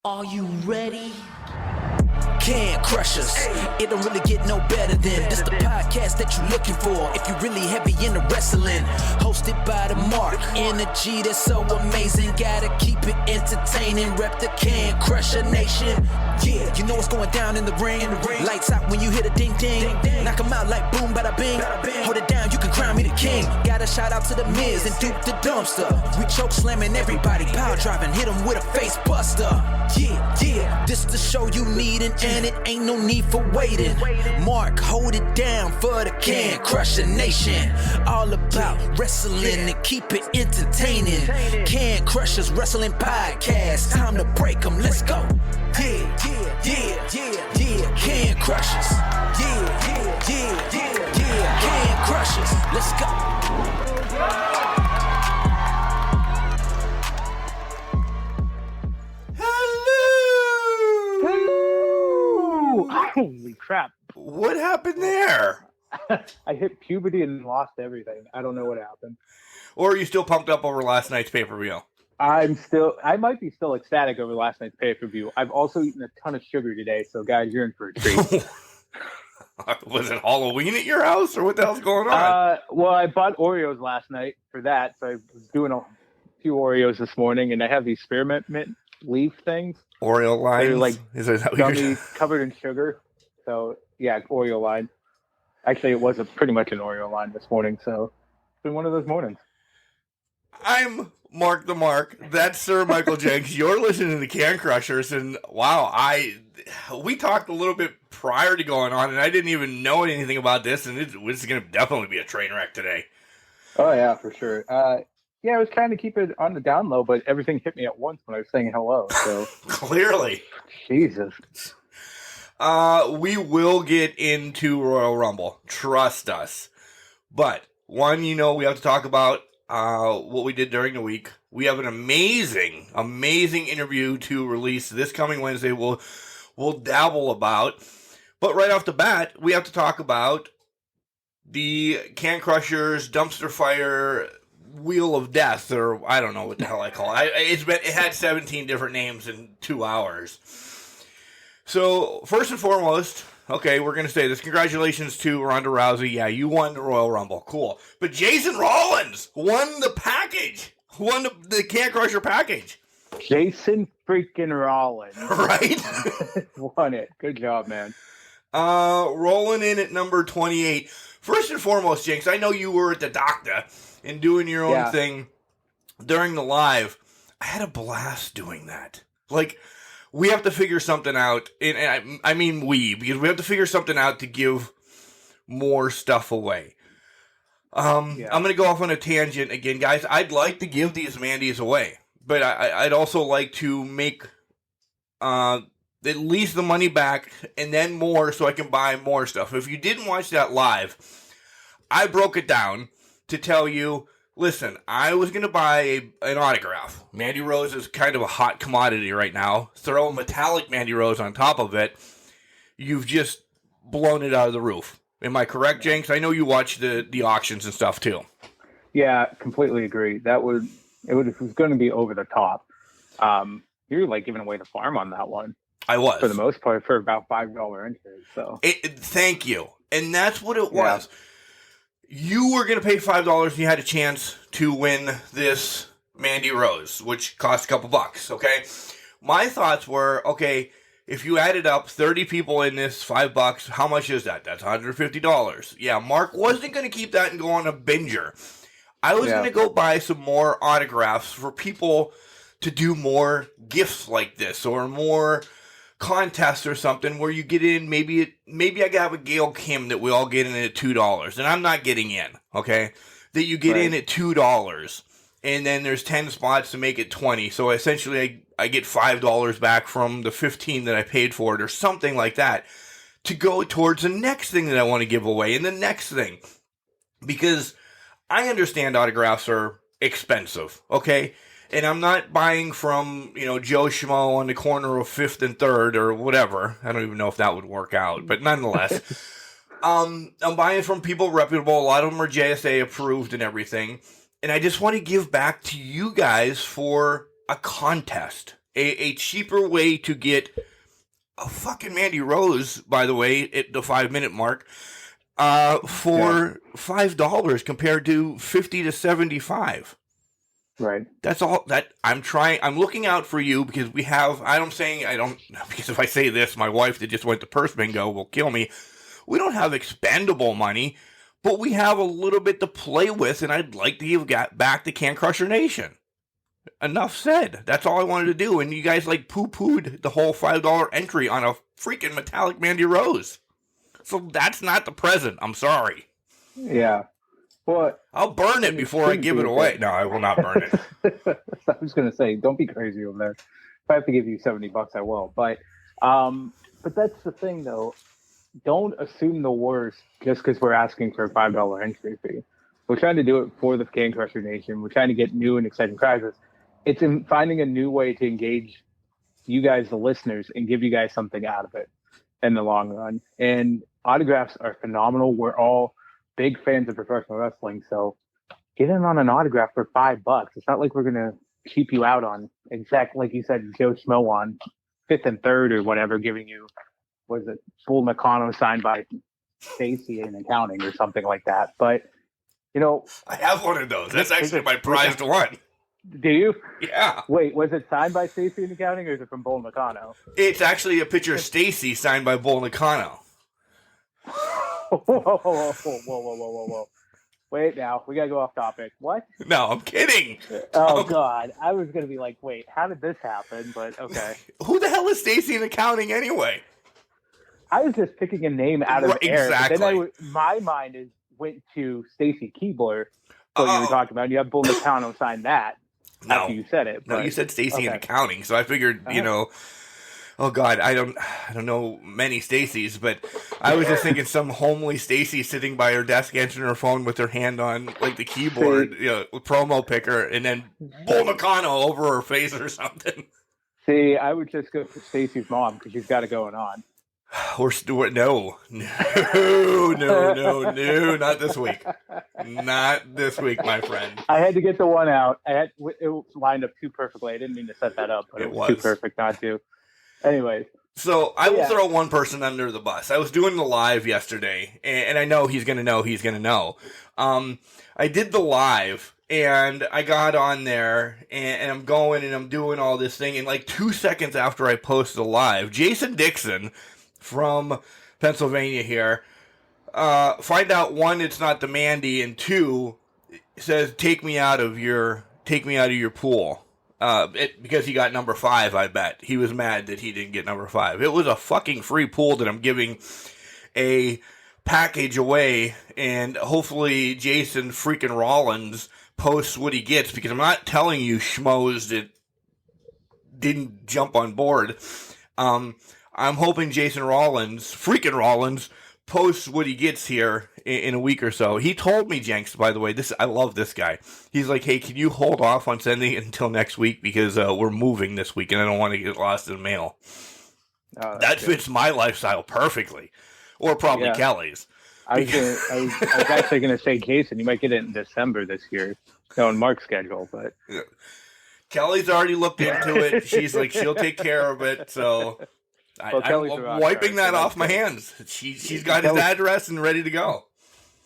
Are you ready? Can Crush Us. It don't really get no better than this the podcast that you're looking for if you're really heavy into wrestling. Hosted by the Mark. Energy that's so amazing. Gotta keep it entertaining. Rep the Can Crusher Nation. Yeah, you know what's going down in the ring. Lights out when you hit a ding ding. Knock 'em out like boom, bada bing. Hold it down, you can crown me the king. Got a shout out to the Miz and Duke the Dumpster. We choke slamming everybody, power driving, hit 'em with a face buster. Yeah, this the show you need and it ain't no need for waiting. Mark, hold it down for the Can Crusher Nation. All about wrestling and keep it entertaining. Can Crushers Wrestling Podcast. Time to break 'em, let's go. Yeah. Can Crushers. Yeah. Can Crushers. Let's go. Holy crap. What happened there? I hit puberty and lost everything. I don't know what happened. Or are you still pumped up over last night's pay-per-view? I might be still ecstatic over last night's pay-per-view. I've also eaten a ton of sugar today, so guys, you're in for a treat. Was it Halloween at your house, or what the hell's going on? Well, I bought Oreos last night for that, so I was doing a few Oreos this morning, and I have these spearmint leaf things. Oreo lines? They're like Is that what gummy covered in sugar. So, yeah, Oreo line. Actually, it was pretty much an Oreo line this morning, so it's been one of those mornings. I'm Mark the Mark. That's Sir Michael Jenks. You're listening to the Can Crushers, and wow, we talked a little bit prior to going on, and I didn't even know anything about this, and it's going to definitely be a train wreck today. Oh, yeah, for sure. Yeah, I was trying to keep it on the down low, but everything hit me at once when I was saying hello. So Clearly. Jesus. We will get into Royal Rumble. Trust us. But, one, we have to talk about what we did during the week. We have an amazing interview to release this coming Wednesday. We'll dabble about. But right off the bat, we have to talk about the Can Crushers Dumpster Fire Wheel of Death, or I don't know what the hell I call it. It had 17 different names in 2 hours. So, first and foremost, okay, we're going to say this. Congratulations to Ronda Rousey. Yeah, you won the Royal Rumble. Cool. But Jason Rollins won the package. Won the Can Crusher package. Jason freaking Rollins. Right? Won it. Good job, man. Rolling in at number 28. First and foremost, Jinx, I know you were at the doctor and doing your own thing during the live. I had a blast doing that. Like, we have to figure something out, and I mean because we have to figure something out to give more stuff away. I'm going to go off on a tangent again, guys. I'd like to give these Mandy's away, but I'd also like to make at least the money back and then more so I can buy more stuff. If you didn't watch that live, I broke it down to tell you, listen, I was going to buy an autograph. Mandy Rose is kind of a hot commodity right now. Throw a metallic Mandy Rose on top of it, you've just blown it out of the roof. Am I correct, Jenks? I know you watch the auctions and stuff too. Yeah, completely agree. It was going to be over the top. You were like giving away the farm on that one. I was. For the most part, for about $5 entries. So thank you. And that's what it was. You were going to pay $5 and you had a chance to win this Mandy Rose, which cost a couple bucks, okay? My thoughts were, okay, if you added up 30 people in this, $5, how much is that? That's $150. Yeah, Mark wasn't going to keep that and go on a binger. I was going to go buy some more autographs for people to do more gifts like this or more contests or something where you get in, maybe I could have a Gail Kim that we all get in at $2, and I'm not getting in, okay? That you get in at $2, and then there's 10 spots to make it 20, so essentially I get $5 back from the 15 that I paid for it or something like that to go towards the next thing that I want to give away and the next thing. Because I understand autographs are expensive, okay? And I'm not buying from, Joe Schmo on the corner of 5th and 3rd or whatever. I don't even know if that would work out, but nonetheless. I'm buying from people reputable. A lot of them are JSA approved and everything. And I just want to give back to you guys for a contest. a cheaper way to get a fucking Mandy Rose, by the way, at the 5-minute mark, for $5 compared to $50 to $75. Right. That's all that I'm trying. I'm looking out for you because we have. Because if I say this, my wife that just went to Purse Bingo will kill me. We don't have expendable money, but we have a little bit to play with, and I'd like to give back to Can Crusher Nation. Enough said. That's all I wanted to do, and you guys poo-pooed the whole $5 entry on a freaking metallic Mandy Rose. So that's not the present. I'm sorry. Yeah. Well, I'll burn it before I give it away. No, I will not burn it. I was going to say, don't be crazy over there. If I have to give you $70, I will. But that's the thing, though. Don't assume the worst just because we're asking for a $5 entry fee. We're trying to do it for the Can Crusher Nation. We're trying to get new and exciting prizes. It's in finding a new way to engage you guys, the listeners, and give you guys something out of it in the long run. And autographs are phenomenal. We're all big fans of professional wrestling, so get in on an autograph for $5. It's not like we're gonna keep you out on exactly like you said, Joe Schmo on 5th and 3rd or whatever, giving you Bull Nakano signed by Stacy in accounting or something like that. But I have one of those. That's actually my prized one. Do you? Yeah. Wait, was it signed by Stacy in accounting or is it from Bull Nakano? It's actually a picture of Stacy signed by Bull Nakano. Whoa. Wait, now we gotta go off topic. What? No, I'm kidding. Oh God, I was gonna be like, wait, how did this happen? But okay. Who the hell is Stacy in accounting anyway? I was just picking a name out of the air. Exactly. But then my mind went to Stacy Keebler. So you were talking about. You have Bull Nakano sign that. No, after you said it. No, you said Stacy in accounting, so I figured, oh God, I don't know many Stacys, but I was just thinking some homely Stacy sitting by her desk answering her phone with her hand on the keyboard, promo picker, and then Bull Nakano over her face or something. See, I would just go for Stacy's mom because she's got it going on. No, not this week. Not this week, my friend. I had to get the one out. It lined up too perfectly. I didn't mean to set that up, but it was too perfect not to. Anyways. So I will throw one person under the bus. I was doing the live yesterday, and I know he's going to know. I did the live, and I got on there, and I'm going, and I'm doing all this thing, and 2 seconds after I post the live, Jason Dixon from Pennsylvania here, find out, one, it's not the Mandy, and two, says, take me out of your pool. Because he got number 5, I bet. He was mad that he didn't get number 5. It was a fucking free pool that I'm giving a package away, and hopefully Jason freaking Rollins posts what he gets, because I'm not telling you schmoes that didn't jump on board. I'm hoping Jason Rollins, posts what he gets here in a week or so. He told me, Jenks, by the way, I love this guy. He's like, hey, can you hold off on sending it until next week because we're moving this week and I don't want to get lost in the mail. That fits my lifestyle perfectly. Or probably Kelly's. I was actually going to say, Jason, you might get it in December this year. On Mark's schedule, but... Yeah. Kelly's already looked into it. She's like, she'll take care of it, so... I'm wiping that off my hands. She's got his address and ready to go.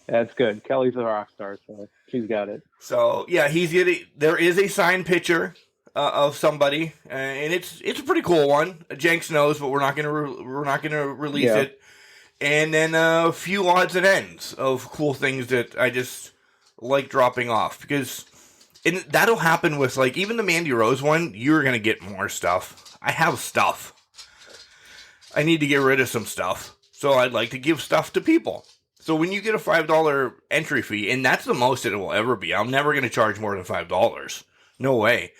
That's good. Kelly's a rock star, so she's got it. So yeah, there is a signed picture of somebody, and it's a pretty cool one. Jenks knows, but we're not gonna release it. And then a few odds and ends of cool things that I just like dropping off, because that'll happen with even the Mandy Rose one. You're gonna get more stuff. I have stuff. I need to get rid of some stuff, so I'd like to give stuff to people. So when you get a $5 entry fee, and that's the most it will ever be, I'm never going to charge more than $5. No way.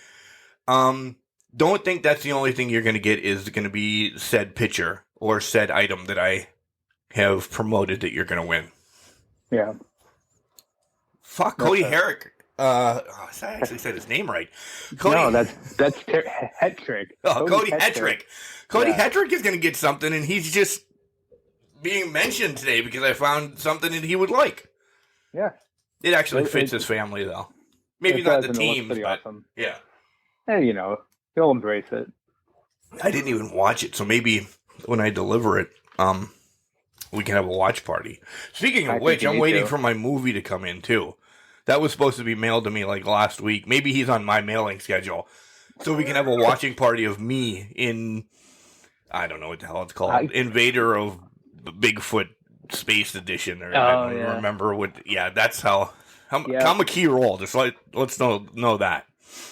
Don't think that's the only thing you're going to get is going to be said picture or said item that I have promoted that you're going to win. Yeah. Fuck Cody Herrick. I actually said his name right. Cody. No, that's Hetrick. Oh, Cody Hetrick. Cody Hetrick is going to get something, and he's just being mentioned today because I found something that he would like. Yeah. It actually fits his family, though. Maybe not the team, but awesome. yeah. Hey, he'll embrace it. I didn't even watch it, so maybe when I deliver it, we can have a watch party. Speaking of which, I'm waiting for my movie to come in too. That was supposed to be mailed to me like last week. Maybe he's on my mailing schedule, so we can have a watching party of me in, I don't know what the hell it's called, Invader of Bigfoot Space Edition, or I don't remember what. Yeah, that's how. I'm a key role. Just let's know that.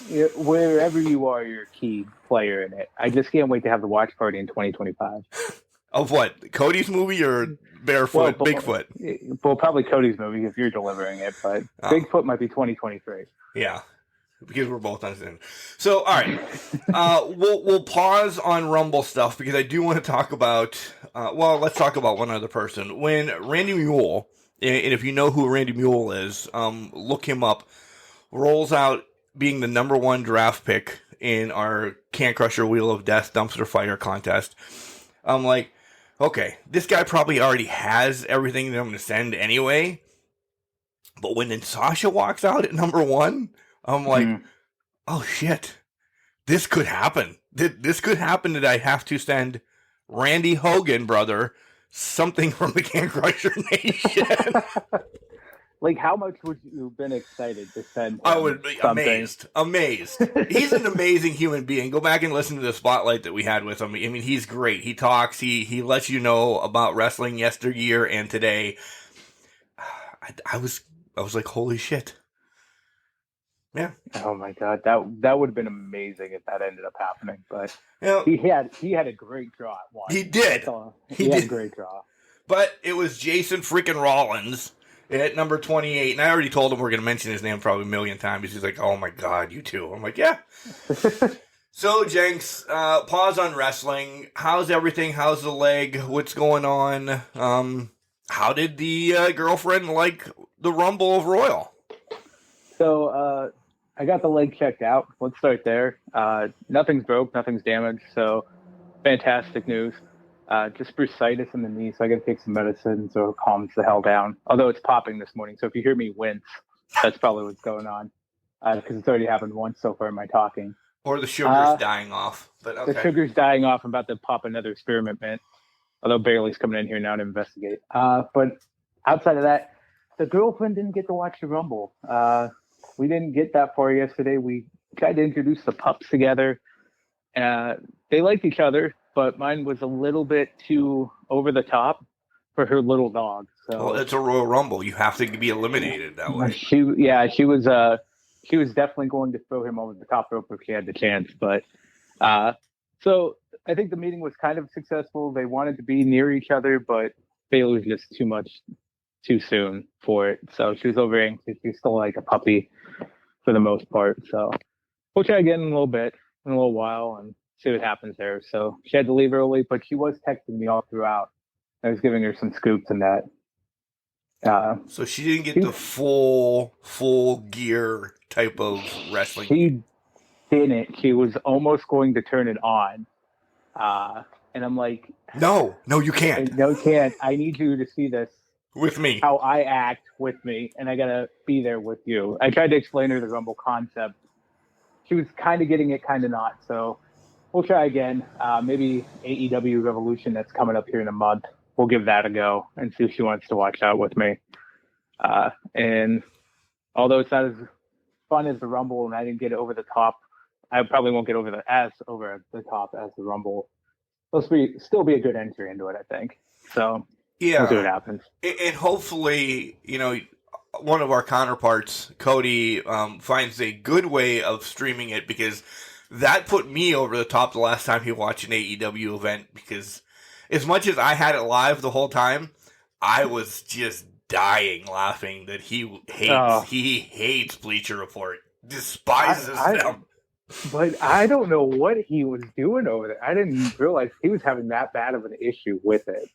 Yeah, wherever you are, you're a key player in it. I just can't wait to have the watch party in 2025. Of what? Cody's movie or Barefoot, Bigfoot? Well, probably Cody's movie if you're delivering it, but Bigfoot might be 2023. Yeah, because we're both on Zoom. So, all right, we'll pause on Rumble stuff because I do want to talk about. Let's talk about one other person. When Randy Mule, and if you know who Randy Mule is, look him up. Rolls out being the number 1 draft pick in our Can Crusher Wheel of Death dumpster fire contest. I'm like, okay, this guy probably already has everything that I'm going to send anyway. But when then Sasha walks out at number 1, I'm like, oh shit, this could happen. This could happen that I have to send Randy Hogan, brother, something from the Can Crusher Nation. Like, how much would you have been excited to send? I would be amazed. He's an amazing human being. Go back and listen to the spotlight that we had with him. I mean, he's great. He talks. He lets you know about wrestling yesteryear and today. I was like, holy shit. Yeah. Oh my god, that would have been amazing if that ended up happening. But he had a great draw at once. He did. He had a great draw. But it was Jason freaking Rollins at number 28, and I already told him we're going to mention his name probably a million times. He's like, oh my god, you too. I'm like, yeah. So, Jenks, pause on wrestling. How's everything? How's the leg? What's going on? How did the girlfriend like the Rumble of Royal? So, I got the leg checked out. Let's start there. Nothing's broke, nothing's damaged, so fantastic news. Just bursitis in the knee, so I got to take some medicine so it calms the hell down. Although it's popping this morning, so if you hear me wince, that's probably what's going on. Because it's already happened once so far in my talking. Or the sugar's dying off. But okay. The sugar's dying off. I'm about to pop another experiment mint. Although Bailey's coming in here now to investigate. But outside of that, the girlfriend didn't get to watch the Rumble. We didn't get that far yesterday. We tried to introduce the pups together. They liked each other, but mine was a little bit too over the top for her little dog. So, well, it's a Royal Rumble. You have to be eliminated that way. She was definitely going to throw him over the top rope if she had the chance. But so I think the meeting was kind of successful. They wanted to be near each other, but Bailey was just too soon for it. So she was over anxious. She's still like a puppy for the most part. So we'll try again in a little while and see what happens there. So she had to leave early, but she was texting me all throughout. I was giving her some scoops and that. So she didn't get the full gear type of wrestling. She didn't. She was almost going to turn it on. And I'm like, no, you can't. No, can't. I need you to see this. With me. How I act with me, and I gotta be there with you. I tried to explain to her the Rumble concept. She was kind of getting it, kind of not. So we'll try again. Maybe AEW Revolution that's coming up here in a month. We'll give that a go and see if she wants to watch out with me. And although it's not as fun as the Rumble, and I didn't get it over the top, I probably won't get over the top as the Rumble. It'll still be a good entry into it, I think. So. Yeah, we'll see what happens. And hopefully, one of our counterparts, Cody, finds a good way of streaming it, because that put me over the top the last time he watched an AEW event, because as much as I had it live the whole time, I was just dying laughing that he hates Bleacher Report, despises them. But I don't know what he was doing over there. I didn't realize he was having that bad of an issue with it.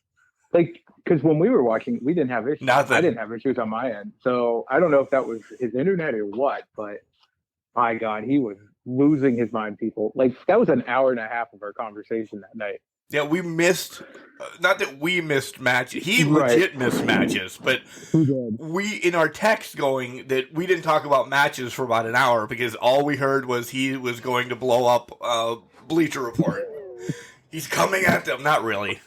Like, because when we were watching, we didn't have issues. Nothing. I didn't have issues on my end. So I don't know if that was his internet or what, but my God, he was losing his mind, people. Like, that was an hour and a half of our conversation that night. Yeah, we missed, not that we missed matches. He legit missed matches, but we, in our text going, that we didn't talk about matches for about an hour because all we heard was he was going to blow up Bleacher Report. He's coming at them. Not really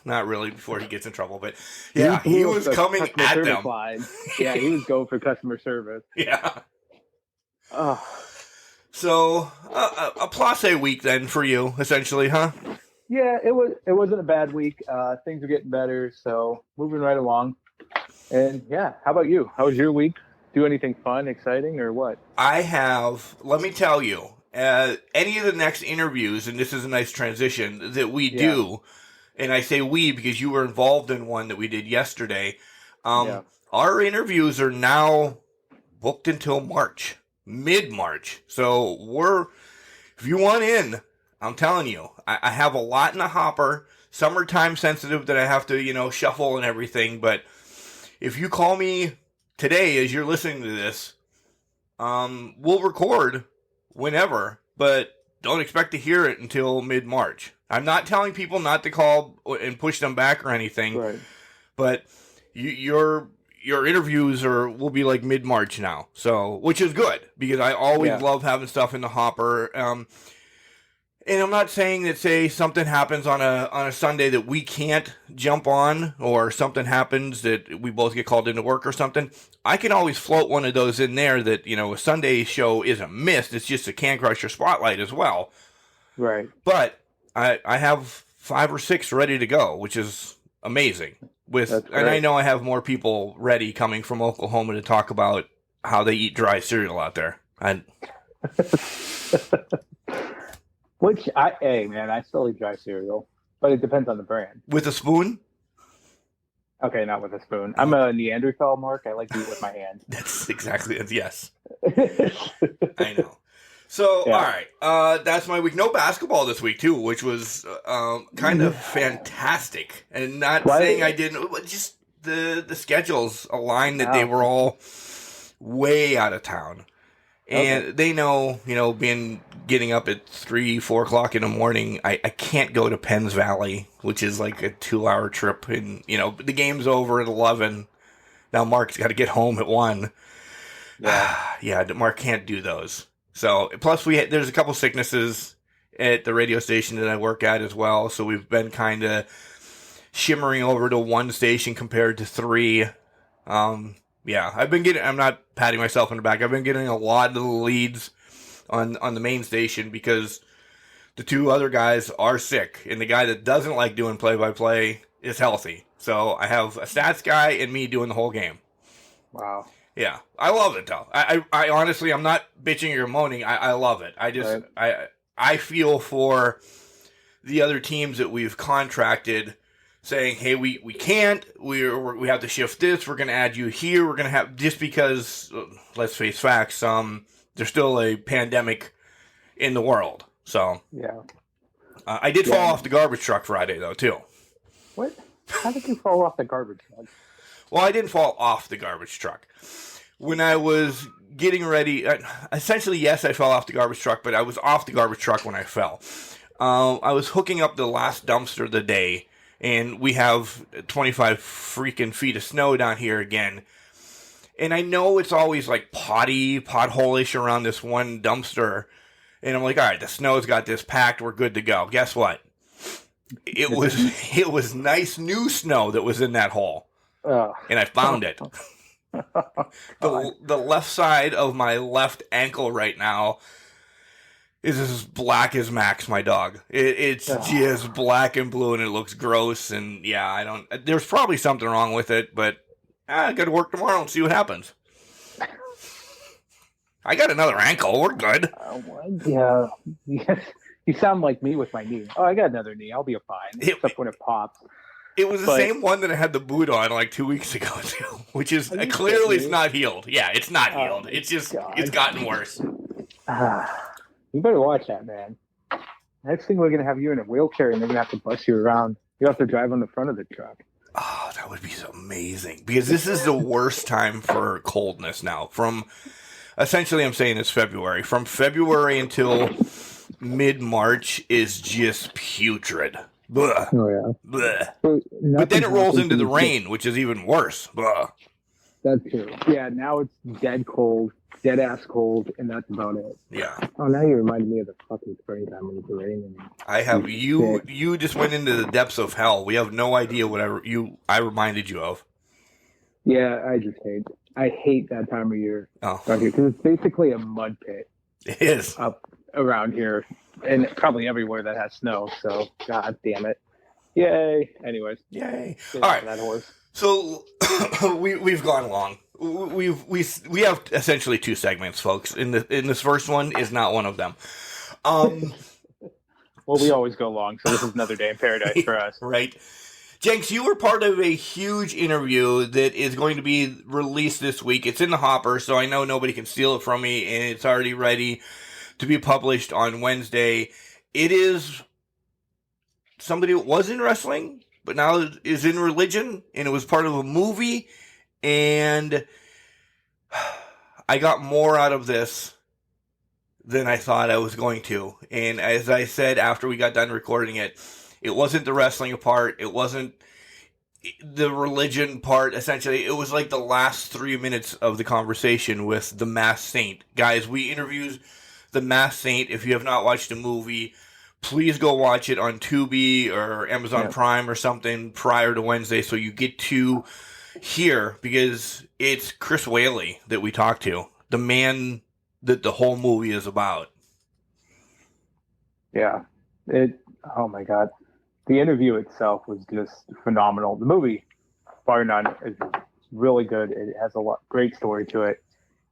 before he gets in trouble, but yeah, he was coming at them. Line. Yeah, he was going for customer service. Yeah. Oh. So a plus a week then for you, essentially, huh? Yeah, it wasn't a bad week. Things are getting better, so moving right along. And yeah, how about you? How was your week? Do anything fun, exciting, or what? I have. Let me tell you. Any of the next interviews, and this is a nice transition, that we do, and I say we because you were involved in one that we did yesterday, our interviews are now booked until March, mid-March. So if you want in, I'm telling you, I have a lot in the hopper. Some are time sensitive that I have to, shuffle and everything, but if you call me today as you're listening to this, we'll record whenever, but don't expect to hear it until mid-March. I'm not telling people not to call and push them back or anything, right. But your interviews will be like mid-March now, so which is good because I always love having stuff in the hopper. And I'm not saying that, say, something happens on a Sunday that we can't jump on, or something happens that we both get called into work or something. I can always float one of those in there that, a Sunday show isn't missed. It's just a Can Crusher spotlight as well. Right. But I have 5 or 6 ready to go, which is amazing. And I know I have more people ready coming from Oklahoma to talk about how they eat dry cereal out there. Hey man, I still eat dry cereal, but it depends on the brand. With a spoon? Okay, not with a spoon. I'm a Neanderthal, Mark. I like to eat with my hands. That's exactly it. Yes. I know. So, all right. That's my week. No basketball this week, too, which was kind of fantastic. And not saying I didn't, but just the schedules aligned that they were all way out of town. And they know, getting up at 3, 4 o'clock in the morning, I can't go to Penns Valley, which is like a 2-hour trip. And, the game's over at 11. Now Mark's got to get home at 1. Yeah, Mark can't do those. So, plus there's a couple sicknesses at the radio station that I work at as well. So we've been kind of shimmering over to 1 station compared to 3. Yeah, I'm not patting myself on the back. I've been getting a lot of the leads on the main station because the 2 other guys are sick. And the guy that doesn't like doing play-by-play is healthy. So I have a stats guy and me doing the whole game. Wow. Yeah, I love it though. I honestly, I'm not bitching or moaning. I love it. I just, I feel for the other teams that we've contracted saying, hey, we can't, we have to shift this, we're going to add you here, we're going to have, just because, let's face facts, there's still a pandemic in the world. So, I did fall off the garbage truck Friday though, too. What? How did you fall off the garbage truck? Well, I didn't fall off the garbage truck. When I was getting ready, essentially, yes, I fell off the garbage truck, but I was off the garbage truck when I fell. I was hooking up the last dumpster of the day, and we have 25 freaking feet of snow down here again. And I know it's always like pothole-ish around this one dumpster. And I'm like, all right, the snow's got this packed, we're good to go. Guess what? It was nice new snow that was in that hole. And I found it. The left side of my left ankle right now is as black as Max, my dog. It's just black and blue, and it looks gross. And yeah, there's probably something wrong with it, but I got to work tomorrow and see what happens. I got another ankle. We're good. Yeah. You sound like me with my knee. Oh, I got another knee. I'll be fine, except when it pops. It was the same one that I had the boot on like 2 weeks ago, too, which is clearly it's not healed. Yeah, it's not healed. It's just, it's gotten worse. You better watch that, man. Next thing, we're going to have you in a wheelchair, and they're going to have to bus you around. You have to drive on the front of the truck. Oh, that would be so amazing. Because this is the worst time for coldness now. From, essentially, I'm saying it's February. From February until mid-March is just putrid. Blah. Oh, yeah. Blah. But then it rolls into the rain, which is even worse. Blah. That's true. Yeah, now it's dead cold, dead ass cold, and that's about it. Yeah. Oh, now you reminded me of the fucking springtime when it's raining. I have you. You just went into the depths of hell. We have no idea what I reminded you of. Yeah, I hate that time of year Oh, out here because it's basically a mud pit it is. up around here, and probably everywhere that has snow. So, god damn it! Yay! Anyways, Yay! get All off right. that horse. So we've gone long. We have essentially two segments, folks. In this first one is not one of them. Well, we always go long, so this is another day in paradise for us. Right. Jenks, you were part of a huge interview that is going to be released this week. It's in the hopper, so I know nobody can steal it from me, and it's already ready to be published on Wednesday. It is somebody who was in wrestling, but now is in religion, and it was part of a movie, and I got more out of this than I thought I was going to. And as I said after we got done recording it, it wasn't the wrestling part. It wasn't the religion part. Essentially, it was like the last 3 minutes of the conversation with the Masked Saint. Guys, we interviewed the Masked Saint. If you have not watched the movie, please go watch it on Tubi or Amazon Prime or something prior to Wednesday so you get to hear, because it's Chris Whaley that we talked to, the man that the whole movie is about. Yeah. Oh my god. The interview itself was just phenomenal. The movie, bar none, is really good. It has a great story to it,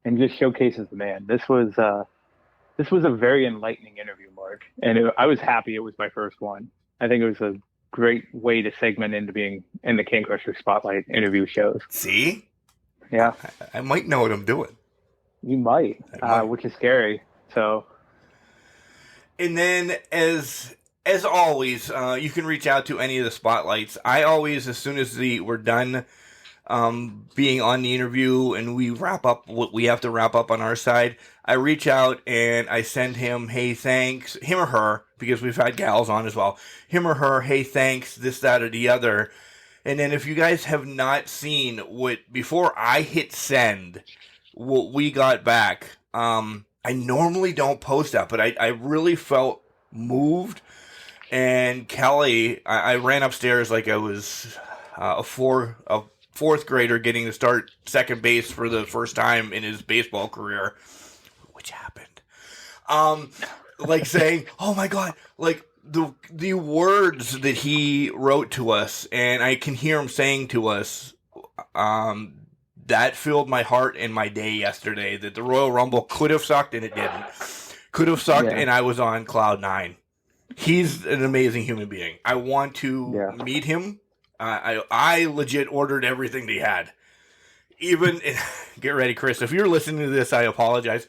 and just showcases the man. This was a very enlightening interview, Mark, and I was happy it was my first one. I think it was a great way to segment into being in the King Crusher Spotlight interview shows. See? Yeah, I might know what I'm doing. you might, which is scary. So, and then as always, you can reach out to any of the spotlights. I always, as soon as we're done being on the interview and we wrap up what we have to wrap up on our side, I reach out and I send him, hey, thanks, him or her, because we've had gals on as well, him or her, hey, thanks, this, that, or the other. And then if you guys have not seen before I hit send, what we got back, I normally don't post that, but I really felt moved. And Kelly, I ran upstairs like I was a fourth grader getting to start second base for the first time in his baseball career, which happened. Like saying, "Oh my God!" Like the words that he wrote to us, and I can hear him saying to us, that filled my heart and my day yesterday. That the Royal Rumble could have sucked and it didn't. Could have sucked, and I was on cloud 9. He's an amazing human being. I want to meet him. I legit ordered everything they had. Even, get ready, Chris. If you're listening to this, I apologize.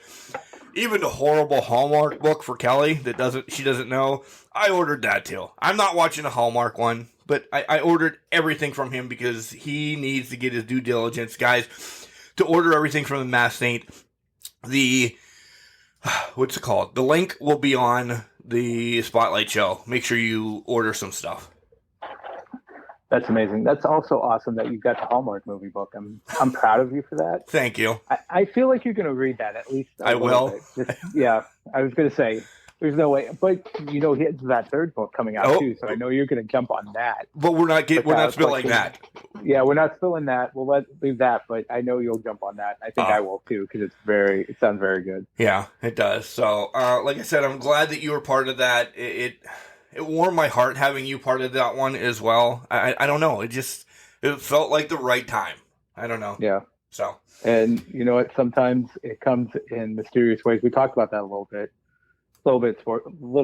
Even the horrible Hallmark book for Kelly that she doesn't know, I ordered that too. I'm not watching the Hallmark one, but I ordered everything from him because he needs to get his due diligence, guys. To order everything from the Masked Saint, what's it called? The link will be on the Spotlight show. Make sure you order some stuff. That's amazing. That's also awesome that you got the Hallmark movie book. I'm proud of you for that. Thank you. I feel like you're going to read that at least. I will. Yeah, I was going to say, there's no way. But he has that third book coming out too, so I know you're going to jump on that. But we're not spilling that. Yeah, we're not spilling that. We'll leave that. But I know you'll jump on that. I think I will too because it sounds very good. Yeah, it does. So, like I said, I'm glad that you were part of that. It warmed my heart having you part of that one as well. I don't know. It felt like the right time. I don't know. Yeah. So. And you know what? Sometimes it comes in mysterious ways. We talked about that a little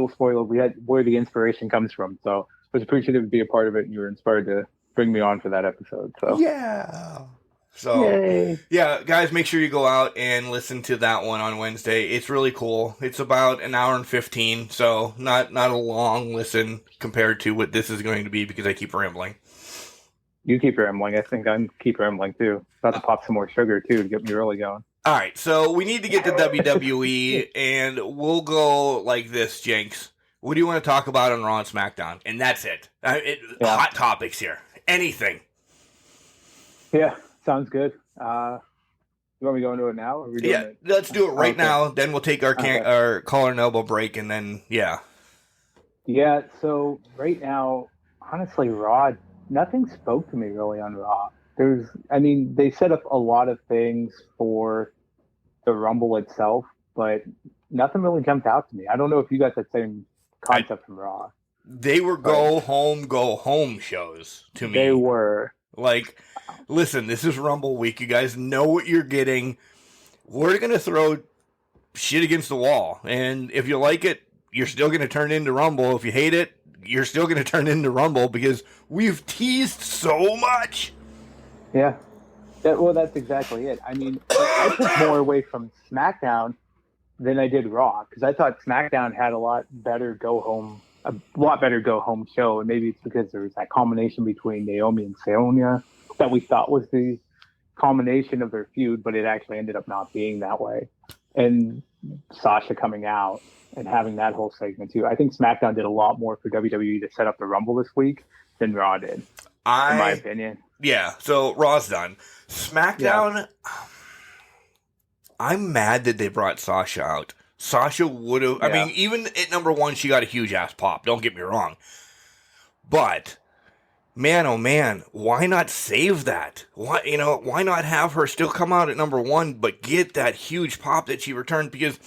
spoiler. We had where the inspiration comes from. So I was appreciative to be a part of it, and you were inspired to bring me on for that episode. So yeah. So, yay. Yeah, guys, make sure you go out and listen to that one on Wednesday. It's really cool. It's about an hour and 15, so not a long listen compared to what this is going to be because I keep rambling. You keep rambling. I think I keep rambling too. About to pop some more sugar too to get me really going. All right, so we need to get to WWE, and we'll go like this, Jenks. What do you want to talk about on Raw and SmackDown? And that's it. Hot topics here. Anything. Yeah. Sounds good. You want me to go into it now? Or are we doing Yeah, it? let's do it right Okay. now. Then we'll take our Okay. our collar and elbow break, and then yeah. Yeah, so right now, honestly, Raw, nothing spoke to me really on Raw. They set up a lot of things for the Rumble itself, but nothing really jumped out to me. I don't know if you got that same concept from Raw. They were go home shows to me. They were. Like, listen, this is Rumble week. You guys know what you're getting. We're going to throw shit against the wall. And if you like it, you're still going to turn into Rumble. If you hate it, you're still going to turn into Rumble because we've teased so much. Yeah. That's exactly it. I mean, I took more away from SmackDown than I did Raw because I thought SmackDown had a lot better go home show, and maybe it's because there was that combination between Naomi and Sonya that we thought was the combination of their feud, but it actually ended up not being that way. And Sasha coming out and having that whole segment too. I think SmackDown did a lot more for WWE to set up the Rumble this week than Raw did, in my opinion. Yeah, so Raw's done. SmackDown, I'm mad that they brought Sasha out. Sasha would have, I mean, even at number one, she got a huge ass pop. Don't get me wrong. But, man, oh man, why not save that? Why not have her still come out at number one, but get that huge pop that she returned? Because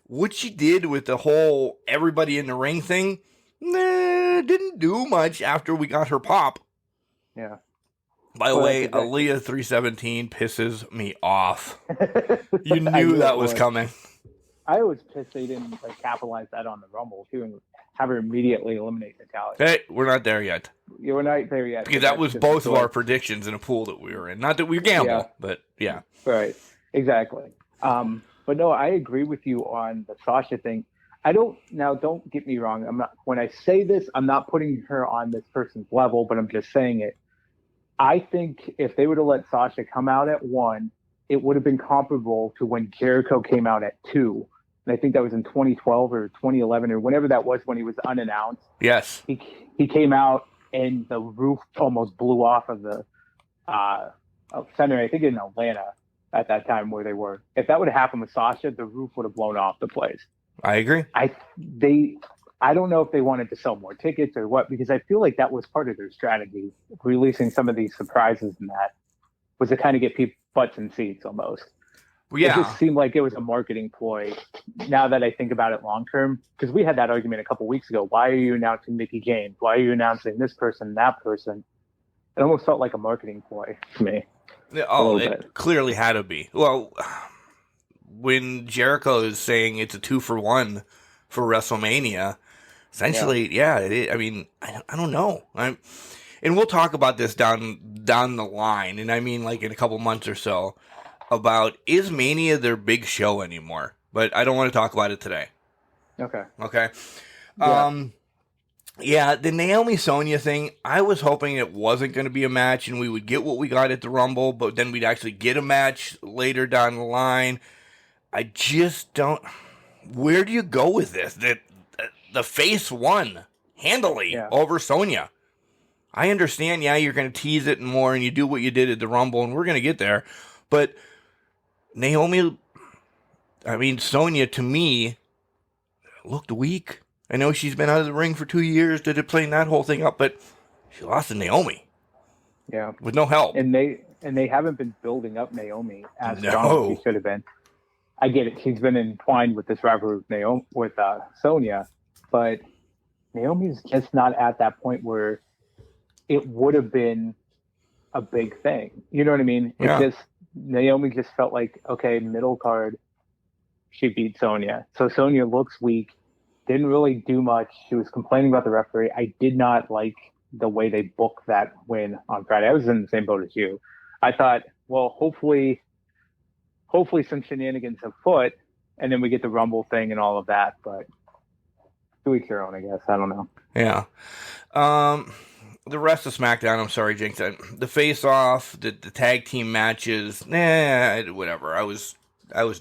what she did with the whole everybody in the ring thing, didn't do much after we got her pop. Yeah. By the way, Aaliyah 317 pisses me off. You knew that was coming. I was pissed they didn't capitalize that on the Rumble too and have her immediately eliminate Natalya. Hey, we're not there yet. We're not there yet. Because that was both of our predictions in a pool that we were in. Not that we gamble, but yeah. Right, exactly. But no, I agree with you on the Sasha thing. Don't get me wrong. When I say this, I'm not putting her on this person's level, but I'm just saying it. I think if they would have let Sasha come out at 1, it would have been comparable to when Jericho came out at 2. And I think that was in 2012 or 2011 or whenever that was when he was unannounced. Yes. He came out and the roof almost blew off of the center, I think in Atlanta at that time where they were. If that would have happened with Sasha, the roof would have blown off the place. I agree. I don't know if they wanted to sell more tickets or what, because I feel like that was part of their strategy, releasing some of these surprises and that was to kind of get people butts in seats almost. Well, yeah. It just seemed like it was a marketing ploy now that I think about it long term, because we had that argument a couple weeks ago. Why are you announcing Mickie James? Why are you announcing this person, that person? It almost felt like a marketing ploy to me. Oh, it clearly had to be. Well, when Jericho is saying it's a 2-for-1 for WrestleMania, essentially, I mean, I don't know. And we'll talk about this down the line, and I mean like in a couple months or so, about is Mania their big show anymore? But I don't want to talk about it today. Okay. Yeah. The Naomi Sonya thing, I was hoping it wasn't going to be a match and we would get what we got at the Rumble, but then we'd actually get a match later down the line. I just don't. Where do you go with this? The face won handily over Sonya. I understand, you're going to tease it more and you do what you did at the Rumble, and we're going to get there. But Sonya, to me, looked weak. I know she's been out of the ring for 2 years, playing that whole thing up, but she lost to Naomi. Yeah. With no help. And they haven't been building up Naomi as strong as she should have been. I get it. She's been entwined with this rivalry with Sonya, but Naomi's just not at that point where it would have been a big thing. You know what I mean? Yeah. Naomi just felt like, okay, middle card, she beat Sonya. So Sonya looks weak, didn't really do much. She was complaining about the referee. I did not like the way they booked that win on Friday. I was in the same boat as you. I thought, well, hopefully some shenanigans afoot, and then we get the Rumble thing and all of that, but to each their own, I guess. I don't know. Yeah. The rest of SmackDown, I'm sorry, Jinx. The face-off, the tag team matches, whatever. I was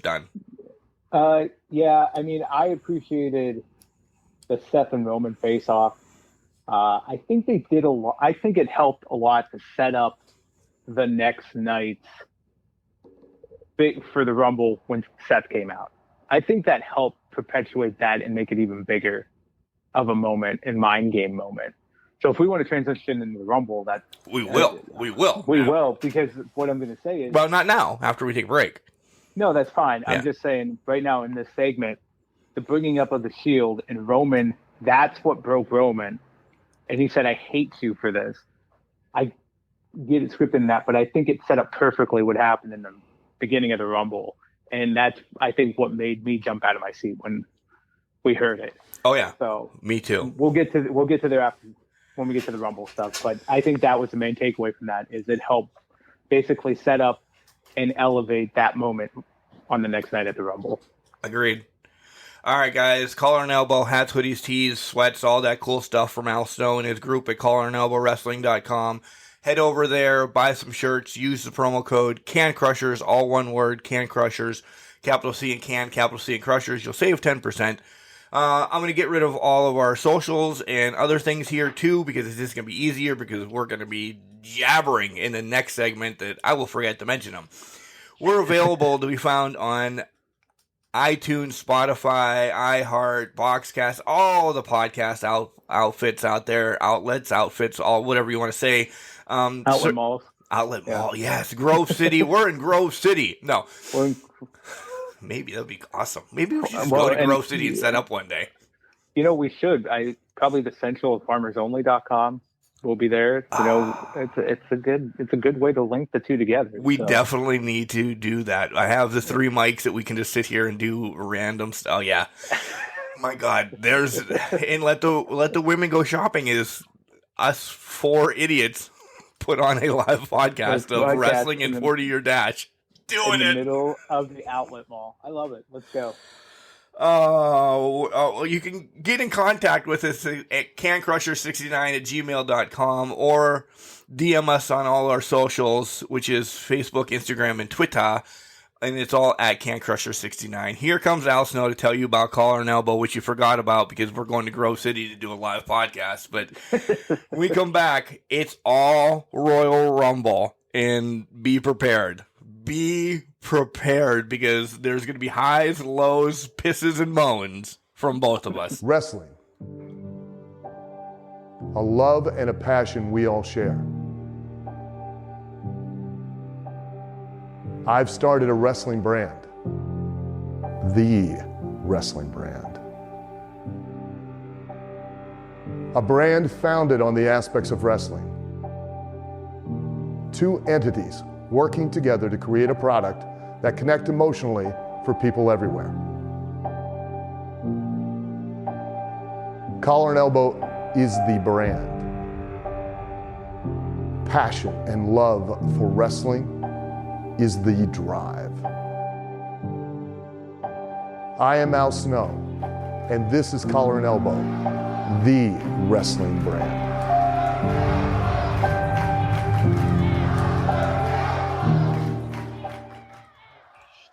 done. Yeah, I mean, I appreciated the Seth and Roman face-off. I think they did a lot. I think it helped a lot to set up the next night's big for the Rumble when Seth came out. I think that helped perpetuate that and make it even bigger of a moment and mind game moment. So if we want to transition into the Rumble, we will, because what I'm going to say is, well, not now. After we take a break. No, that's fine. Yeah. I'm just saying right now in this segment, the bringing up of the Shield and Roman, that's what broke Roman. And he said, I hate you for this. I get it scripted in that, but I think it set up perfectly what happened in the beginning of the Rumble. And that's, I think, what made me jump out of my seat when we heard it. Oh, yeah. So me too. We'll get to there after when we get to the Rumble stuff. But I think that was the main takeaway from that, is it helped basically set up and elevate that moment on the next night at the Rumble. Agreed. All right, guys. Collar and Elbow, hats, hoodies, tees, sweats, all that cool stuff from Al Snow and his group at collarandelbowwrestling.com. Head over there, buy some shirts, use the promo code Can Crushers, all one word, Can Crushers, capital C and Can, capital C and Crushers. You'll save 10%. I'm going to get rid of all of our socials and other things here too, because it's just going to be easier, because we're going to be jabbering in the next segment that I will forget to mention them. We're available to be found on iTunes, Spotify, iHeart, Boxcast, all the podcast outfits out there, outlets, outfits, all whatever you want to say. Outlet malls. Outlet mall, yes. Grove City. We're in Grove City. No. Maybe that'd be awesome. Maybe we should just go to Grove City and set up one day. You know, we should. Probably the central of farmersonly.com will be there. You know, it's a good way to link the two together. We definitely need to do that. I have the 3 mics that we can just sit here and do random stuff. Oh yeah. My God. And let the women go shopping is us 4 idiots put on a live podcast of wrestling and 40-year dash. Doing it in the middle of the outlet mall. I love it. Let's go. You can get in contact with us at cancrusher69@gmail.com or DM us on all our socials, which is Facebook, Instagram, and Twitter. And it's all at cancrusher69. Here comes Al Snow to tell you about Collar and Elbow, which you forgot about because we're going to Grove City to do a live podcast. But when we come back, it's all Royal Rumble. And be prepared. Be prepared, because there's going to be highs, lows, pisses, and moans from both of us. Wrestling. A love and a passion we all share. I've started a wrestling brand. The wrestling brand. A brand founded on the aspects of wrestling. 2 entities working together to create a product that connect emotionally for people everywhere. Collar and Elbow is the brand. Passion and love for wrestling is the drive. I am Al Snow, and this is Collar and Elbow, the wrestling brand.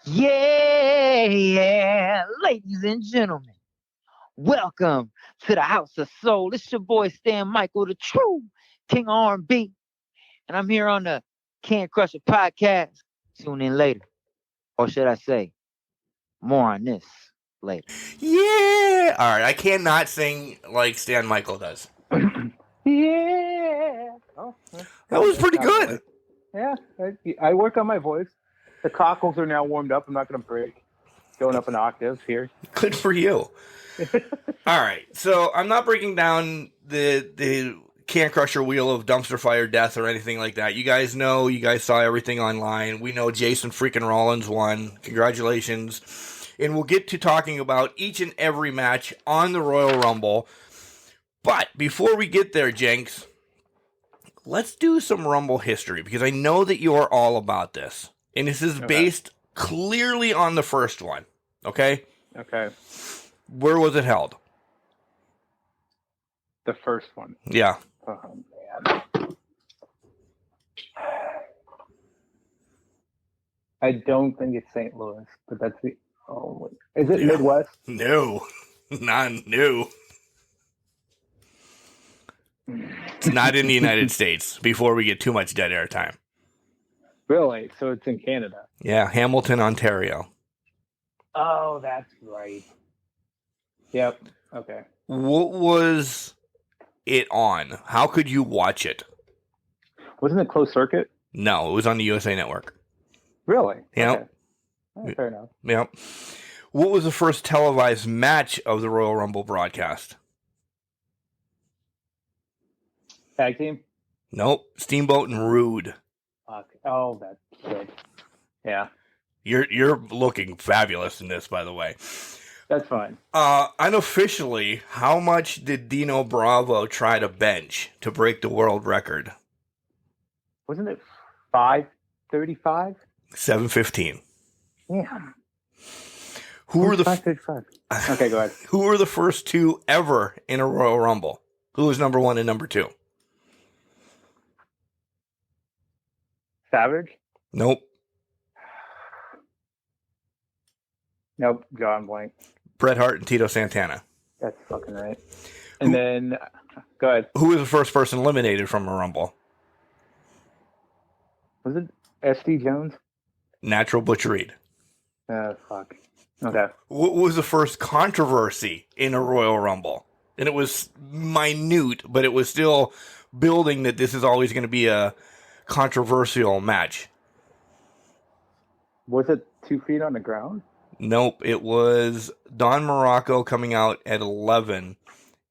Yeah, ladies and gentlemen, welcome to the House of Soul. It's your boy Stan Michael, the true King of R&B, and I'm here on the Can Crusher podcast. Tune in later, or should I say, more on this later. Yeah. All right, I cannot sing like Stan Michael does. Yeah. Oh, That was pretty good. Yeah, I work on my voice. The cockles are now warmed up. I'm not going to break. Going up an octave here. Good for you. All right, so I'm not breaking down the Can Crusher wheel of dumpster fire death or anything like that. You guys know. You guys saw everything online. We know Jason freaking Rollins won. Congratulations. And we'll get to talking about each and every match on the Royal Rumble. But before we get there, Jenks, let's do some Rumble history, because I know that you're all about this. And this is based clearly on the first one, okay? Okay. Where was it held? The first one. Yeah. Oh, man. I don't think it's St. Louis, but that's the only. Is it Midwest? No. Not new. It's not in the United States before we get too much dead air time. Really? So it's in Canada. Yeah, Hamilton, Ontario. Oh, that's right. Yep. Okay. What was it on? How could you watch it? Wasn't it closed circuit? No, it was on the USA Network. Really? Yep. Okay. Fair enough. Yep. What was the first televised match of the Royal Rumble broadcast? Tag team? Nope. Steamboat and Rude. Fuck. Oh, that's good. Yeah, You're looking fabulous in this, by the way. that's fine. Unofficially, how much did Dino Bravo try to bench to break the world record? Wasn't it 535? 715. Yeah. Who were the 535? Okay, go ahead. Who were the first two ever in a Royal Rumble? Who was number one and number two? Savage? Nope. Nope. John Blank. Bret Hart and Tito Santana. That's fucking right. And then, go ahead. Who was the first person eliminated from a Rumble? Was it SD Jones? Natural Butch Reed. Fuck. Okay. What was the first controversy in a Royal Rumble? And it was minute, but it was still building that this is always going to be a controversial match. Was it 2 feet on the ground? Nope, it was Don Morocco coming out at 11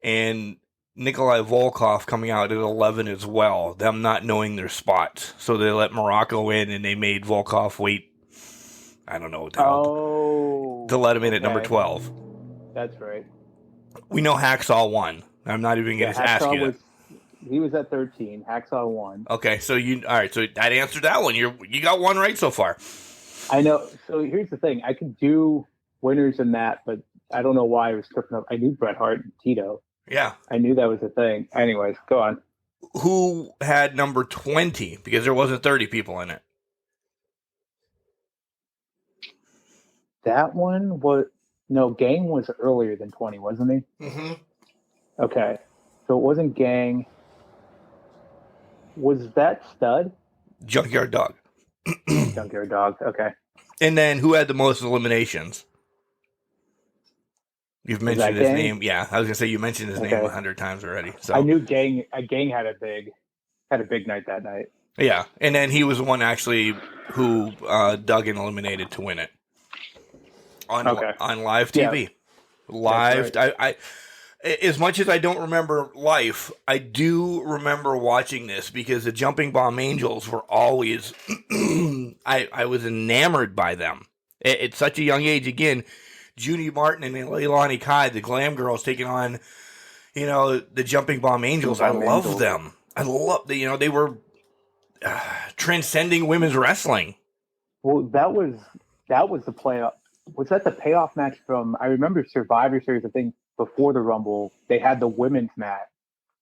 and Nikolai Volkov coming out at 11 as well, them not knowing their spots. So they let Morocco in and they made Volkov wait, I don't know what the hell, to let him in at number 12. That's right. We know Hacksaw won. I'm not even going to ask you that. He was at 13. Hacksaw won. Okay, so all right, so that answered that one. You got one right so far. I know. So here's the thing. I could do winners in that, but I don't know why I was tripping up. I knew Bret Hart and Tito. Yeah. I knew that was a thing. Anyways, go on. Who had number 20? Because there wasn't 30 people in it. That one was... No, Gang was earlier than 20, wasn't he? Mm-hmm. Okay. So it wasn't Gang. Was that Stud? Junkyard Dog. Junkyard Dog. Okay. And then who had the most eliminations? You've mentioned his name. Yeah, I was gonna say you mentioned his name 100 times already. So I knew Gang had a big night that night. Yeah, and then he was the one actually who Duggan eliminated to win it on live TV. Yeah. Live. Right. I as much as I don't remember life, I do remember watching this because the Jumping Bomb Angels were always, I was enamored by them at such a young age. Again, Judy Martin and Leilani Kai, the glam girls taking on, the Jumping Bomb Angels. I love them. I love they were transcending women's wrestling. Well, that was the playoff. Was that the payoff match from, I remember Survivor Series, I think, before the Rumble, they had the women's match,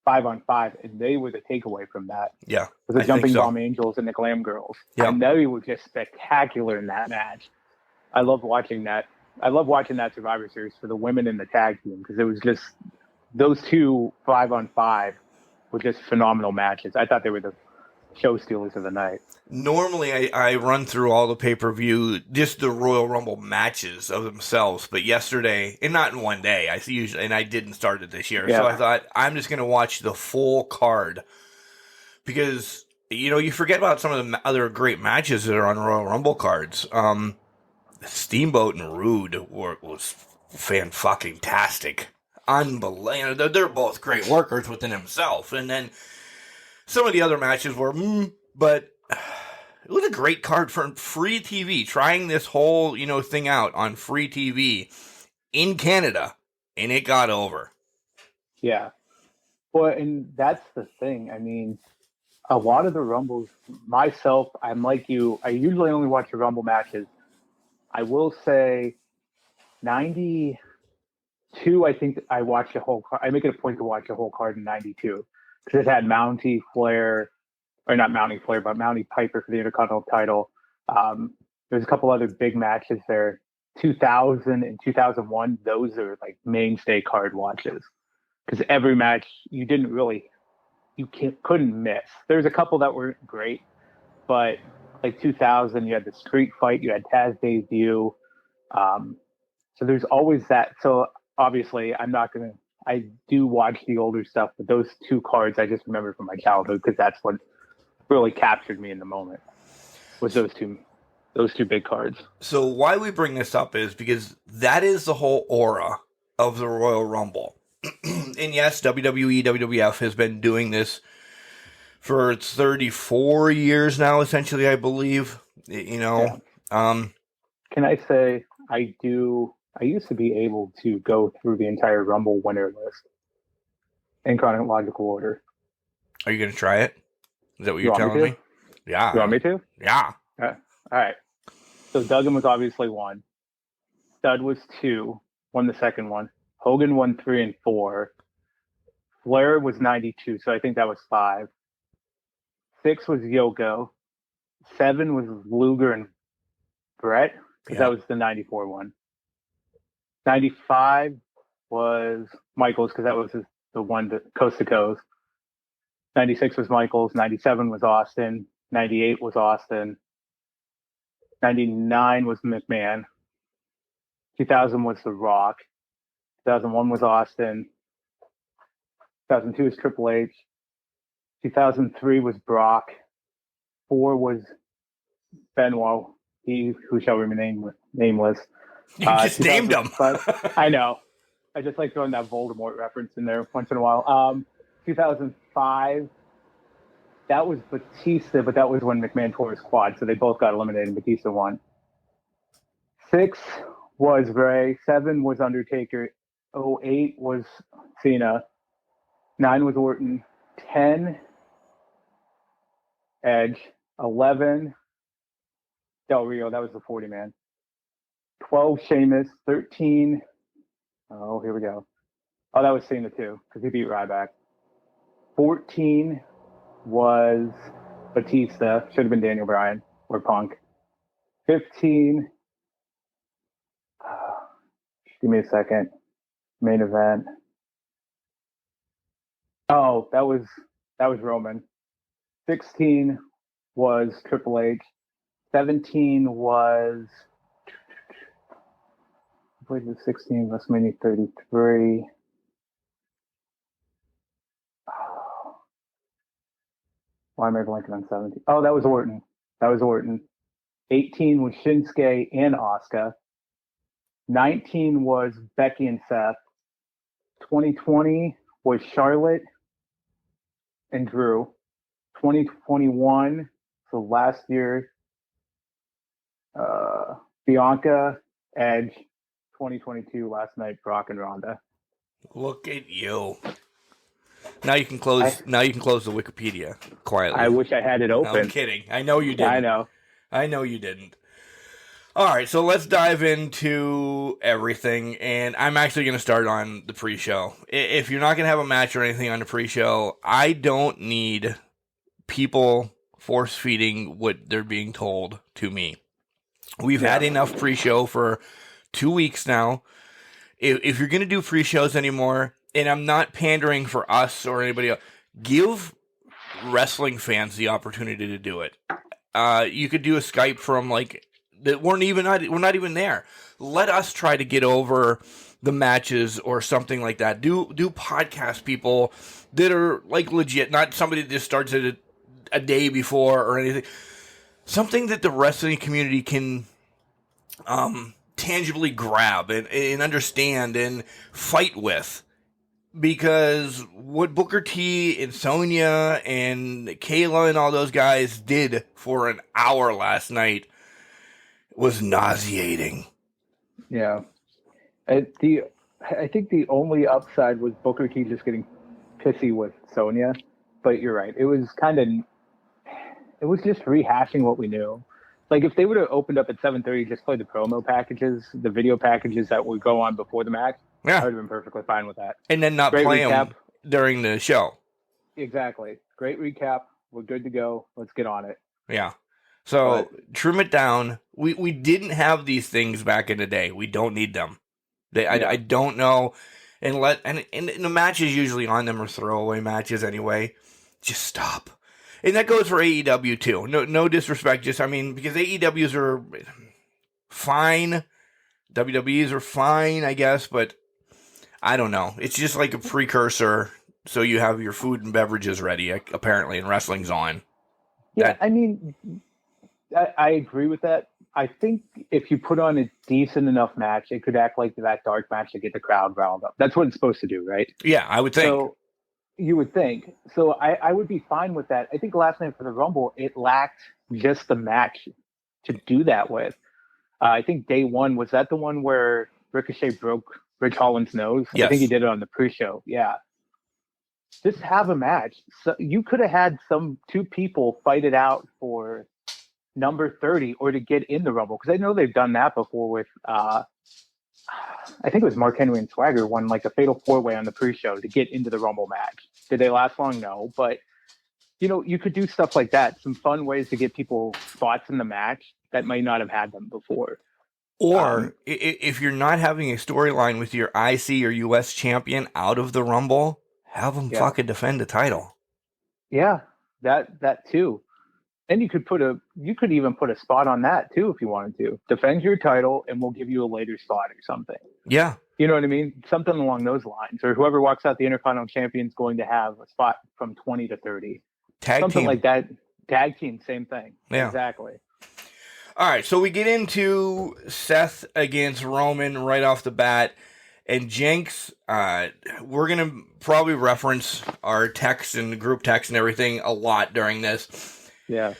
5-on-5, and they were the takeaway from that. Yeah. With the Jumping Bomb Angels and the Glam Girls. Yeah. And they were just spectacular in that match. I love watching that. I love watching that Survivor Series for the women in the tag team, because it was just, those two 5-on-5 were just phenomenal matches. I thought they were the show stealers of the night. Normally, I run through all the pay-per-view, just the Royal Rumble matches of themselves. But yesterday, and not in one day, I didn't start it this year. Yeah. So I thought, I'm just going to watch the full card. Because, you forget about some of the other great matches that are on Royal Rumble cards. Steamboat and Rude was fan-fucking-tastic. Unbelievable. They're both great workers within themselves. And then some of the other matches were, but it was a great card for free TV, trying this whole, thing out on free TV in Canada, and it got over. Yeah. Well, and that's the thing. I mean, a lot of the Rumbles, myself, I'm like you, I usually only watch the Rumble matches. I will say 92, I think I watched the whole card. I make it a point to watch the whole card in 92. Because it had Mountie, Flair, or not Mountie Flair, but Mountie Piper for the Intercontinental title. There's a couple other big matches there. 2000 and 2001, those are like mainstay card watches. Because every match you couldn't miss. There's a couple that were great, but like 2000, you had the street fight, you had Taz debut. So there's always that. So obviously, I do watch the older stuff, but those two cards I just remember from my childhood because that's what really captured me in the moment. Was those two big cards. So why we bring this up is because that is the whole aura of the Royal Rumble. And yes, WWE, WWF has been doing this for 34 years now, essentially, I believe. You know, yeah. Can I say I used to be able to go through the entire Rumble winner list in chronological order. Are you going to try it? Is that what you're telling me? Yeah. You want me to? Yeah. All right. So Duggan was obviously 1. Stud was 2, won the second one. Hogan won 3 and 4. Flair was 92, so I think that was 5. 6 was Yoko. 7 was Luger and Brett, because that was the 94 one. 95 was Michaels, because that was the one coast to coast. 96 was Michaels. 97 was Austin. 98 was Austin. 99 was McMahon. 2000 was The Rock. 2001 was Austin. 2002 was Triple H. 2003 was Brock. 4 was Benoit, he who shall remain nameless. You just named him. I know. I just like throwing that Voldemort reference in there once in a while. 2005, that was Batista, but that was when McMahon tore his quad, so they both got eliminated and Batista won. 6 was Ray. 7 was Undertaker. 08 was Cena. 9 was Orton. 10, Edge. 11, Del Rio. That was the 40-man. 12, Sheamus. 13, oh, here we go. Oh, that was Cena too, because he beat Ryback. 14 was Batista. Should have been Daniel Bryan or Punk. 15, give me a second. Main event. Oh, that was Roman. 16 was Triple H. 17 was, I believe it was 16, WrestleMania 33. Oh. Why am I blanking on 17? Oh, that was Orton. 18 was Shinsuke and Asuka. 19 was Becky and Seth. 2020 was Charlotte and Drew. 2021, so last year, Bianca, Edge. 2022, last night, Brock and Ronda. Look at you. Now you can close. Now you can close the Wikipedia quietly. I wish I had it open. No, I'm kidding. I know you didn't. I know you didn't. All right, so let's dive into everything, and I'm actually going to start on the pre-show. If you're not going to have a match or anything on the pre-show, I don't need people force-feeding what they're being told to me. We've had enough pre-show for 2 weeks now. If you're going to do pre-shows anymore, and I'm not pandering for us or anybody else, give wrestling fans the opportunity to do it. You could do a Skype from like that we're not even there. Let us try to get over the matches or something like that. Do podcast people that are like legit, not somebody that just starts it a day before or anything. Something that the wrestling community can tangibly grab and understand and fight with. Because what Booker T and Sonya and Kayla and all those guys did for an hour last night was nauseating. Yeah. I think the only upside was Booker T just getting pissy with Sonya. But you're right. It was just rehashing what we knew. Like, if they would have opened up at 7:30, just played the promo packages, the video packages that would go on before the match, I would have been perfectly fine with that. And then not play them during the show. Exactly. Great recap. We're good to go. Let's get on it. Yeah. So, trim it down. We didn't have these things back in the day. We don't need them. I don't know. And the matches usually on them are throwaway matches anyway. Just stop. And that goes for AEW too. No disrespect, just because AEWs are fine, WWEs are fine, I guess, but I don't know. It's just like a precursor, so you have your food and beverages ready. Apparently, and wrestling's on. Yeah, I agree with that. I think if you put on a decent enough match, it could act like that dark match to get the crowd riled up. That's what it's supposed to do, right? Yeah, I would think. So you would think. So I would be fine with that. I think last night for the Rumble, it lacked just the match to do that with. I think day one, was that the one where Ricochet broke Ridge Holland's nose? Yes. I think he did it on the pre-show. Yeah. Just have a match. So you could have had two people fight it out for number 30 or to get in the Rumble. Because I know they've done that before with, I think it was Mark Henry and Swagger won like a fatal 4-way on the pre-show to get into the Rumble match. Did they last long? No. But, you could do stuff like that. Some fun ways to get people spots in the match that might not have had them before. Or if you're not having a storyline with your IC or US champion out of the Rumble, have them fucking defend the title. Yeah, that too. And you could even put a spot on that too if you wanted to. Defend your title and we'll give you a later spot or something. Yeah. You know what I mean? Something along those lines. Or whoever walks out the Intercontinental Champion is going to have a spot from 20 to 30. Something team. like that. Tag team, same thing. Yeah. Exactly. All right, so we get into Seth against Roman right off the bat. And Jenks, we're going to probably reference our text and group text and everything a lot during this. Yeah.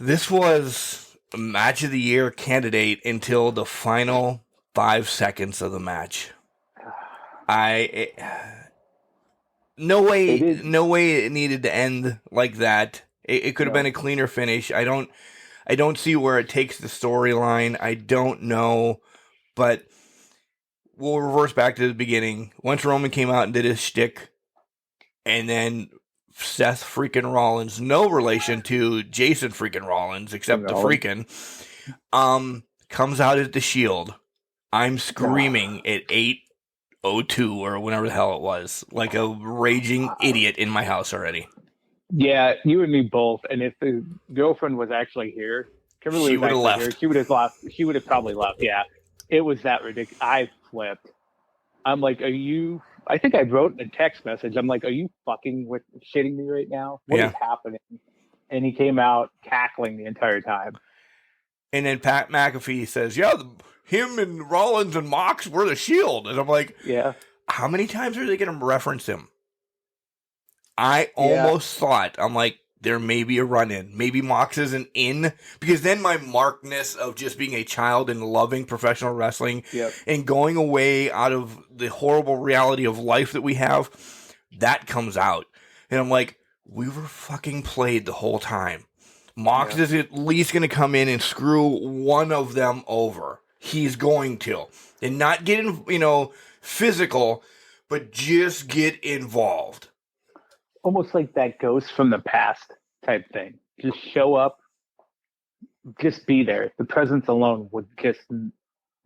This was a match of the year candidate until the final 5 seconds of the match. No way it needed to end like that. It could have been a cleaner finish. I don't see where it takes the storyline. I don't know, but we'll reverse back to the beginning. Once Roman came out and did his shtick, and then Seth freaking Rollins, no relation to Jason freaking Rollins, except the freaking, comes out at the Shield. I'm screaming at 8:02 or whenever the hell it was, like a raging idiot in my house already. Yeah, you and me both. And if the girlfriend was actually here, Kimberly She would have left. Here, she would have left. She would have probably left. Yeah, it was that ridiculous. I flipped. I'm like, are you? I think I wrote a text message. I'm like, are you shitting me right now? What is happening? And he came out cackling the entire time. And then Pat McAfee says, yeah, him and Rollins and Mox were the Shield. And I'm like, yeah. How many times are they going to reference him? I almost thought, I'm like, there may be a run-in. Maybe Mox isn't in. Because then my markedness of just being a child and loving professional wrestling and going away out of the horrible reality of life that we have, that comes out. And I'm like, we were fucking played the whole time. Mox is at least going to come in and screw one of them over. He's going to. And not get, physical, but just get involved. Almost like that ghost from the past type thing. Just show up, just be there. The presence alone would just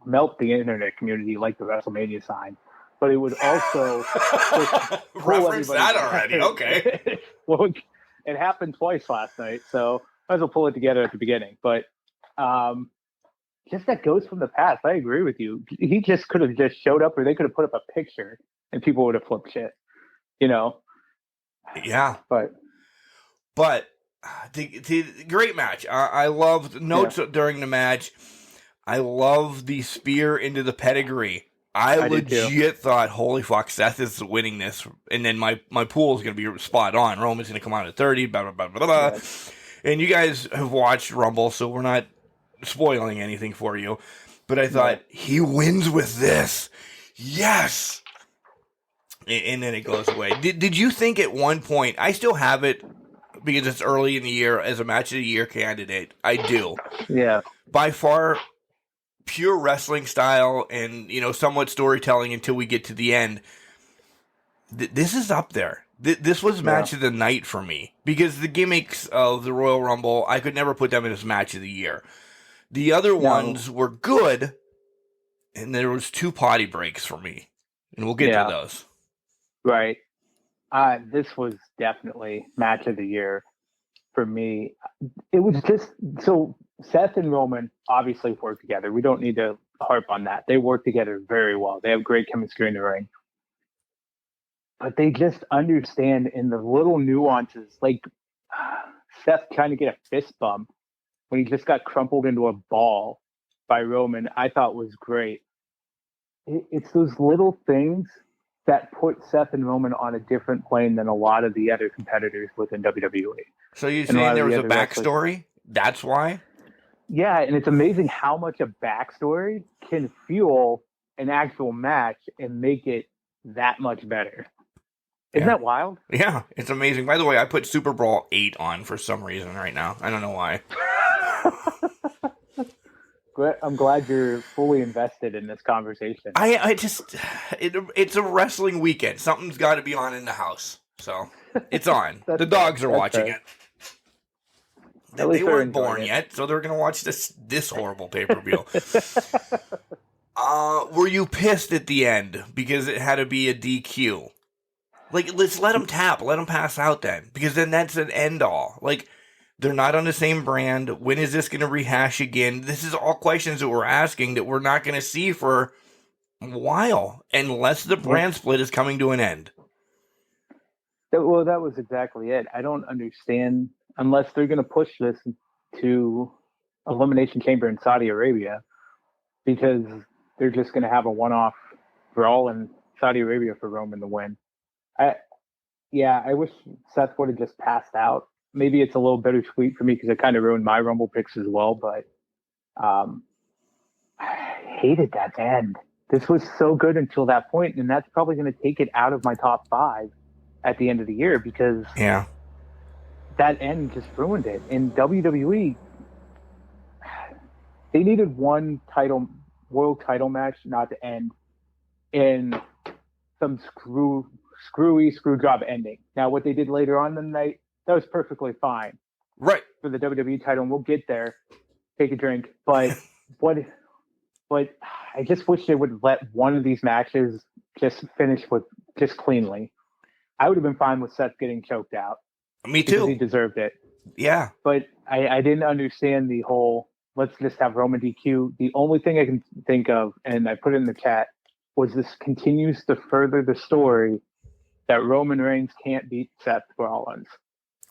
melt the internet community like the WrestleMania sign. But it would also reference that already. Okay. Well, it happened twice last night, so might as well pull it together at the beginning. But just that ghost from the past. I agree with you. He just could have just showed up, or they could have put up a picture, and people would have flipped shit. Yeah. But the great match. I loved notes during the match. I love the spear into the pedigree. I legit thought, holy fuck, Seth is winning this. And then my pool is going to be spot on. Roman's going to come out at 30, blah, blah, blah, blah, blah. Yeah. And you guys have watched Rumble, so we're not spoiling anything for you. But I thought, he wins with this. Yes. And then it goes away. Did you think at one point, I still have it because it's early in the year as a match of the year candidate. I do. Yeah. By far, pure wrestling style and, somewhat storytelling until we get to the end. This is up there. This was match of the night for me because the gimmicks of the Royal Rumble, I could never put them in as match of the year. The other ones were good, and there was 2 potty breaks for me. And we'll get to those. Right. This was definitely match of the year. for me, it was just so Seth and Roman obviously work together. We don't need to harp on that. They work together very well. They have great chemistry in the ring. But they just understand in the little nuances, like Seth trying to get a fist bump when he just got crumpled into a ball by Roman, I thought was great. It's those little things that put Seth and Roman on a different plane than a lot of the other competitors within WWE. So you're saying there was a backstory? That's why? Yeah, and it's amazing how much a backstory can fuel an actual match and make it that much better. Isn't that wild? Yeah, it's amazing. By the way, I put Super Brawl 8 on for some reason right now. I don't know why. I'm glad you're fully invested in this conversation. I just, it's a wrestling weekend. Something's got to be on in the house. So it's on. The dogs are watching it. They weren't born yet, so they're going to watch this horrible pay-per-view. Were you pissed at the end because it had to be a DQ? Like, let's let them tap. Let them pass out then. Because then that's an end-all. Like, they're not on the same brand. When is this going to rehash again? This is all questions that we're asking that we're not going to see for a while. Unless the brand split is coming to an end. Well, that was exactly it. I don't understand, unless they're going to push this to Elimination Chamber in Saudi Arabia, because they're just going to have a one-off brawl in Saudi Arabia for Roman to win. I wish Seth would have just passed out. Maybe it's a little bittersweet for me because it kind of ruined my Rumble picks as well, but I hated that end. This was so good until that point, and that's probably going to take it out of my top 5 at the end of the year because that end just ruined it. In WWE, they needed one world title match not to end in some screwy screw job ending. Now, what they did later on in the night, that was perfectly fine. Right. For the WWE title, and we'll get there. Take a drink. But I just wish they would let one of these matches just finish with just cleanly. I would have been fine with Seth getting choked out. Me too. Because he deserved it. Yeah. But I didn't understand the whole, let's just have Roman DQ. The only thing I can think of, and I put it in the chat, was this continues to further the story that Roman Reigns can't beat Seth Rollins.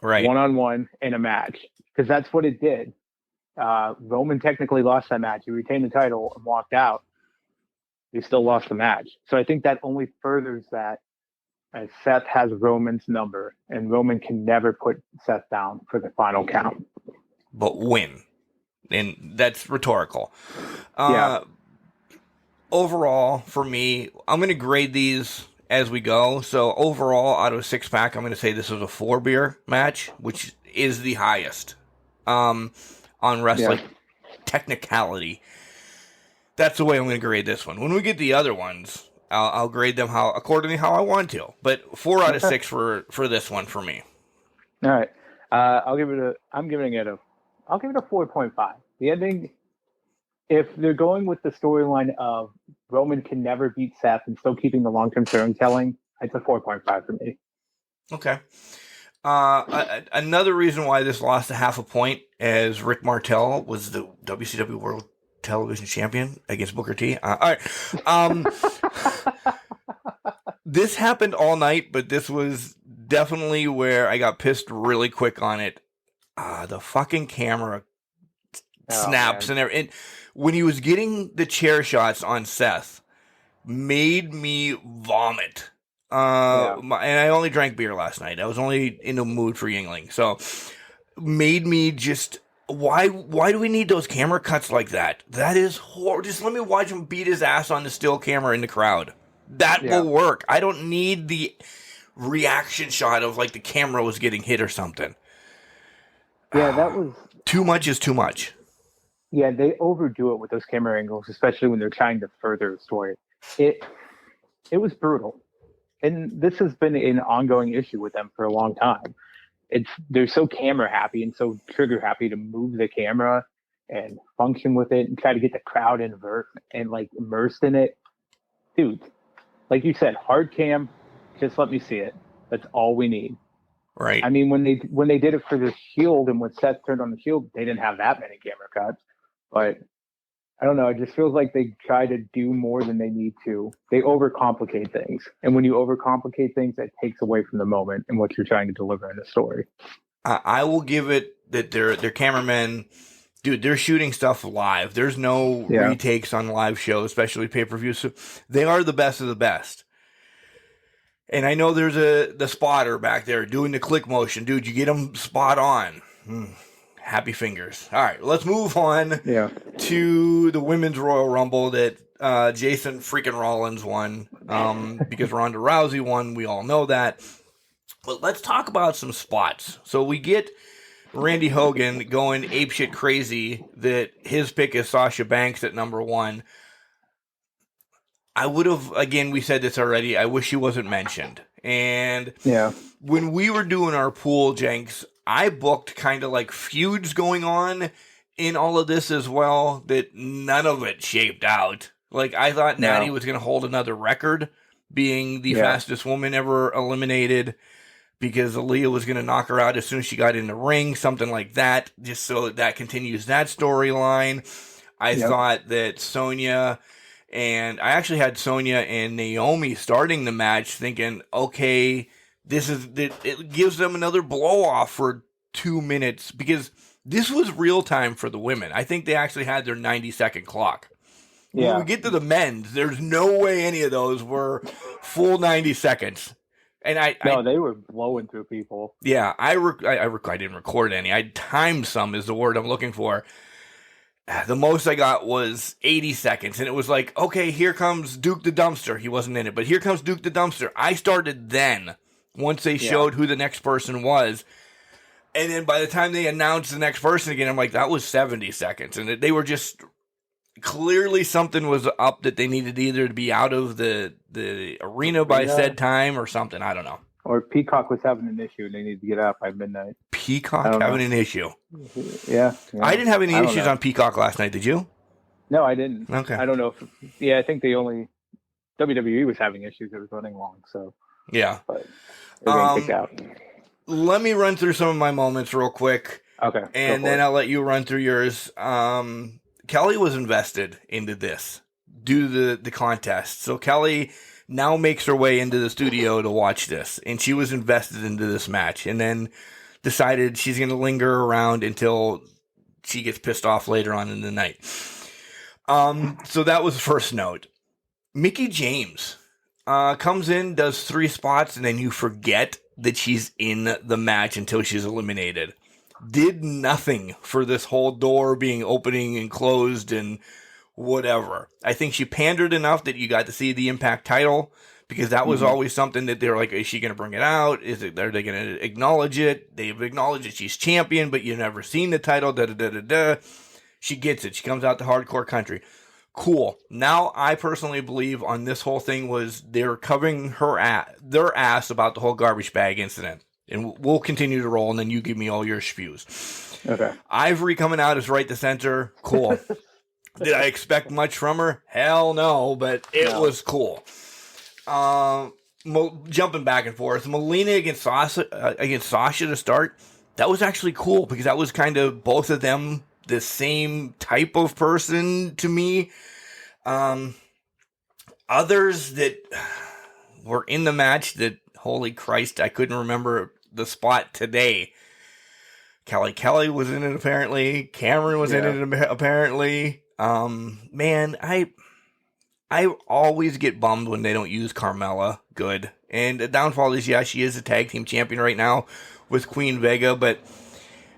Right. One-on-one in a match. Because that's what it did. Roman technically lost that match. He retained the title and walked out. He still lost the match. So I think that only furthers that, as Seth has Roman's number, and Roman can never put Seth down for the final count. But win. And that's rhetorical. Overall, for me, I'm going to grade these as we go. So overall, out of a 6-pack, I'm going to say this was a 4-beer match, which is the highest on wrestling technicality. That's the way I'm going to grade this one. When we get the other ones, I'll grade them accordingly how I want to. But 4 out of 6 for this one for me. All right, I'm giving it a 4.5. The ending, if they're going with the storyline of Roman can never beat Seth and still keeping the long-term storytelling, it's a 4.5 for me. Okay. Another reason why this lost a half a point is Rick Martel was the WCW World Television Champion against Booker T. All right. This happened all night, but this was definitely where I got pissed really quick on it. The fucking camera snaps and when he was getting the chair shots on Seth, made me vomit. And I only drank beer last night. I was only in the mood for Yingling, so made me just. Why do we need those camera cuts like that? That is horrible. Just let me watch him beat his ass on the still camera in the crowd. That will work. I don't need the reaction shot of like the camera was getting hit or something. Yeah, that was... Too much is too much. Yeah, they overdo it with those camera angles, especially when they're trying to further a story. It was brutal. And this has been an ongoing issue with them for a long time. They're so camera happy and so trigger happy to move the camera and function with it and try to get the crowd immersed in it. Dude, like you said, hard cam, just let me see it. That's all we need. Right. I mean, when they did it for the Shield and when Seth turned on the Shield, they didn't have that many camera cuts. But I don't know. It just feels like they try to do more than they need to. They overcomplicate things, and when you overcomplicate things, that takes away from the moment and what you're trying to deliver in the story. I will give it that their cameramen, dude, they're shooting stuff live. There's no retakes on live shows, especially pay-per-view. So they are the best of the best. And I know there's the spotter back there doing the click motion. Dude, you get them spot on. Happy fingers. All right, let's move on to the Women's Royal Rumble that Jason freaking Rollins won because Ronda Rousey won. We all know that. But let's talk about some spots. So we get Randy Hogan going apeshit crazy that his pick is Sasha Banks at number 1. I would have, again, we said this already, I wish he wasn't mentioned. And when we were doing our pool, Jenks, I booked kind of like feuds going on in all of this as well that none of it shaped out. Like, I thought Natty was going to hold another record, being the fastest woman ever eliminated, because Aaliyah was going to knock her out as soon as she got in the ring, something like that, just so that continues that storyline. I thought that Sonya, and I actually had Sonya and Naomi starting the match thinking, okay, it gives them another blow off for 2 minutes, because this was real time for the women. I think they actually had their 90-second clock. When we get to the men's, there's no way any of those were full 90 seconds. And they were blowing through people. Yeah, I didn't record any. I timed some is the word I'm looking for. The most I got was 80 seconds, and it was like, okay, here comes Duke the Dumpster. He wasn't in it, but here comes Duke the Dumpster. I started then, once they showed who the next person was. And then by the time they announced the next person again, I'm like, that was 70 seconds. And they were just, clearly something was up that they needed either to be out of the arena by said time or something. I don't know. Or Peacock was having an issue and they needed to get out by midnight. Peacock having an issue? Yeah. I didn't have any issues on Peacock last night. Did you? No, I didn't. Okay. I don't know if... I think WWE was having issues. It was running long, so... Yeah. But they're getting kicked out. Let me run through some of my moments real quick. Okay. And then I'll let you run through yours. Kelly was invested into this due to the contest. So Kelly now makes her way into the studio to watch this, and she was invested into this match, and then decided she's going to linger around until she gets pissed off later on in the night. So that was the first note. Mickie James comes in, does 3 spots, and then you forget that she's in the match until she's eliminated. Did nothing for this whole door being opening and closed and whatever. I think she pandered enough that you got to see the Impact title, because that was always something that they were like, is she going to bring it out? Are they going to acknowledge it? They've acknowledged that she's champion, but you've never seen the title. She gets it. She comes out to Hardcore Country. Cool. Now, I personally believe on this whole thing was they're covering their ass about the whole garbage bag incident. And we'll continue to roll, and then you give me all your spews. Okay. Ivory coming out as right to center. Cool. Did I expect much from her? Hell no, but it was cool. Jumping back and forth. Melina against Sasha to start. That was actually cool, because that was kind of both of them the same type of person to me. Others that were in the match that, holy Christ, I couldn't remember the spot today. Kelly was in it apparently. Cameron was in it apparently. Man, I always get bummed when they don't use Carmella good. And the downfall is, she is a tag team champion right now with Queen Vega, but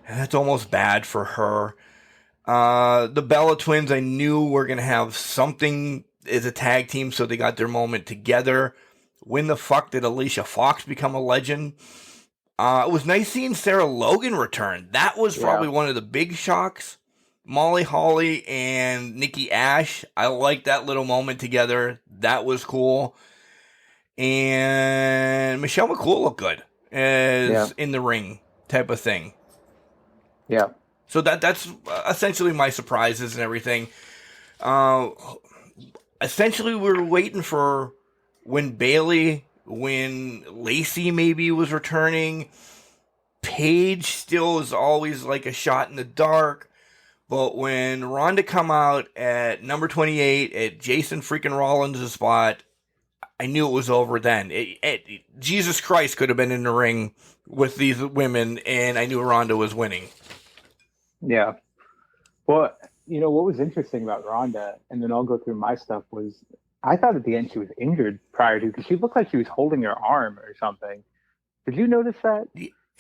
that's almost bad for her. The Bella Twins, I knew were going to have something as a tag team, so they got their moment together. When the fuck did Alicia Fox become a legend? It was nice seeing Sarah Logan return. That was probably one of the big shocks. Molly Holly and Nikki Ash, I liked that little moment together. That was cool. And Michelle McCool looked good as in the ring type of thing. Yeah. So that's essentially my surprises and everything. Essentially, we were waiting for when Lacey maybe was returning. Paige still is always like a shot in the dark. But when Ronda come out at number 28 at Jason freaking Rollins' spot, I knew it was over then. Jesus Christ could have been in the ring with these women, and I knew Ronda was winning. Yeah. Well, what was interesting about Ronda, and then I'll go through my stuff, was I thought at the end she was injured prior to, because she looked like she was holding her arm or something. Did you notice that?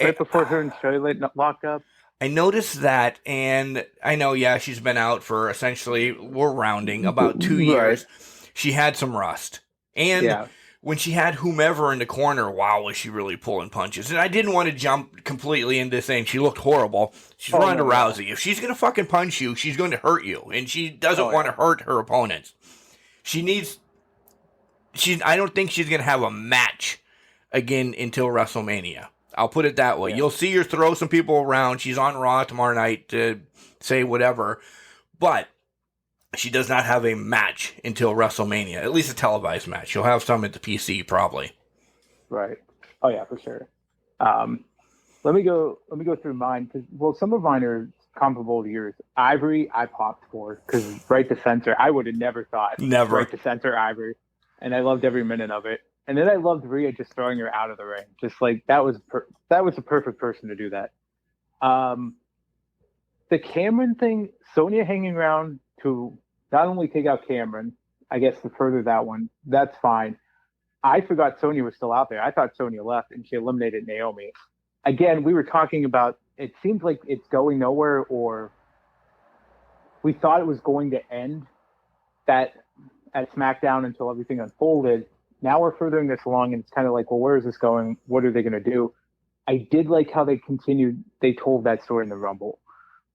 Right before her and Charlotte locked up? I noticed that, and I know, she's been out for essentially, we're rounding, about 2 years. Right. She had some rust. And when she had whomever in the corner, wow, was she really pulling punches. And I didn't want to jump completely into saying she looked horrible. She's Ronda Rousey. If she's going to fucking punch you, she's going to hurt you. And she doesn't want to hurt her opponents. I don't think she's going to have a match again until WrestleMania. I'll put it that way. Yeah. You'll see her throw some people around. She's on Raw tomorrow night to say whatever. But she does not have a match until WrestleMania. At least a televised match. She'll have some at the PC probably. Right. Oh yeah, for sure. Let me go through mine, because some of mine are comparable to yours. Ivory, I popped for, because right to center, I would have never thought. Never. Right to center Ivory, and I loved every minute of it. And then I loved Rhea just throwing her out of the ring. Just like that was the perfect person to do that. The Cameron thing, Sonya hanging around to not only take out Cameron, I guess to further that one, that's fine. I forgot Sonya was still out there. I thought Sonya left and she eliminated Naomi. Again, we were talking about, it seems like it's going nowhere, or we thought it was going to end that at SmackDown until everything unfolded. Now we're furthering this along, and it's kind of like, well, where is this going? What are they going to do? I did like how they told that story in the Rumble.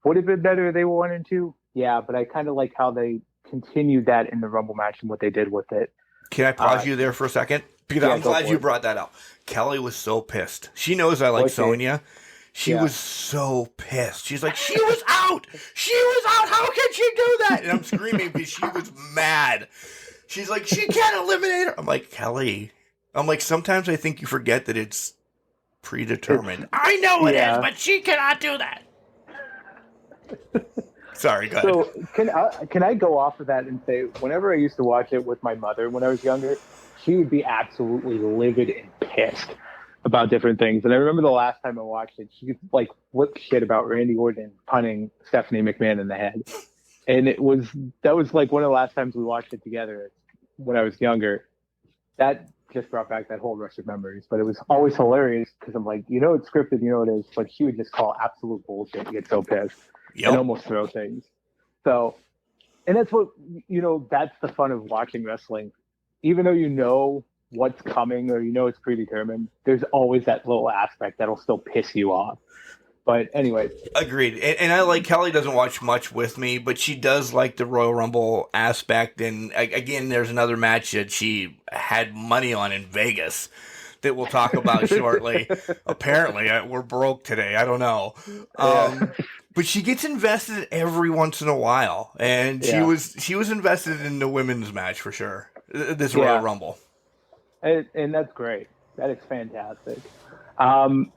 Would it have been better if they were 1 and 2? Yeah, but I kind of like how they continued that in the Rumble match and what they did with it. Can I pause you there for a second? Because I'm glad you brought that up. Kelly was so pissed. She knows I like Sonya. She was so pissed. She's like, she was out! She was out! How can she do that? And I'm screaming because she was mad. She's like, she can't eliminate her. I'm like, Kelly. Sometimes I think you forget that it's predetermined. I know it is, but she cannot do that. Sorry, go ahead. So can I go off of that and say, whenever I used to watch it with my mother when I was younger, she would be absolutely livid and pissed about different things. And I remember the last time I watched it, she like flipped shit about Randy Orton punting Stephanie McMahon in the head. And that was like one of the last times we watched it together when I was younger. That just brought back that whole rush of memories. But it was always hilarious because I'm like, it's scripted, it is. But she would just call absolute bullshit and get so pissed and almost throw things. So, and that's what, that's the fun of watching wrestling. Even though you know what's coming or it's predetermined, there's always that little aspect that'll still piss you off. But anyway. Agreed. And I like, Kelly doesn't watch much with me, but she does like the Royal Rumble aspect. And again, there's another match that she had money on in Vegas that we'll talk about shortly. Apparently, we're broke today. I don't know. But she gets invested every once in a while. And she was invested in the women's match for sure. This Royal Rumble. And that's great. That is fantastic. Some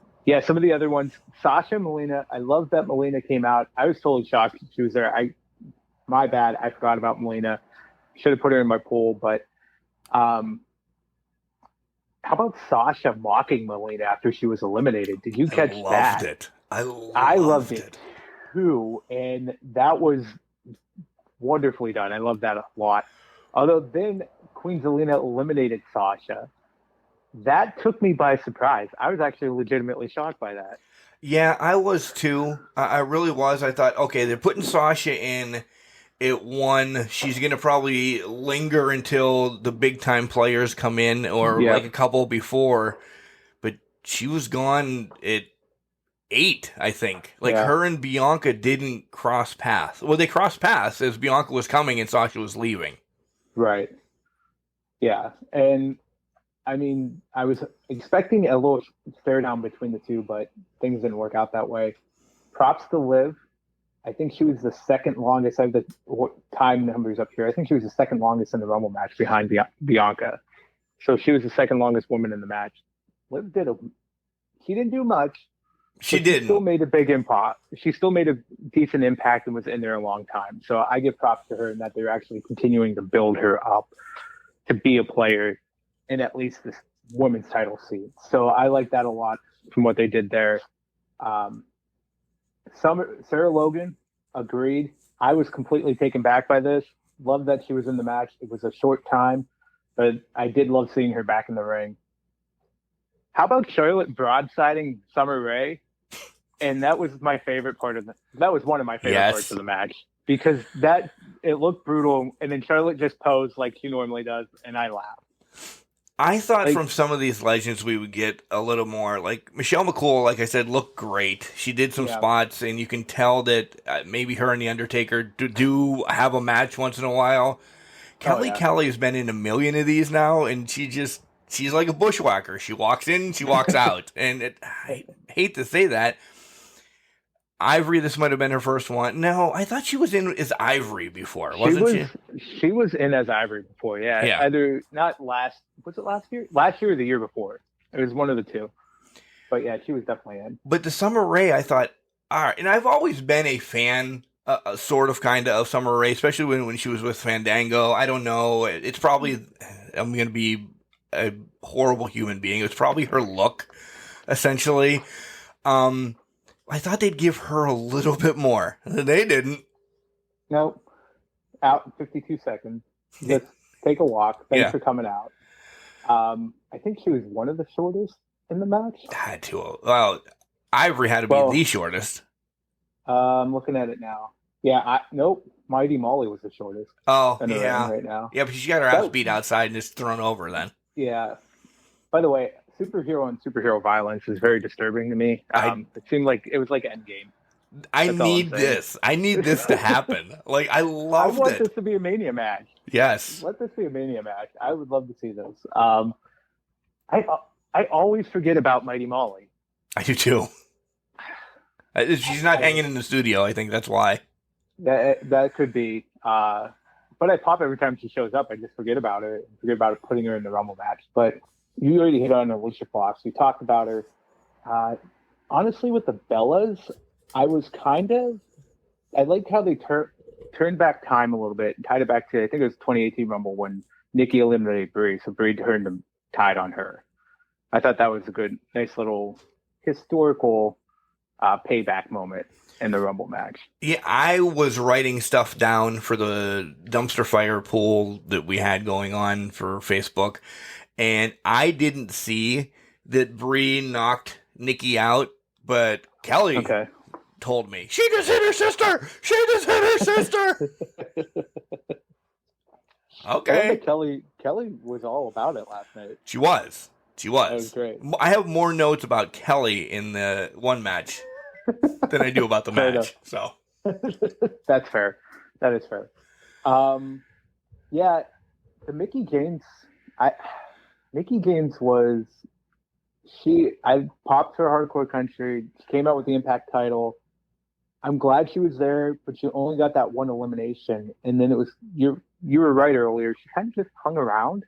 of the other ones, Sasha and Melina. I love that Melina came out. I was totally shocked she was there. My bad. I forgot about Melina. Should have put her in my pool. But how about Sasha mocking Melina after she was eliminated? Did you catch that? I loved it too, and that was wonderfully done. I love that a lot. Although then Queen Zelina eliminated Sasha. That took me by surprise. I was actually legitimately shocked by that. Yeah, I was too. I really was. I thought, okay, they're putting Sasha in at 1. She's going to probably linger until the big-time players come in or like a couple before. But she was gone at 8, I think. Her and Bianca didn't cross paths. Well, they crossed paths as Bianca was coming and Sasha was leaving. Right. Yeah, and I mean, I was expecting a little stare down between the two, but things didn't work out that way. Props to Liv. I think she was the second longest. I have the time numbers up here. I think she was the second longest in the Rumble match behind Bianca. So she was the second longest woman in the match. Liv she didn't do much. She But didn't. She still made a big impact. She still made a decent impact and was in there a long time. So I give props to her in that they're actually continuing to build her up to be a player in at least this women's title scene. So I like that a lot from what they did there. Sarah Logan, agreed. I was completely taken back by this. Love that she was in the match. It was a short time, but I did love seeing her back in the ring. How about Charlotte broadsiding Summer Rae? And that was my favorite part of that was one of my favorite parts of the match, because it looked brutal, and then Charlotte just posed like she normally does, and I laughed. I thought from some of these legends we would get a little more. Like Michelle McCool, like I said, looked great. She did some spots, and you can tell that maybe her and The Undertaker do have a match once in a while. Kelly Kelly's been in a million of these now, and she's like a bushwhacker. She walks in, she walks out. And I hate to say that. Ivory, this might have been her first one. No, I thought she was in as Ivory before, wasn't she? She was in as Ivory before, yeah. Either not last year? Last year or the year before. It was one of the two. But yeah, she was definitely in. But the Summer Rae, I thought, all right, and I've always been a fan, sort of, kind of Summer Rae, especially when she was with Fandango. I don't know. It's probably, I'm going to be a horrible human being. It's probably her look, essentially. I thought they'd give her a little bit more. They didn't. No. Out in 52 seconds. Just take a walk. Thanks for coming out. I think she was one of the shortest in the match. Had to. Well, Ivory had to be the shortest. I'm looking at it now. Yeah, nope. Mighty Molly was the shortest. Oh, yeah. Right now. Yeah, but she got her ass beat outside and just thrown over then. Yeah. By the way, superhero and superhero violence is very disturbing to me. It seemed like it was like Endgame. I need this. I need this to happen. Like, I loved it. I want this to be a Mania match. Yes. Let this be a Mania match. I would love to see this. I always forget about Mighty Molly. I do too. She's not hanging in the studio. I think that's why. That could be. But I pop every time she shows up. I just forget about her. Forget about putting her in the Rumble match. But you already hit on Alicia Fox. We talked about her. Honestly, with the Bellas, I liked how they turned back time a little bit and tied it back to, I think it was 2018 Rumble when Nikki eliminated Brie. So Brie turned the tide on her. I thought that was a nice little historical payback moment in the Rumble match. Yeah, I was writing stuff down for the dumpster fire pool that we had going on for Facebook, and I didn't see that Brie knocked Nikki out, but Kelly told me, she just hit her sister! She just hit her sister! Okay. Kelly was all about it last night. She was. That was great. I have more notes about Kelly in the one match than I do about the match. So that's fair. That is fair. Yeah, the Mickie James. Mickie James was. I popped her Hardcore Country. She came out with the Impact title. I'm glad she was there, but she only got that one elimination, and then it was you were right earlier. She kind of just hung around,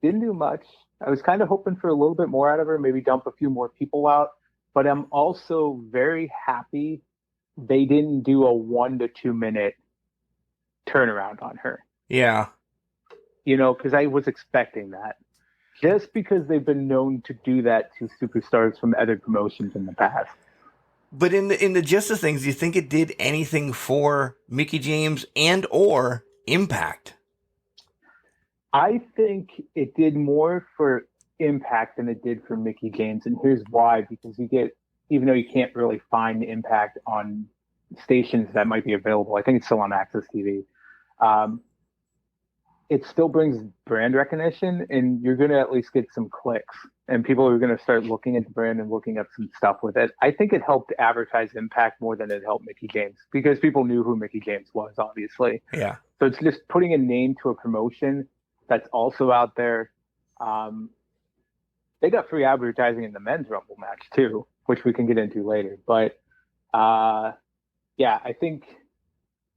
didn't do much. I was kind of hoping for a little bit more out of her, maybe dump a few more people out. But I'm also very happy they didn't do a 1 to 2 minute turnaround on her. Yeah. Because I was expecting that. Just because they've been known to do that to superstars from other promotions in the past. But in the gist of things, do you think it did anything for Mickie James and or Impact? I think it did more for Impact than it did for Mickie James, and here's why: because even though you can't really find Impact on stations that might be available, I think it's still on Access TV. It still brings brand recognition, and you're going to at least get some clicks, and people are going to start looking at the brand and looking up some stuff with it. I think it helped advertise Impact more than it helped Mickie James, because people knew who Mickie James was, obviously. Yeah. So it's just putting a name to a promotion that's also out there. They got free advertising in the men's Rumble match too, which we can get into later. But yeah, I think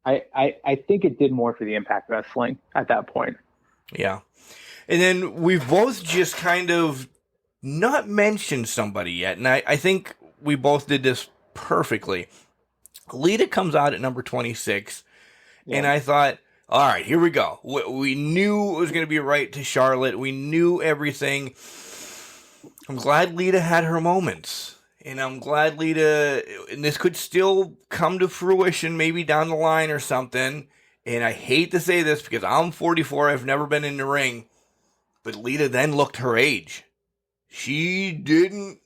it did more for the Impact Wrestling at that point. Yeah. And then we've both just kind of not mentioned somebody yet. And I think we both did this perfectly. Lita comes out at number 26, and I thought, all right, here we go. We knew it was going to be right to Charlotte. We knew everything. I'm glad Lita had her moments. And I'm glad Lita, and this could still come to fruition maybe down the line or something. And I hate to say this because I'm 44. I've never been in the ring. But Lita then looked her age. She didn't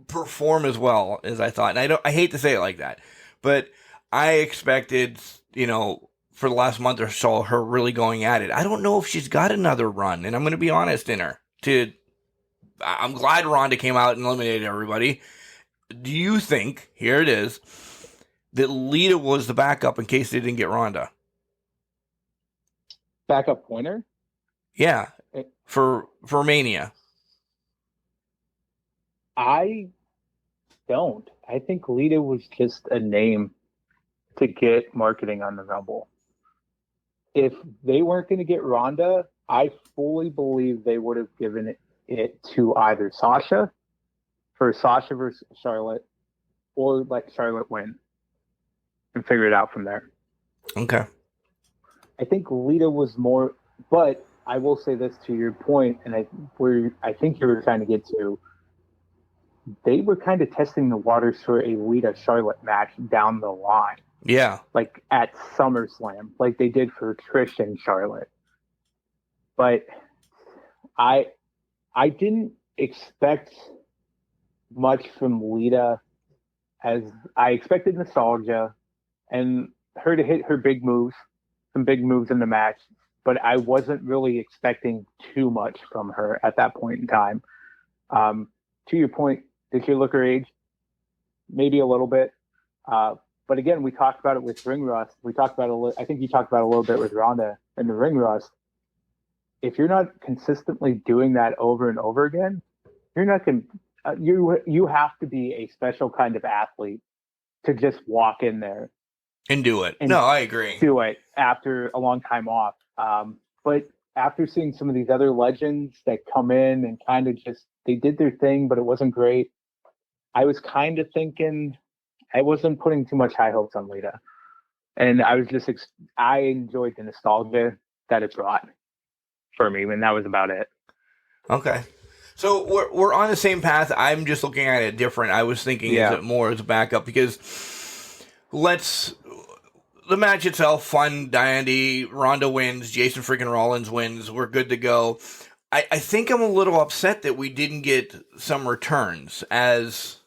perform as well as I thought. And I hate to say it like that. But I expected, for the last month or so, her really going at it. I don't know if she's got another run. And I'm going to be honest in her. I'm glad Ronda came out and eliminated everybody. Do you think, here it is, that Lita was the backup in case they didn't get Ronda? Backup pointer? Yeah, for Mania. I don't. I think Lita was just a name to get marketing on the Rumble. If they weren't going to get Ronda, I fully believe they would have given it to either Sasha for Sasha versus Charlotte, or let Charlotte win and figure it out from there. Okay. I think Lita was more, but I will say this to your point, and I think you were trying to get to, they were kind of testing the waters for a Lita Charlotte match down the line. Yeah. Like at SummerSlam, like they did for Trish and Charlotte. But I didn't expect much from Lita, as I expected nostalgia and her to hit her big moves, some big moves in the match, but I wasn't really expecting too much from her at that point in time. To your point, did she look her age? Maybe a little bit. But again, we talked about it with ring rust. We talked about I think you talked about it a little bit with Ronda and the ring rust. If you're not consistently doing that over and over again, you're not going. You have to be a special kind of athlete to just walk in there and do it. No, I agree. Do it after a long time off. But after seeing some of these other legends that come in and kind of just they did their thing, but it wasn't great. I was kind of thinking I wasn't putting too much high hopes on Lita, and I was just I enjoyed the nostalgia that it brought for me, and that was about it. Okay. So we're on the same path. I'm just looking at it different. I was thinking is it more as a backup because the match itself, fun, dandy, Ronda wins, Jason freaking Rollins wins, we're good to go. I think I'm a little upset that we didn't get some returns as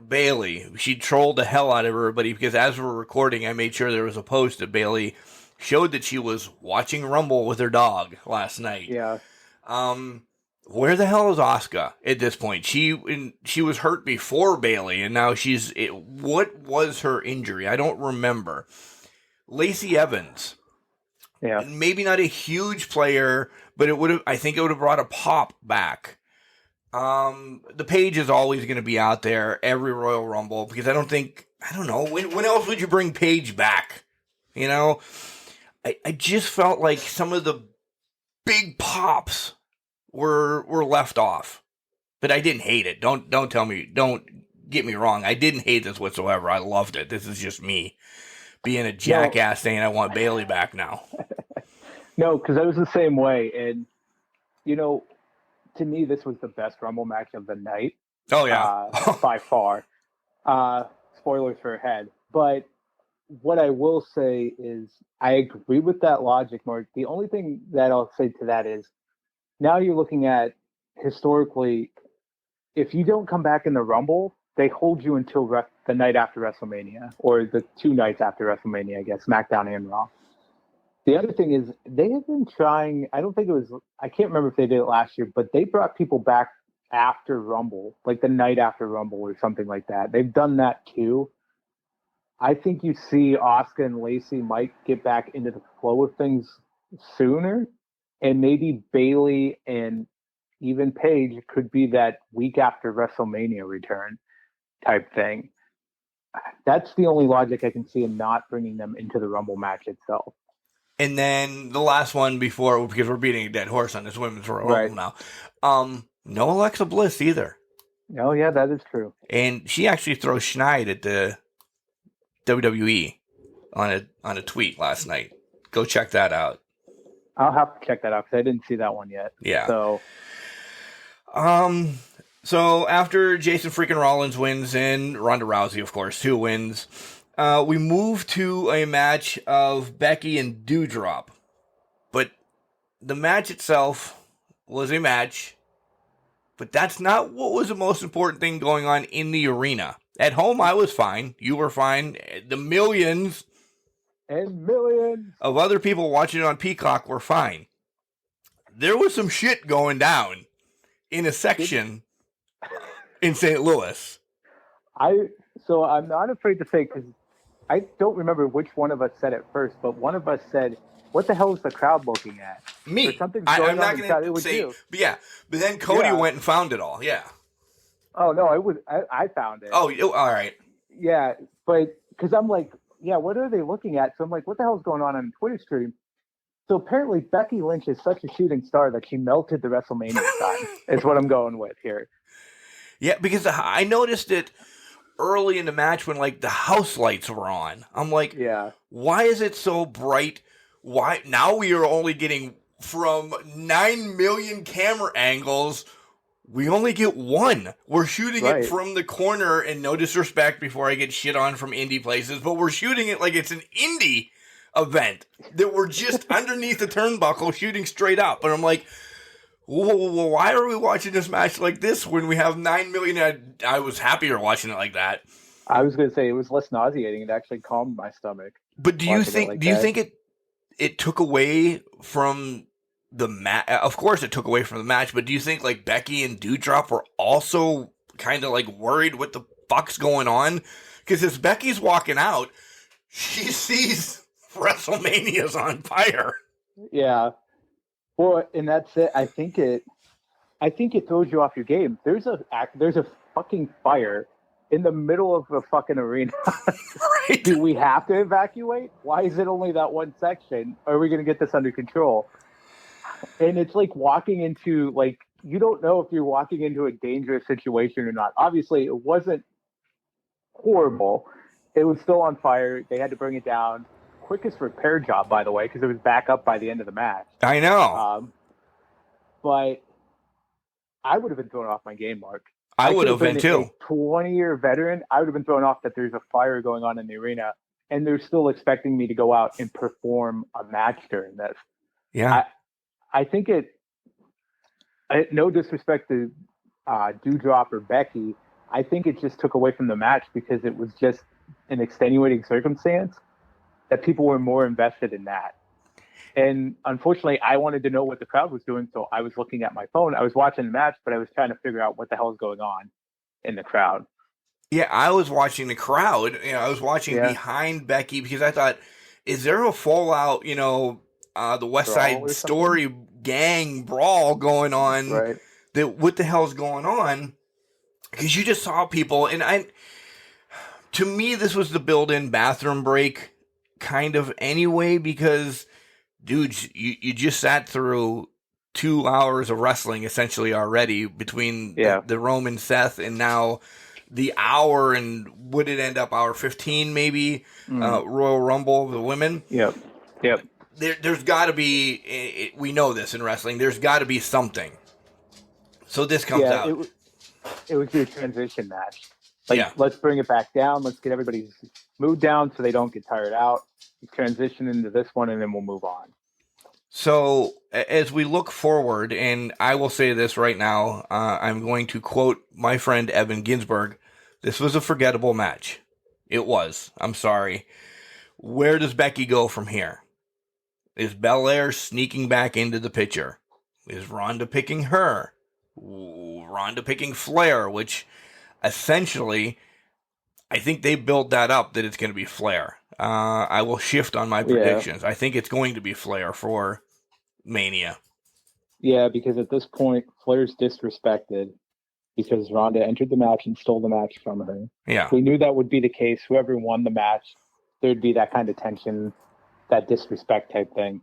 Bayley. She trolled the hell out of everybody because as we're recording, I made sure there was a post that Bayley showed that she was watching Rumble with her dog last night. Yeah. Where the hell is Asuka at this point? She was hurt before Bayley, and now what was her injury? I don't remember. Lacey Evans. Yeah. Maybe not a huge player, but I think it would have brought a pop back. The Paige is always going to be out there every Royal Rumble because I don't know, when else would you bring Paige back? I just felt like some of the big pops were left off, but I didn't hate it. Don't get me wrong. I didn't hate this whatsoever. I loved it. This is just me being a jackass saying I want Bayley back now. No, because I was the same way. And, to me, this was the best Rumble match of the night. Oh, yeah. By far. Spoilers for ahead. But what I will say is I agree with that logic, Mark. The only thing that I'll say to that is now you're looking at historically, if you don't come back in the Rumble, they hold you until the night after WrestleMania, or the 2 nights after WrestleMania, I guess, SmackDown and Raw. The other thing is they have been trying, I can't remember if they did it last year, but they brought people back after Rumble, like the night after Rumble or something like that. They've done that too. I think you see Asuka and Lacey might get back into the flow of things sooner, and maybe Bayley and even Paige could be that week after WrestleMania return type thing. That's the only logic I can see in not bringing them into the Rumble match itself. And then the last one because we're beating a dead horse on this women's Royal Rumble now. No Alexa Bliss either. Oh yeah, that is true. And she actually throws schneid at the WWE on a tweet last night. Go check that out. I'll have to check that out because I didn't see that one yet. Yeah. So, So after Jason freaking Rollins wins and Ronda Rousey, of course, too, wins, we move to a match of Becky and Doudrop. But the match itself was a match, but that's not what was the most important thing going on in the arena. At home, I was fine. You were fine. The millions and millions of other people watching it on Peacock were fine. There was some shit going down in a section in St. Louis. So I'm not afraid to say, because I don't remember which one of us said it first, but one of us said, "What the hell is the crowd looking at?" Me. Or something's I'm going not on going inside. It to was say, you. but yeah. But then Cody Yeah. went and found it all. Yeah. Oh no, I found it. Oh, all right. Yeah, but because I'm like, yeah, what are they looking at? So I'm like, what the hell is going on the Twitter stream? So apparently Becky Lynch is such a shooting star that she melted the WrestleMania sign. Is what I'm going with here. Yeah, because I noticed it early in the match when like the house lights were on. I'm like, Yeah. why is it so bright? Why now we are only getting from 9 million camera angles. We only get one. We're shooting Right. it from the corner, and no disrespect before I get shit on from indie places, but we're shooting it like it's an indie event that we're just underneath the turnbuckle shooting straight up. And I'm like, why are we watching this match like this when we have 9 million? I was happier watching it like that. I was going to say it was less nauseating. It actually calmed my stomach. But do you watching it think? like Do you that. think it took away from the match? Of course, it took away from the match. But do you think like Becky and Doudrop were also kind of like worried what the fuck's going on? Because as Becky's walking out, she sees WrestleMania's on fire. Yeah. Well, and that's it. I think it throws you off your game. There's a fucking fire in the middle of the fucking arena. Right? Do we have to evacuate? Why is it only that one section? Are we going to get this under control? And it's like walking into, like, you don't know if you're walking into a dangerous situation or not. Obviously, it wasn't horrible. It was still on fire. They had to bring it down. Quickest repair job, by the way, because it was back up by the end of the match. I know. But I would have been thrown off my game, Mark. I would have been too. A 20-year veteran, I would have been thrown off that there's a fire going on in the arena, and they're still expecting me to go out and perform a match during this. Yeah. I think no disrespect to Doudrop or Becky, I think it just took away from the match because it was just an extenuating circumstance that people were more invested in that. And unfortunately, I wanted to know what the crowd was doing, so I was looking at my phone. I was watching the match, but I was trying to figure out what the hell is going on in the crowd. Yeah, I was watching the crowd. I was watching behind Becky because I thought, is there a fallout, the West Side Story gang brawl going on? Right. What the hell is going on? Because you just saw people, and to me, this was the built-in bathroom break kind of anyway, because dudes, you just sat through 2 hours of wrestling essentially already between the Roman Seth and now the hour, and would it end up hour 15 maybe, Royal Rumble of the women? Yep. There's got to be, we know this in wrestling, there's got to be something. So this comes out. It was your transition match. Let's bring it back down. Let's get everybody's mood down so they don't get tired out. Transition into this one, and then we'll move on. So as we look forward, and I will say this right now, I'm going to quote my friend Evan Ginsberg. This was a forgettable match. It was. I'm sorry. Where does Becky go from here? Is Belair sneaking back into the picture? Is Ronda picking her? Ronda picking Flair, which essentially, I think they built that up that it's going to be Flair. I will shift on my predictions. I think it's going to be Flair for Mania. Yeah, because at this point, Flair's disrespected because Ronda entered the match and stole the match from her. Yeah. We knew that would be the case. Whoever won the match, there'd be that kind of tension, that disrespect type thing.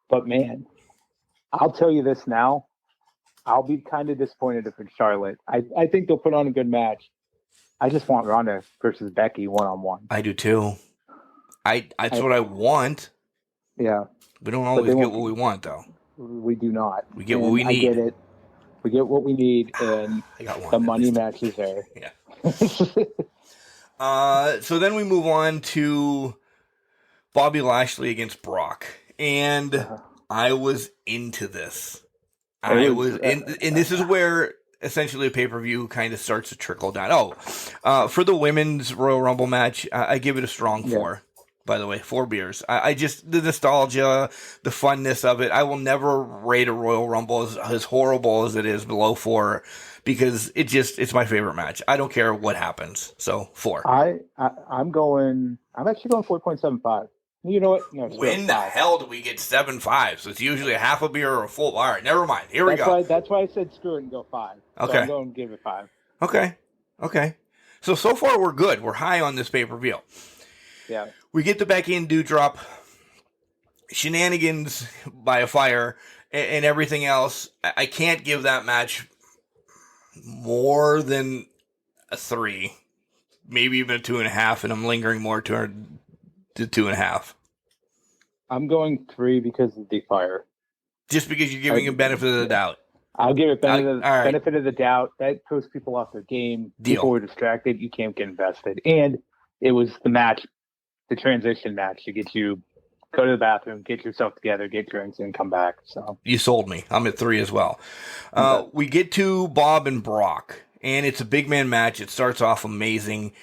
But man, I'll tell you this now. I'll be kind of disappointed if it's Charlotte. I think they'll put on a good match. I just want Ronda versus Becky one-on-one. I do too. That's what I want. Yeah. We don't always get what we want, though. We do not. We get what we need. I get it. We get what we need, and I got one the money match is there. Yeah. So then we move on to Bobby Lashley against Brock. And I was into this. And this is where essentially a pay-per-view kind of starts to trickle down. For the women's Royal Rumble match, I give it a strong 4. By the way, 4 beers. I just, the nostalgia, the funness of it. I will never rate a Royal Rumble as horrible as it is below 4 because it's my favorite match. I don't care what happens. So 4. I'm actually going 4.75. You know what? No, when the hell do we get 7.5? So it's usually a half a beer or a full. All right, never mind. Here we go. That's why I said screw it and go 5. Okay. So I'm going to give it 5. Okay. So far we're good. We're high on this pay-per-view. Yeah. We get the Becky and Doudrop shenanigans by a fire and everything else. I can't give that match more than a 3, maybe even a 2.5, and I'm lingering more toward the 2.5. I'm going 3 because of the fire. Just because you're giving him benefit of the doubt. I'll give it benefit right. of the doubt. That throws people off their game. Deal. People were distracted. You can't get invested. And it was the match, the transition match to get you go to the bathroom, get yourself together, get drinks, and come back. So you sold me. I'm at 3 as well. Okay. We get to Bob and Brock, and it's a big man match. It starts off amazing.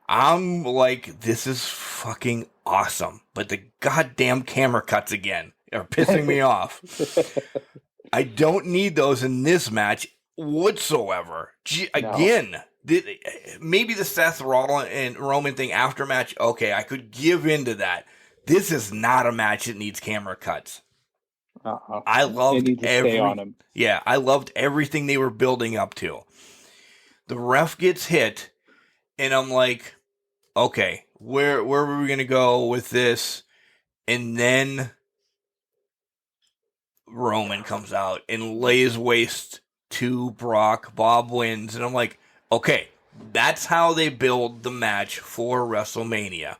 I'm like, this is fucking awesome. But the goddamn camera cuts again are pissing me off. I don't need those in this match whatsoever. Again, maybe the Seth Rollins and Roman thing after match, okay, I could give into that. This is not a match that needs camera cuts. I loved I loved everything they were building up to. The ref gets hit, and I'm like, okay, where were we going to go with this? And then Roman comes out and lays waste to Brock. Bob wins, and I'm like, okay, that's how they build the match for WrestleMania.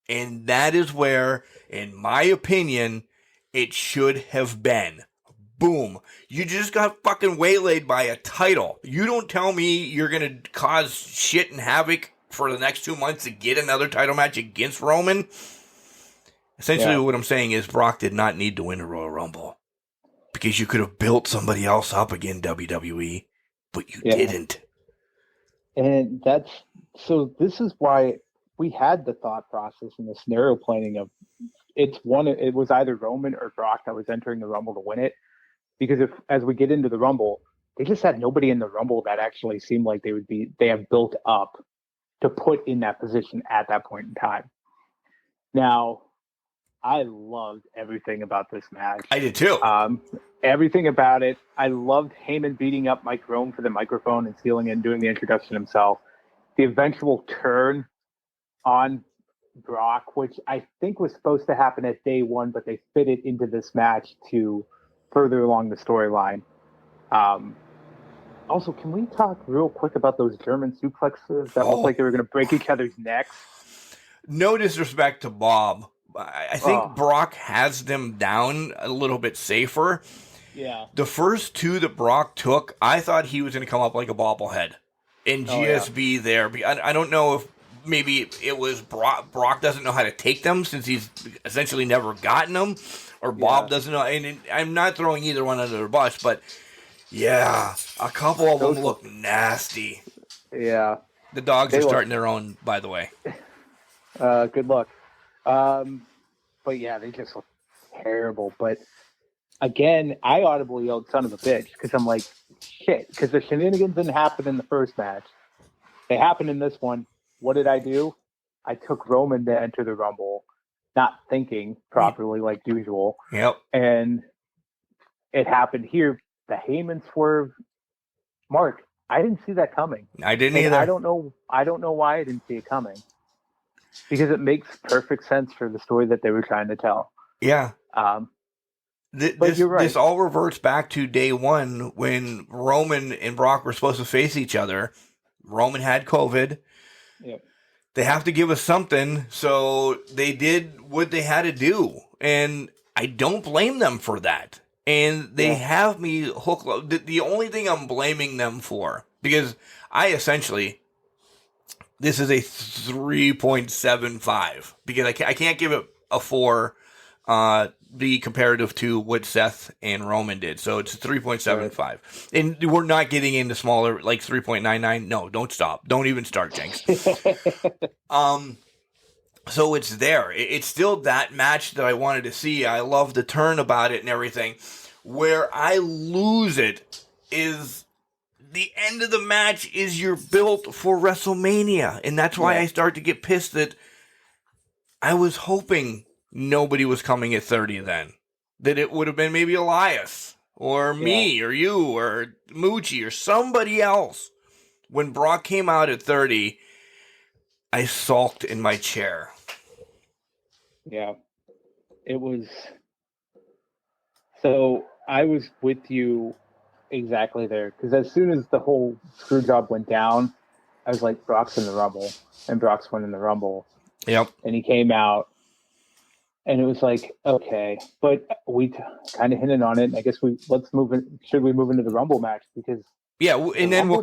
And that is where, in my opinion, it should have been. Boom. You just got fucking waylaid by a title. You don't tell me you're going to cause shit and havoc for the next 2 months to get another title match against Roman. Essentially, what I'm saying is Brock did not need to win a Royal Rumble. Because you could have built somebody else up again, WWE. But you didn't. And this is why we had the thought process and the scenario planning of it was either Roman or Brock that was entering the Rumble to win it. Because as we get into the Rumble, they just had nobody in the Rumble that actually seemed like they have built up to put in that position at that point in time. Now, I loved everything about this match. I did too. Everything about it. I loved Heyman beating up Mike Rome for the microphone and stealing it and doing the introduction himself. The eventual turn on Brock, which I think was supposed to happen at day 1, but they fit it into this match to further along the storyline. Also, can we talk real quick about those German suplexes that looked like they were going to break each other's necks? No disrespect to Bob. I think Brock has them down a little bit safer. Yeah. The first 2 that Brock took, I thought he was going to come up like a bobblehead and just be there. I don't know if maybe it was Brock doesn't know how to take them since he's essentially never gotten them, or Bob doesn't know. And I'm not throwing either one under the bus, but yeah, a couple of them look nasty. Yeah. The dogs are starting their own, by the way. Good luck. But yeah, they just look terrible. But again, I audibly yelled son of a bitch because I'm like, shit, because the shenanigans didn't happen in the first match. They happened in this one. What did I do? I took Roman to enter the Rumble, not thinking properly like usual. Yep. And it happened here. The Heyman swerve. Mark, I didn't see that coming. I didn't either. I don't know why I didn't see it coming. Because it makes perfect sense for the story that they were trying to tell. Yeah. But you're right. This all reverts back to day one when Roman and Brock were supposed to face each other. Roman had COVID. Yep. They have to give us something, so they did what they had to do, and I don't blame them for that. And they have me hooked. The only thing I'm blaming them for, because I essentially, this is a 3.75, because I can't give it a 4, the comparative to what Seth and Roman did. So it's 3.75. Right. And we're not getting into smaller, like 3.99. No, don't stop. Don't even start, Jenks. So it's there. It's still that match that I wanted to see. I love the turn about it and everything. Where I lose it is the end of the match is you're built for WrestleMania. And that's why I start to get pissed that I was hoping nobody was coming at 30 then. That it would have been maybe Elias or me or you or Moochie or somebody else. When Brock came out at 30, I sulked in my chair. Yeah. It was... So I was with you exactly there. Because as soon as the whole screw job went down, I was like, Brock's in the Rumble. And Brock's winning the Rumble. Yep. And he came out. And it was like, okay, but we kind of hinted on it. And I guess let's move in. Should we move into the Rumble match? Because and then we'll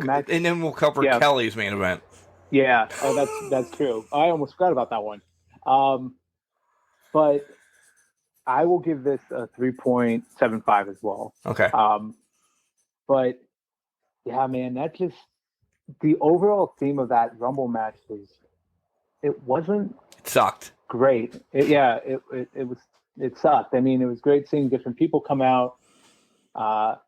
cover Kelly's main event. Yeah, that's true. I almost forgot about that one. But I will give this a 3.75 as well. Okay. But yeah, man, that just the overall theme of that Rumble match was it sucked. Great. It sucked. I mean, it was great seeing different people come out. Bad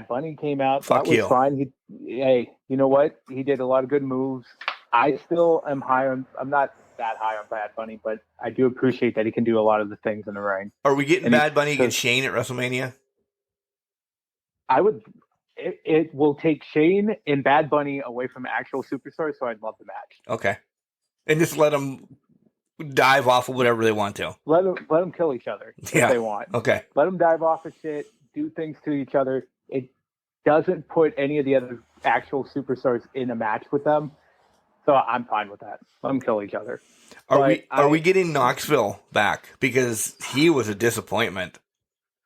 Bunny came out. Fuck that was you. Fine. You know what? He did a lot of good moves. I still am I'm not that high on Bad Bunny, but I do appreciate that he can do a lot of the things in the ring. Are we getting Bad Bunny against Shane at WrestleMania? It will take Shane and Bad Bunny away from actual superstars, so I'd love the match. Okay. And just let them dive off of whatever they want to. Let them kill each other if they want. Okay. Let them dive off of shit, do things to each other. It doesn't put any of the other actual superstars in a match with them. So I'm fine with that. Let them kill each other. Are we getting Knoxville back? Because he was a disappointment.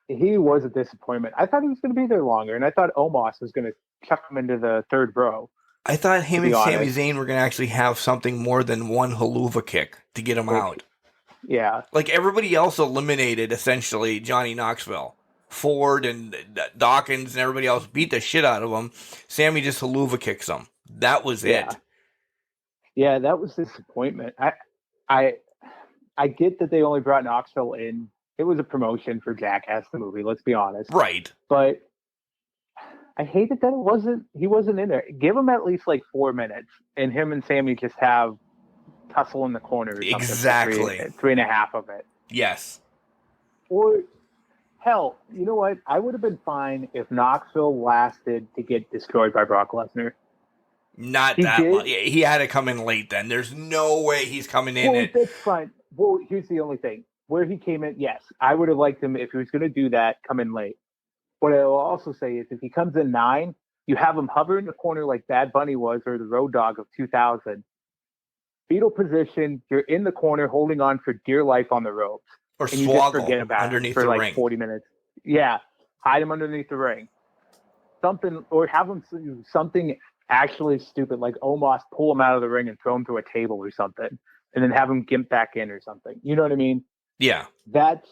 He was a disappointment. I thought he was going to be there longer, and I thought Omos was going to chuck him into the third row. I thought him and Sami Zayn were going to actually have something more than one haluva kick to get him out. Yeah. Like everybody else eliminated, essentially, Johnny Knoxville. Ford and Dawkins and everybody else beat the shit out of him. Sammy just haluva kicks him. That was it. Yeah, that was disappointment. I get that they only brought Knoxville in. It was a promotion for Jackass the movie, let's be honest. Right. But I hated that he wasn't in there. Give him at least like 4 minutes, and him and Sammy just have tussle in the corner. Or exactly. 3.5 of it. Yes. Or hell, you know what? I would have been fine if Knoxville lasted to get destroyed by Brock Lesnar. Not that long. He had to come in late then. There's no way he's coming in. That's fine. Well, here's the only thing. Where he came in, yes, I would have liked him if he was going to do that, come in late. What I will also say is if he comes in 9, you have him hover in the corner like Bad Bunny was or the Road Dogg of 2000. Fetal position, you're in the corner holding on for dear life on the ropes. Or and you just swoggle forget about underneath it for the like ring. 40 minutes. Yeah, hide him underneath the ring. Something, or have him do something actually stupid like Omos pull him out of the ring and throw him through a table or something. And then have him gimp back in or something. You know what I mean? Yeah. That's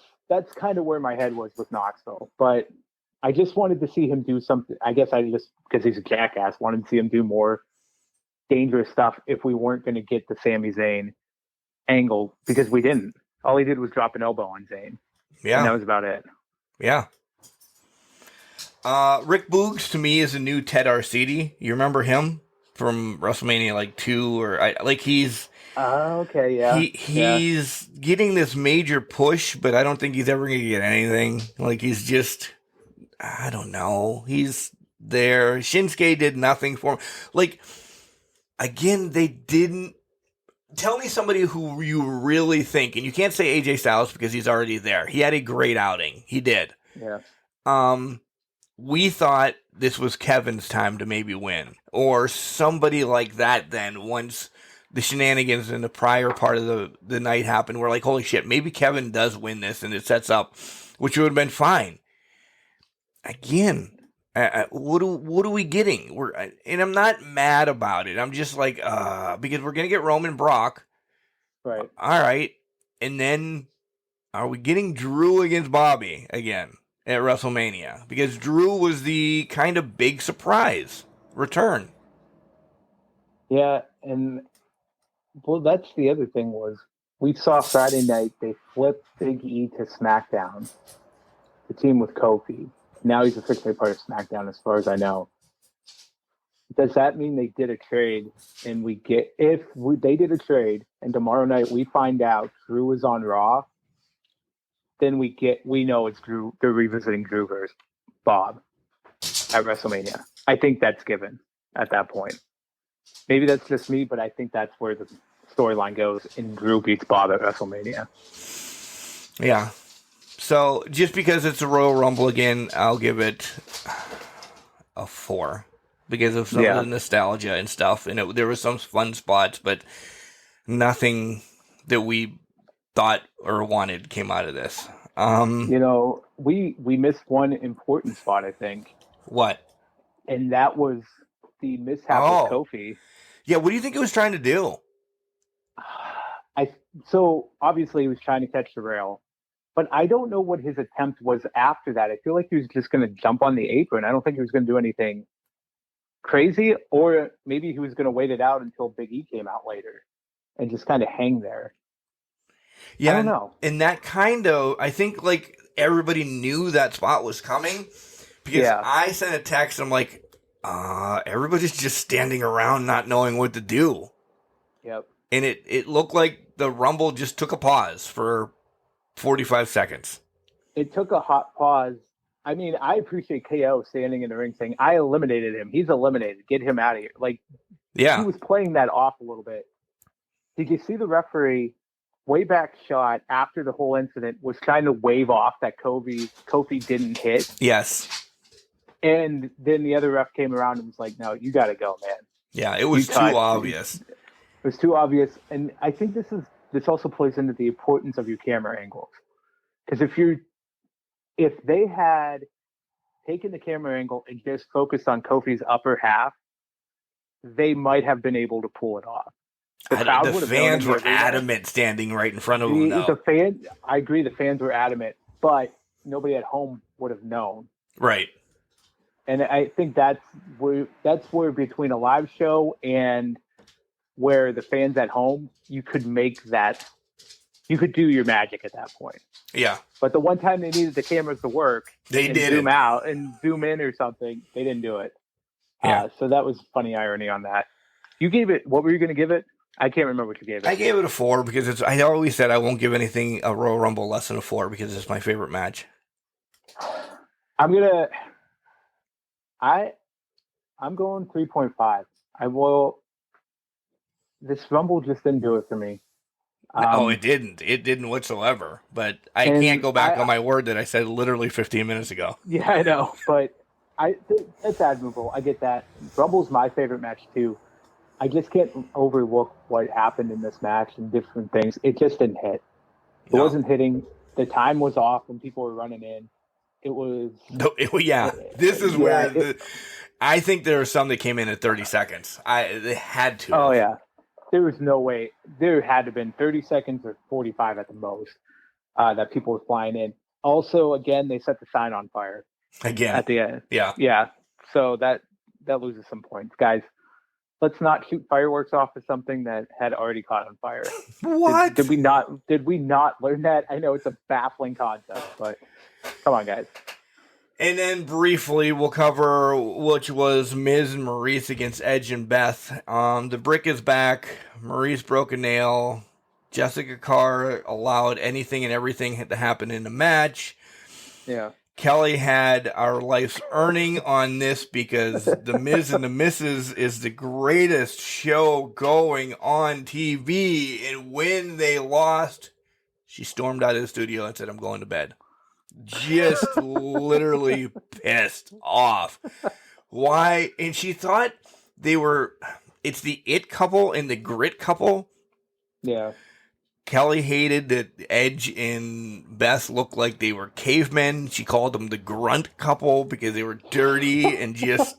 kind of where my head was with Knoxville. But I just wanted to see him do something. I guess I just, because he's a jackass, wanted to see him do more dangerous stuff if we weren't going to get the Sami Zayn angle, because we didn't. All he did was drop an elbow on Zayn. Yeah. And that was about it. Yeah. Rick Boogs, to me, is a new Ted Arcidi. You remember him from WrestleMania 2? He's... okay, yeah. He's getting this major push, but I don't think he's ever going to get anything. He's just... I don't know. He's there. Shinsuke did nothing for him. Again, they didn't tell me somebody who you really think, and you can't say AJ Styles because he's already there. He had a great outing. He did. Yeah. We thought this was Kevin's time to maybe win, or somebody like that. Then once the shenanigans in the prior part of the night happened, we're like, holy shit, maybe Kevin does win this, and it sets up, which would have been fine. Again, what are we getting? And I'm not mad about it. I'm just like, because we're gonna get Roman Brock, Right. all right, and then are we getting Drew against Bobby again at WrestleMania? Because Drew was the kind of big surprise return. Yeah, and well, that's the other thing was we saw Friday night they flipped Big E to SmackDown, the team with Kofi. Now he's officially part of SmackDown, as far as I know. Does that mean they did a trade? And they did a trade, and tomorrow night we find out Drew is on Raw, then we know it's Drew. They're revisiting Drew versus Bob at WrestleMania. I think that's given at that point. Maybe that's just me, but I think that's where the storyline goes, and Drew beats Bob at WrestleMania. Yeah. So just because it's a Royal Rumble again, I'll give it a 4 because of some of the nostalgia and stuff. And there were some fun spots, but nothing that we thought or wanted came out of this. We missed one important spot, I think. What? And that was the mishap with Kofi. Yeah, what do you think he was trying to do? So obviously he was trying to catch the rail, but I don't know what his attempt was after that. I feel like he was just going to jump on the apron. I don't think he was going to do anything crazy, or maybe he was going to wait it out until Big E came out later and just kind of hang there. Yeah, I don't know. And that kind of, I think like everybody knew that spot was coming because I sent a text. I'm like, everybody's just standing around not knowing what to do. Yep. And it looked like the Rumble just took a pause for 45 seconds. It took a hot pause. I mean, I appreciate KO standing in the ring saying, I eliminated him. He's eliminated. Get him out of here. Like, he was playing that off a little bit. Did you see the referee way back shot after the whole incident was trying to wave off that Kofi didn't hit? Yes. And then the other ref came around and was like, no, you got to go, man. Yeah, it was too obvious. It was too obvious. And I think this also plays into the importance of your camera angles. Because if they had taken the camera angle and just focused on Kofi's upper half, they might have been able to pull it off. The fans were adamant standing right in front of them. I agree, the fans were adamant, but nobody at home would have known. Right. And I think that's where between a live show and where the fans at home, you could do your magic at that point. Yeah. But the one time they needed the cameras to work, they did zoom out and zoom in or something, they didn't do it. Yeah. So that was funny irony on that. You gave it, what were you going to give it? I can't remember what you gave it. I gave it a 4 because I always said I won't give anything a Royal Rumble less than a 4 because it's my favorite match. I'm going 3.5. This Rumble just didn't do it for me. No, it didn't. It didn't whatsoever. But I can't go back on my word that I said literally 15 minutes ago. Yeah, I know. But it's admirable. I get that. Rumble's my favorite match, too. I just can't overlook what happened in this match and different things. It just didn't hit. It wasn't hitting. The time was off when people were running in. It was... This is where... I think there were some that came in at 30 seconds. They had to. Oh, yeah. There was no way. There had to have been 30 seconds or 45 at the most that people were flying in. Also, again, they set the sign on fire. Again. At the end. Yeah. Yeah. So that loses some points. Guys, let's not shoot fireworks off of something that had already caught on fire. What? Did we not learn that? I know it's a baffling concept, but come on, guys. And then briefly, we'll cover which was Miz and Maurice against Edge and Beth. The brick is back. Maurice broke a nail. Jessica Carr allowed anything and everything to happen in the match. Yeah. Kelly had our life's earning on this because The Miz and the Misses is the greatest show going on TV. And when they lost, she stormed out of the studio and said, I'm going to bed. Just literally pissed off. Why? And she thought it's the It couple and the Grit couple. Yeah. Kelly hated that Edge and Beth looked like they were cavemen. She called them the Grunt couple because they were dirty and just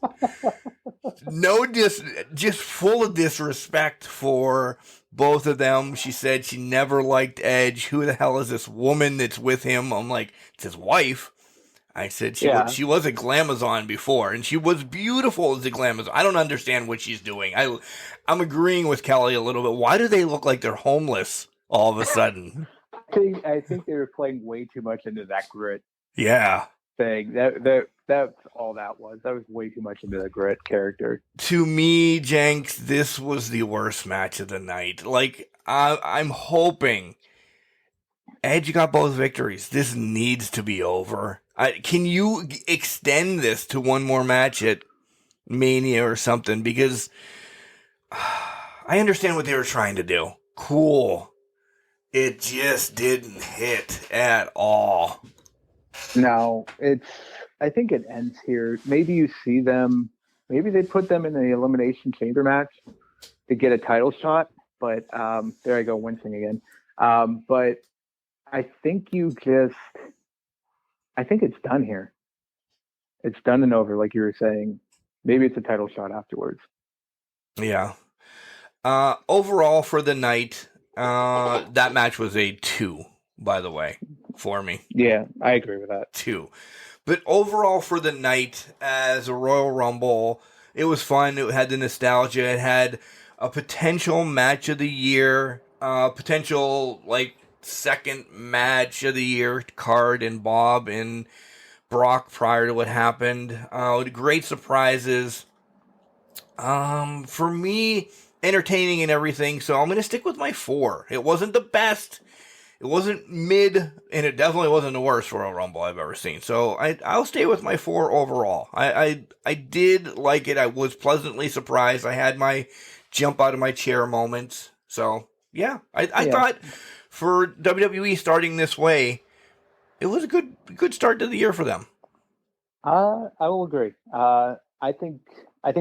just full of disrespect for both of them. She said she never liked Edge. Who the hell is this woman that's with him? I'm like, it's his wife. I said she was a Glamazon before, and she was beautiful as a Glamazon. I don't understand what she's doing. I'm agreeing with Kelly a little bit. Why do they look like they're homeless all of a sudden? I think they were playing way too much into that Grit Yeah. thing. That's all that was. That was way too much into the Grit character. To me, Jenks, this was the worst match of the night. Like, I'm hoping Edge got both victories. This needs to be over. Can you extend this to one more match at Mania or something? Because I understand what they were trying to do. Cool. It just didn't hit at all. No, I think it ends here. Maybe you see them. Maybe they put them in the Elimination Chamber match to get a title shot. But there I go, wincing again. But I think I think it's done here. It's done and over, like you were saying. Maybe it's a title shot afterwards. Yeah. Overall for the night, that match was a 2, by the way, for me. Yeah, I agree with that. 2. But overall for the night as a Royal Rumble, it was fun. It had the nostalgia. It had a potential match of the year, potential like second match of the year card in Bob and Brock prior to what happened. Great surprises. For me, entertaining and everything, so I'm going to stick with my 4. It wasn't the best, it wasn't mid, and it definitely wasn't the worst Royal Rumble I've ever seen. So I'll stay with my 4 overall. I did like it. I was pleasantly surprised. I had my jump out of my chair moments. So yeah, I thought for WWE starting this way, it was a good start to the year for them. I will agree. I think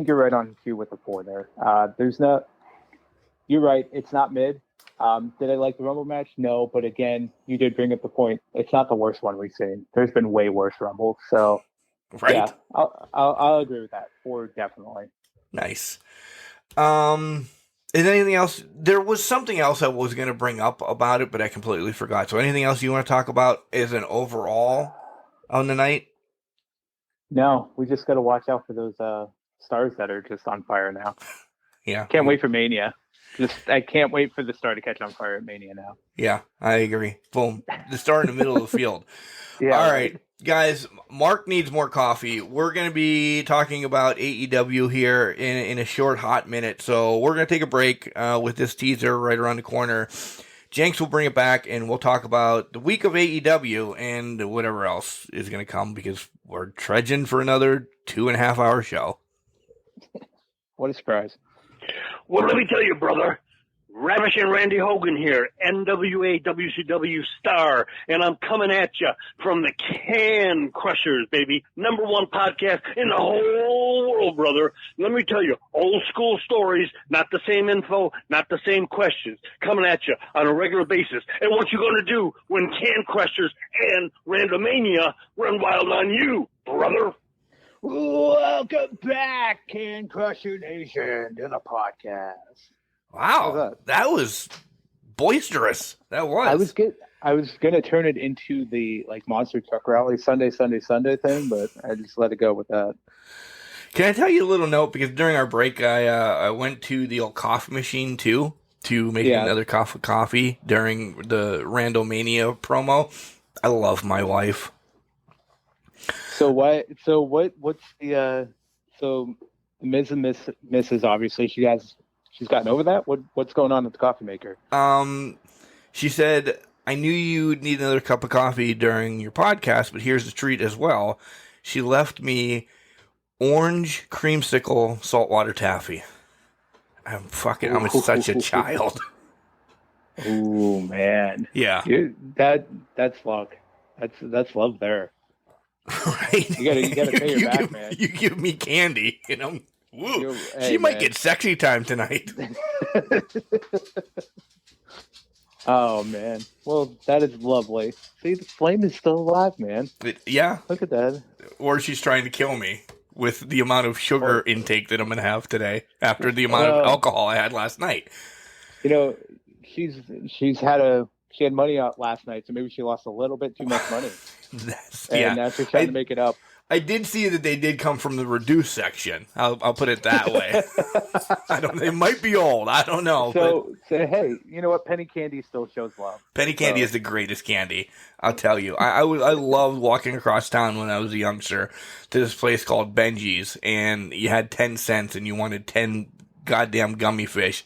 you're right on cue with the 4 there. You're right. It's not mid. Did I like the Rumble match? No, but again, you did bring up the point. It's not the worst one we've seen. There's been way worse Rumbles. So right. Yeah, I'll agree with that. 4 definitely. Nice. Is anything else? There was something else I was going to bring up about it, but I completely forgot. So anything else you want to talk about as an overall on the night? No, we just got to watch out for those stars that are just on fire now. Yeah. Can't wait for Mania. I can't wait for the star to catch on fire at Mania now. Yeah, I agree. Boom. The star in the middle of the field. Yeah. All right, guys, Mark needs more coffee. We're going to be talking about AEW here in a short, hot minute. So we're going to take a break with this teaser right around the corner. Jenks will bring it back, and we'll talk about the week of AEW and whatever else is going to come because we're trudging for another 2.5-hour show. What a surprise. Well, let me tell you, brother. Ravishing Randy Hogan here, NWA WCW star, and I'm coming at you from the Can Crushers, baby. #1 podcast in the whole world, brother. Let me tell you, old school stories, not the same info, not the same questions, coming at you on a regular basis. And what you going to do when Can Crushers and Randomania run wild on you, brother? Welcome back, Can Crusher Nation, to the podcast. Wow, that was boisterous. That was. I was gonna turn it into the monster truck rally Sunday thing, but I just let it go with that. Can I tell you a little note? Because during our break, I went to the old coffee machine too to make another cup of coffee during the Randomania promo. I love my wife. So what? So what's the? So Ms. and Mrs. Obviously, she's gotten over that. What's going on with the coffee maker? She said I knew you'd need another cup of coffee during your podcast, but here's the treat as well. She left me orange creamsicle saltwater taffy. I'm such a child. Ooh, man. Yeah. That's love. That's love there. Right? You gotta pay her back, man. You give me candy, you know. Woo. Hey, she might man. get sexy time tonight. Oh, man. Well, that is lovely. See, the flame is still alive, man. Yeah. Look at that. Or she's trying to kill me with the amount of sugar intake that I'm going to have today after the amount of alcohol I had last night. You know, she had money out last night, so maybe she lost a little bit too much money. Now she's trying to make it up. I did see that they did come from the reduced section. I'll put it that way. I don't. They might be old. I don't know. So hey, you know what? Penny candy still shows love. Penny candy is the greatest candy. I'll tell you. I loved walking across town when I was a youngster to this place called Benji's, and you had 10 cents and you wanted 10 goddamn gummy fish.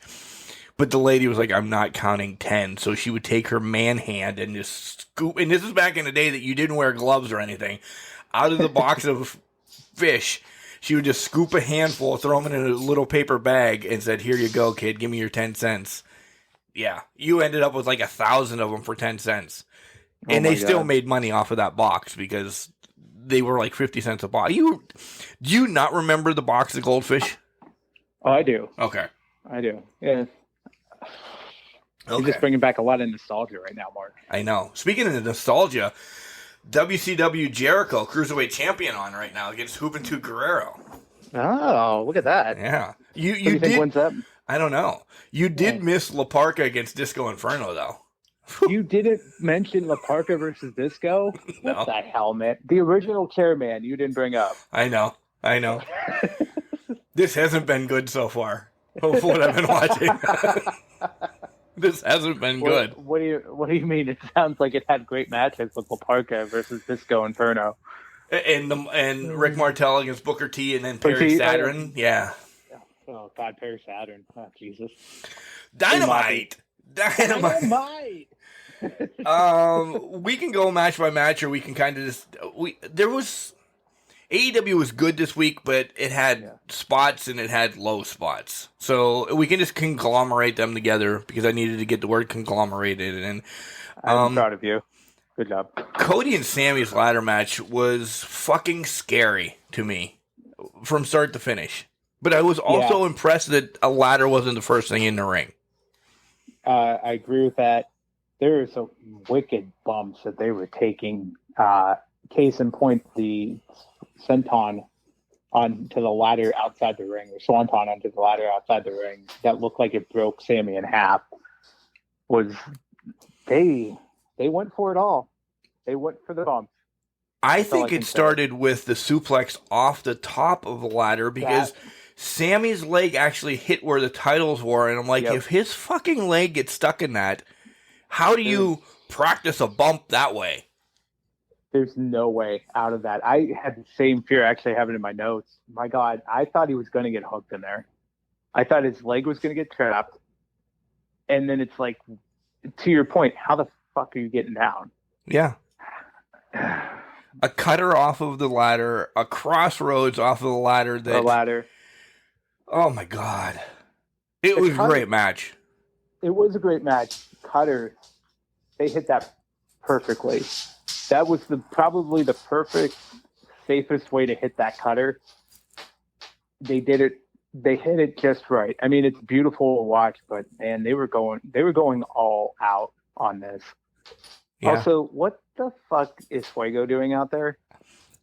But the lady was like, I'm not counting 10. So she would take her man hand and just scoop. And this is back in the day that you didn't wear gloves or anything. Out of the box of fish, she would just scoop a handful, throw them in a little paper bag, and said, here you go, kid. Give me your 10 cents. Yeah. You ended up with like 1,000 of them for 10 cents. And they still made money off of that box because they were like 50 cents a box. Do you not remember the box of goldfish? Oh, I do. Okay. I do. Yeah. Okay. You're just bringing back a lot of nostalgia right now, Mark. I know. Speaking of nostalgia, WCW Jericho, Cruiserweight Champion on right now against Juventud Guerrero. Oh, look at that. Yeah. You Who do you think did, wins that? I don't know. You did miss La Parca against Disco Inferno, though. You didn't mention La Parca versus Disco? No. What the hell, man? The original chairman you didn't bring up. I know. This hasn't been good so far of what I've been watching. This hasn't been good. What do you mean? It sounds like it had great matches with La Parca versus Disco Inferno. And Rick Martel against Booker T and then Perry Saturn. Yeah. Oh, God, Perry Saturn. Oh, Jesus. Dynamite. We can go match by match, or we can kind of just AEW was good this week, but it had spots and it had low spots. So we can just conglomerate them together because I needed to get the word conglomerated. And I'm proud of you. Good job. Cody and Sammy's ladder match was fucking scary to me from start to finish. But I was also impressed that a ladder wasn't the first thing in the ring. I agree with that. There were some wicked bumps that they were taking. Case in point, the senton onto the ladder outside the ring, or swanton onto the ladder outside the ring, that looked like it broke Sammy in half. They went for it all. They went for the bump. I think it started with the suplex off the top of the ladder because Sammy's leg actually hit where the titles were, and I'm like, if his fucking leg gets stuck in that, how do you practice a bump that way? There's no way out of that. I had the same fear. I actually have it in my notes. My God, I thought he was going to get hooked in there. I thought his leg was going to get trapped. And then it's like, to your point, how the fuck are you getting down? Yeah. A cutter off of the ladder, a crossroads off of the ladder. The ladder. Oh, my God. It was a great match. It was a great match. Cutter, they hit that perfectly. That was probably the perfect, safest way to hit that cutter. They did it. They hit it just right. I mean, it's beautiful to watch, but man, they were going all out on this. Yeah. Also, what the fuck is Fuego doing out there?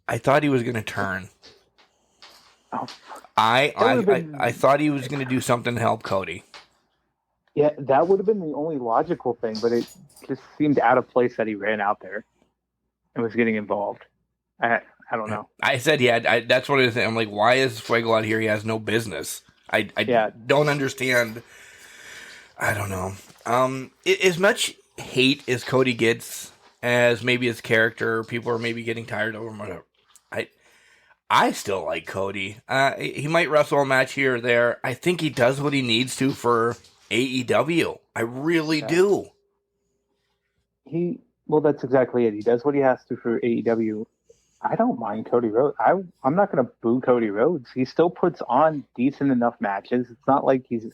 I thought he was going to turn. Oh, I thought he was going to do something to help Cody. Yeah, that would have been the only logical thing, but it just seemed out of place that he ran out there and was getting involved. I don't know. I said, that's one of the things. I'm like, why is Fuego out here? He has no business. I don't understand. I don't know. As much hate as Cody gets, as maybe his character, people are maybe getting tired of him. Whatever. I still like Cody. He might wrestle a match here or there. I think he does what he needs to for AEW. I really do. Well, that's exactly it. He does what he has to for AEW. I don't mind Cody Rhodes. I'm not going to boo Cody Rhodes. He still puts on decent enough matches. It's not like he's.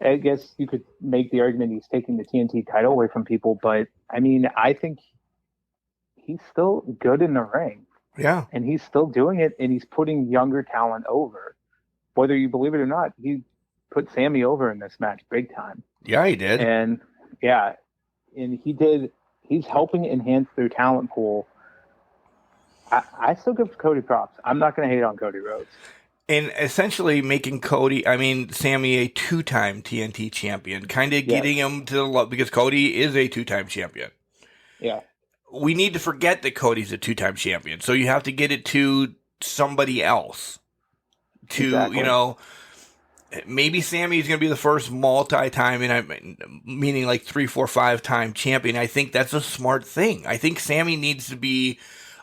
I guess you could make the argument he's taking the TNT title away from people, but I mean, I think he's still good in the ring. Yeah. And he's still doing it, and he's putting younger talent over. Whether you believe it or not, he put Sammy over in this match big time. Yeah, he did. And yeah, and he's helping enhance their talent pool. I still give Cody props. I'm not going to hate on Cody Rhodes. And essentially making Sammy a 2-time TNT champion, kind of getting him to the level, because Cody is a 2-time champion. Yeah. We need to forget that Cody's a 2-time champion. So you have to get it to somebody else. Exactly. Maybe Sammy's going to be the first multi-time, meaning like 3, 4, 5-time champion. I think that's a smart thing. I think Sammy needs to be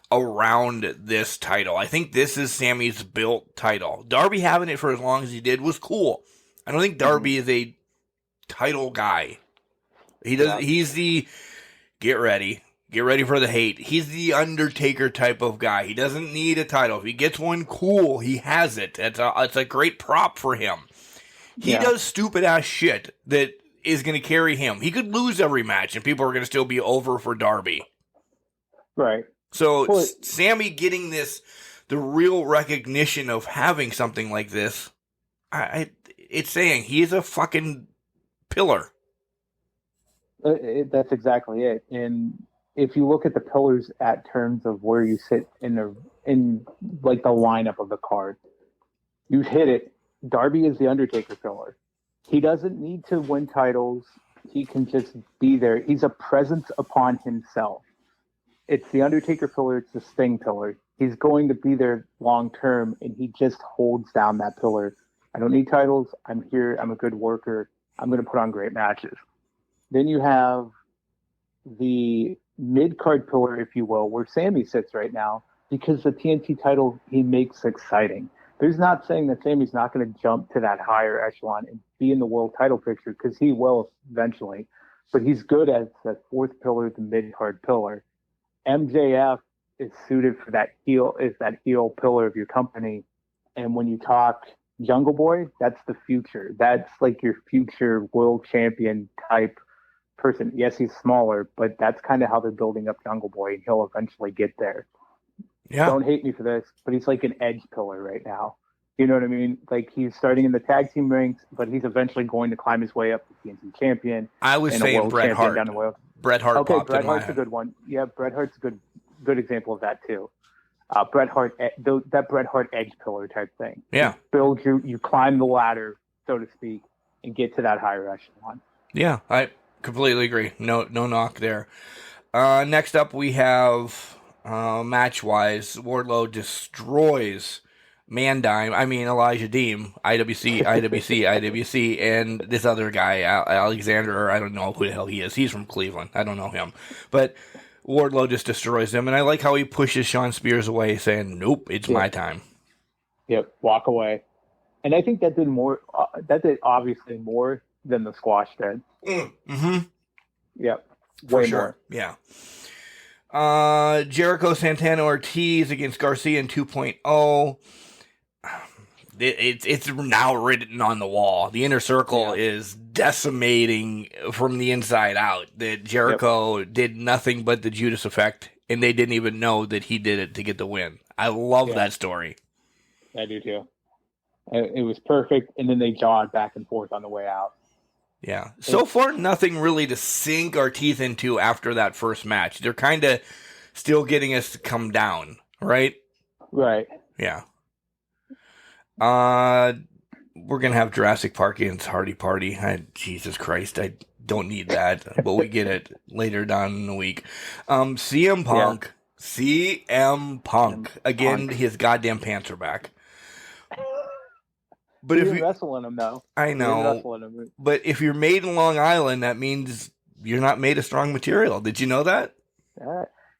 around this title. I think this is Sammy's built title. Darby having it for as long as he did was cool. I don't think Darby is a title guy. He's the get ready for the hate. He's the Undertaker type of guy. He doesn't need a title. If he gets one, cool. He has it. It's a great prop for him. He does stupid ass shit that is going to carry him. He could lose every match and people are going to still be over for Darby. Right. So Sammy getting the real recognition of having something like this, it's saying he's a fucking pillar. That's exactly it. And if you look at the pillars at terms of where you sit in like the lineup of the card, you hit it. Darby is the Undertaker pillar. He doesn't need to win titles. He can just be there. He's a presence upon himself. It's the Undertaker pillar. It's the Sting pillar. He's going to be there long term, and he just holds down that pillar. I don't need titles. I'm here. I'm a good worker. I'm going to put on great matches. Then you have the mid-card pillar, if you will, where Sammy sits right now, because the TNT title he makes exciting. There's not saying that Sammy's not going to jump to that higher echelon and be in the world title picture, because he will eventually. But he's good as that fourth pillar, the mid-card pillar. MJF is suited for that heel pillar of your company. And when you talk Jungle Boy, that's the future. That's like your future world champion type person. Yes, he's smaller, but that's kind of how they're building up Jungle Boy, and he'll eventually get there. Yeah. Don't hate me for this, but he's like an edge pillar right now. You know what I mean? Like, he's starting in the tag team ranks, but he's eventually going to climb his way up to TNT champion. I was saying Bret Hart. Bret Hart okay, popped Bret in my Hart's head. a good one. Yeah, Bret Hart's a good example of that too. Bret Hart, that Bret Hart edge pillar type thing. Yeah. You climb the ladder, so to speak, and get to that higher echelon. Yeah, I completely agree. No knock there. Next up, we have match-wise, Wardlow destroys Elijah Deem, IWC, and this other guy, Alexander, I don't know who the hell he is. He's from Cleveland. I don't know him. But Wardlow just destroys him, and I like how he pushes Shawn Spears away, saying, nope, it's my time. Yep, walk away. And I think that did more, obviously more than the squash did. Mm-hmm. Yep, For way sure. more. Yeah. Jericho Santana Ortiz against Garcia in 2.0. It's now written on the wall. The inner circle is decimating from the inside out. That Jericho did nothing but the Judas effect, and they didn't even know that he did it to get the win. I love that story. I do too. It was perfect, and then they jawed back and forth on the way out. Yeah. So far, nothing really to sink our teeth into after that first match. They're kind of still getting us to come down, right? Right. Yeah. We're going to have Jurassic Park against Hardy Party. Jesus Christ, I don't need that, but we get it later down in the week. CM Punk. Yeah. CM Punk. Again, his goddamn pants are back. But if you wrestling him, though. I know. But if you're made in Long Island, that means you're not made of strong material. Did you know that?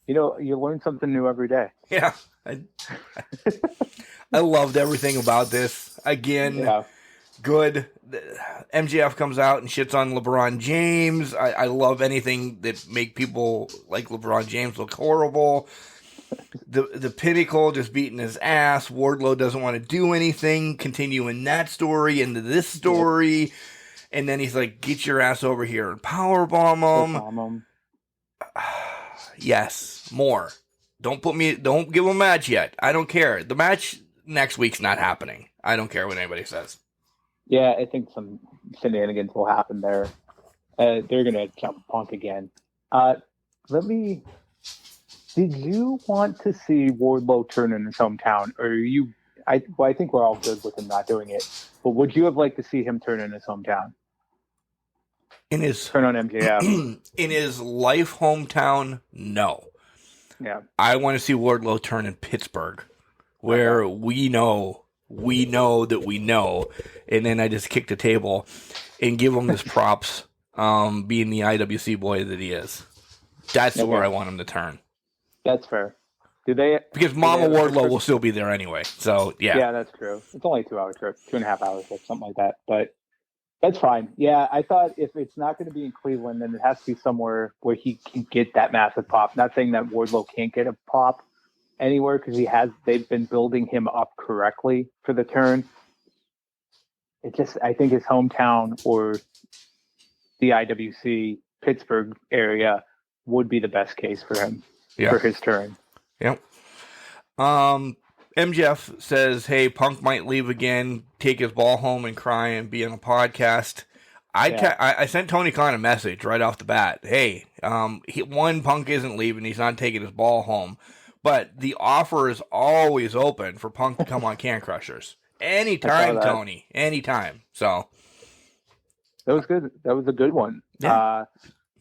You learn something new every day. Yeah. I loved everything about this. Again, good. MJF comes out and shits on LeBron James. I love anything that make people like LeBron James look horrible. The Pinnacle just beating his ass. Wardlow doesn't want to do anything. Continuing that story into this story. And then he's like, get your ass over here and powerbomb him. Yes, more. Don't give him a match yet. I don't care. The match next week's not happening. I don't care what anybody says. Yeah, I think some shenanigans will happen there. They're going to jump Punk again. Did you want to see Wardlow turn in his hometown? Or I think we're all good with him not doing it. But would you have liked to see him turn in his hometown? Turn on MJF? In his life hometown, no. Yeah. I want to see Wardlow turn in Pittsburgh, where we know that we know, and then I just kick the table and give him his props, being the IWC boy that he is. That's where I want him to turn. That's fair. Because Mama Wardlow will still be there anyway. So yeah. Yeah, that's true. It's only a 2-hour trip, 2.5 hours trip, something like that. But that's fine. Yeah, I thought if it's not going to be in Cleveland, then it has to be somewhere where he can get that massive pop. Not saying that Wardlow can't get a pop anywhere because they've been building him up correctly for the turn. I think his hometown or the IWC Pittsburgh area would be the best case for him for his turn. Yep. MJF says, hey, Punk might leave again, take his ball home and cry and be on a podcast. I sent Tony Khan a message right off the bat. Hey, Punk isn't leaving. He's not taking his ball home. But the offer is always open for Punk to come on Can Crushers. Anytime, Tony. Anytime. So that was good. That was a good one. Yeah.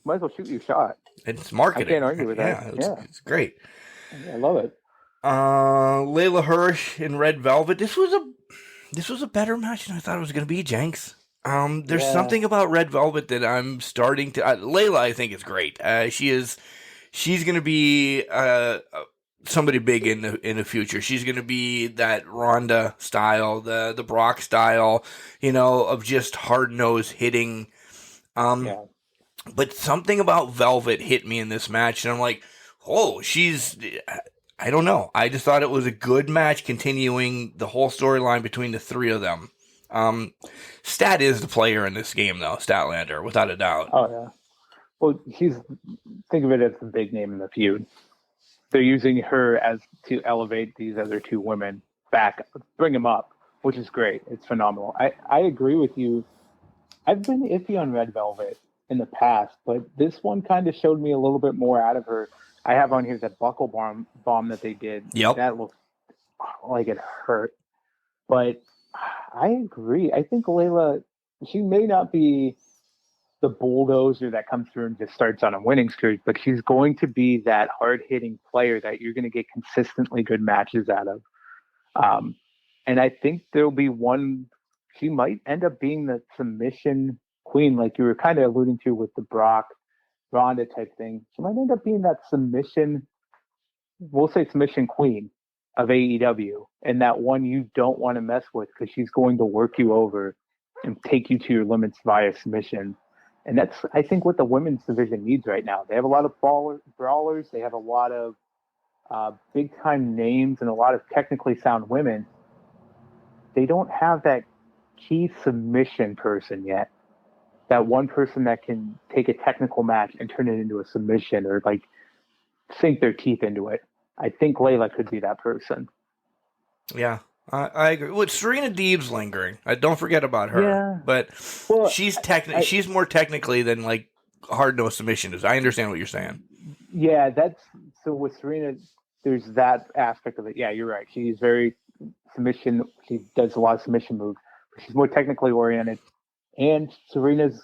Might as well shoot your shot. It's marketing. I can't argue with that. It's great. I love it. Layla Hirsch in Red Velvet. This was a better match than I thought it was going to be, Jenks. There's something about Red Velvet that I'm starting to. Layla, I think, is great. She's going to be somebody big in the future. She's going to be that Ronda style, the Brock style, of just hard nosed hitting. But something about Velvet hit me in this match, and I'm like, oh, I don't know. I just thought it was a good match, continuing the whole storyline between the three of them. Stat is the player in this game, though. Statlander, without a doubt. Oh yeah. Well, think of it as the big name in the feud. They're using her to elevate these other two women back, bring them up, which is great. It's phenomenal. I agree with you. I've been iffy on Red Velvet in the past, but this one kind of showed me a little bit more out of her. I have on here that buckle bomb that they did. Yep. That looked like it hurt. But I agree. I think Layla, she may not be the bulldozer that comes through and just starts on a winning streak, but she's going to be that hard-hitting player that you're going to get consistently good matches out of. And I think there'll be she might end up being the submission queen, like you were kind of alluding to with the Brock Ronda type thing. She might end up being that submission queen of AEW, and that one you don't want to mess with because she's going to work you over and take you to your limits via submission. And that's, I think, what the women's division needs right now. They have a lot of brawlers. They have a lot of big-time names and a lot of technically sound women. They don't have that key submission person yet. That one person that can take a technical match and turn it into a submission or like sink their teeth into it. I think Layla could be that person. Yeah, I agree. Well, Serena Deeb's lingering. Don't forget about her. Yeah. But she's she's more technically than like hard-nosed submission is. I understand what you're saying. Yeah, so with Serena, there's that aspect of it. Yeah, you're right. She's very submission. She does a lot of submission moves. But she's more technically oriented. And Serena's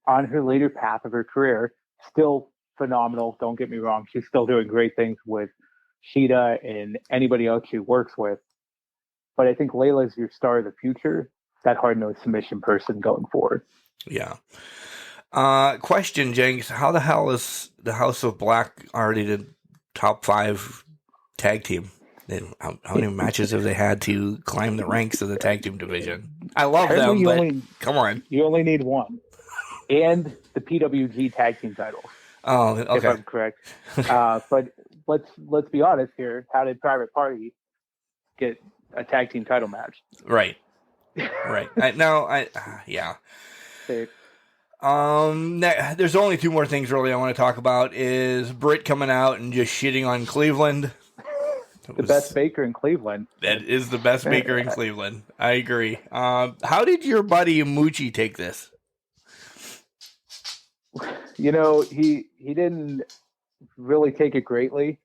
on her later path of her career, still phenomenal. Don't get me wrong. She's still doing great things with Sheeta and anybody else she works with. But I think Layla's your star of the future, that hard-nosed submission person going forward. Yeah. Question, Jenks. How the hell is the House of Black already the top 5 tag team? How many matches have they had to climb the ranks of the tag team division? I love Apparently them, but come on. you only need one, and the PWG tag team titles, Oh, if okay. I'm correct. But let's be honest here. How did Private Party get a tag team title match? Right. Right. Yeah. They- There's only two more things really I want to talk about. Is Britt coming out and just shitting on Cleveland. the best baker in Cleveland. That is the best baker in Cleveland. I agree. How did your buddy Moochie take this? You know, he didn't really take it greatly.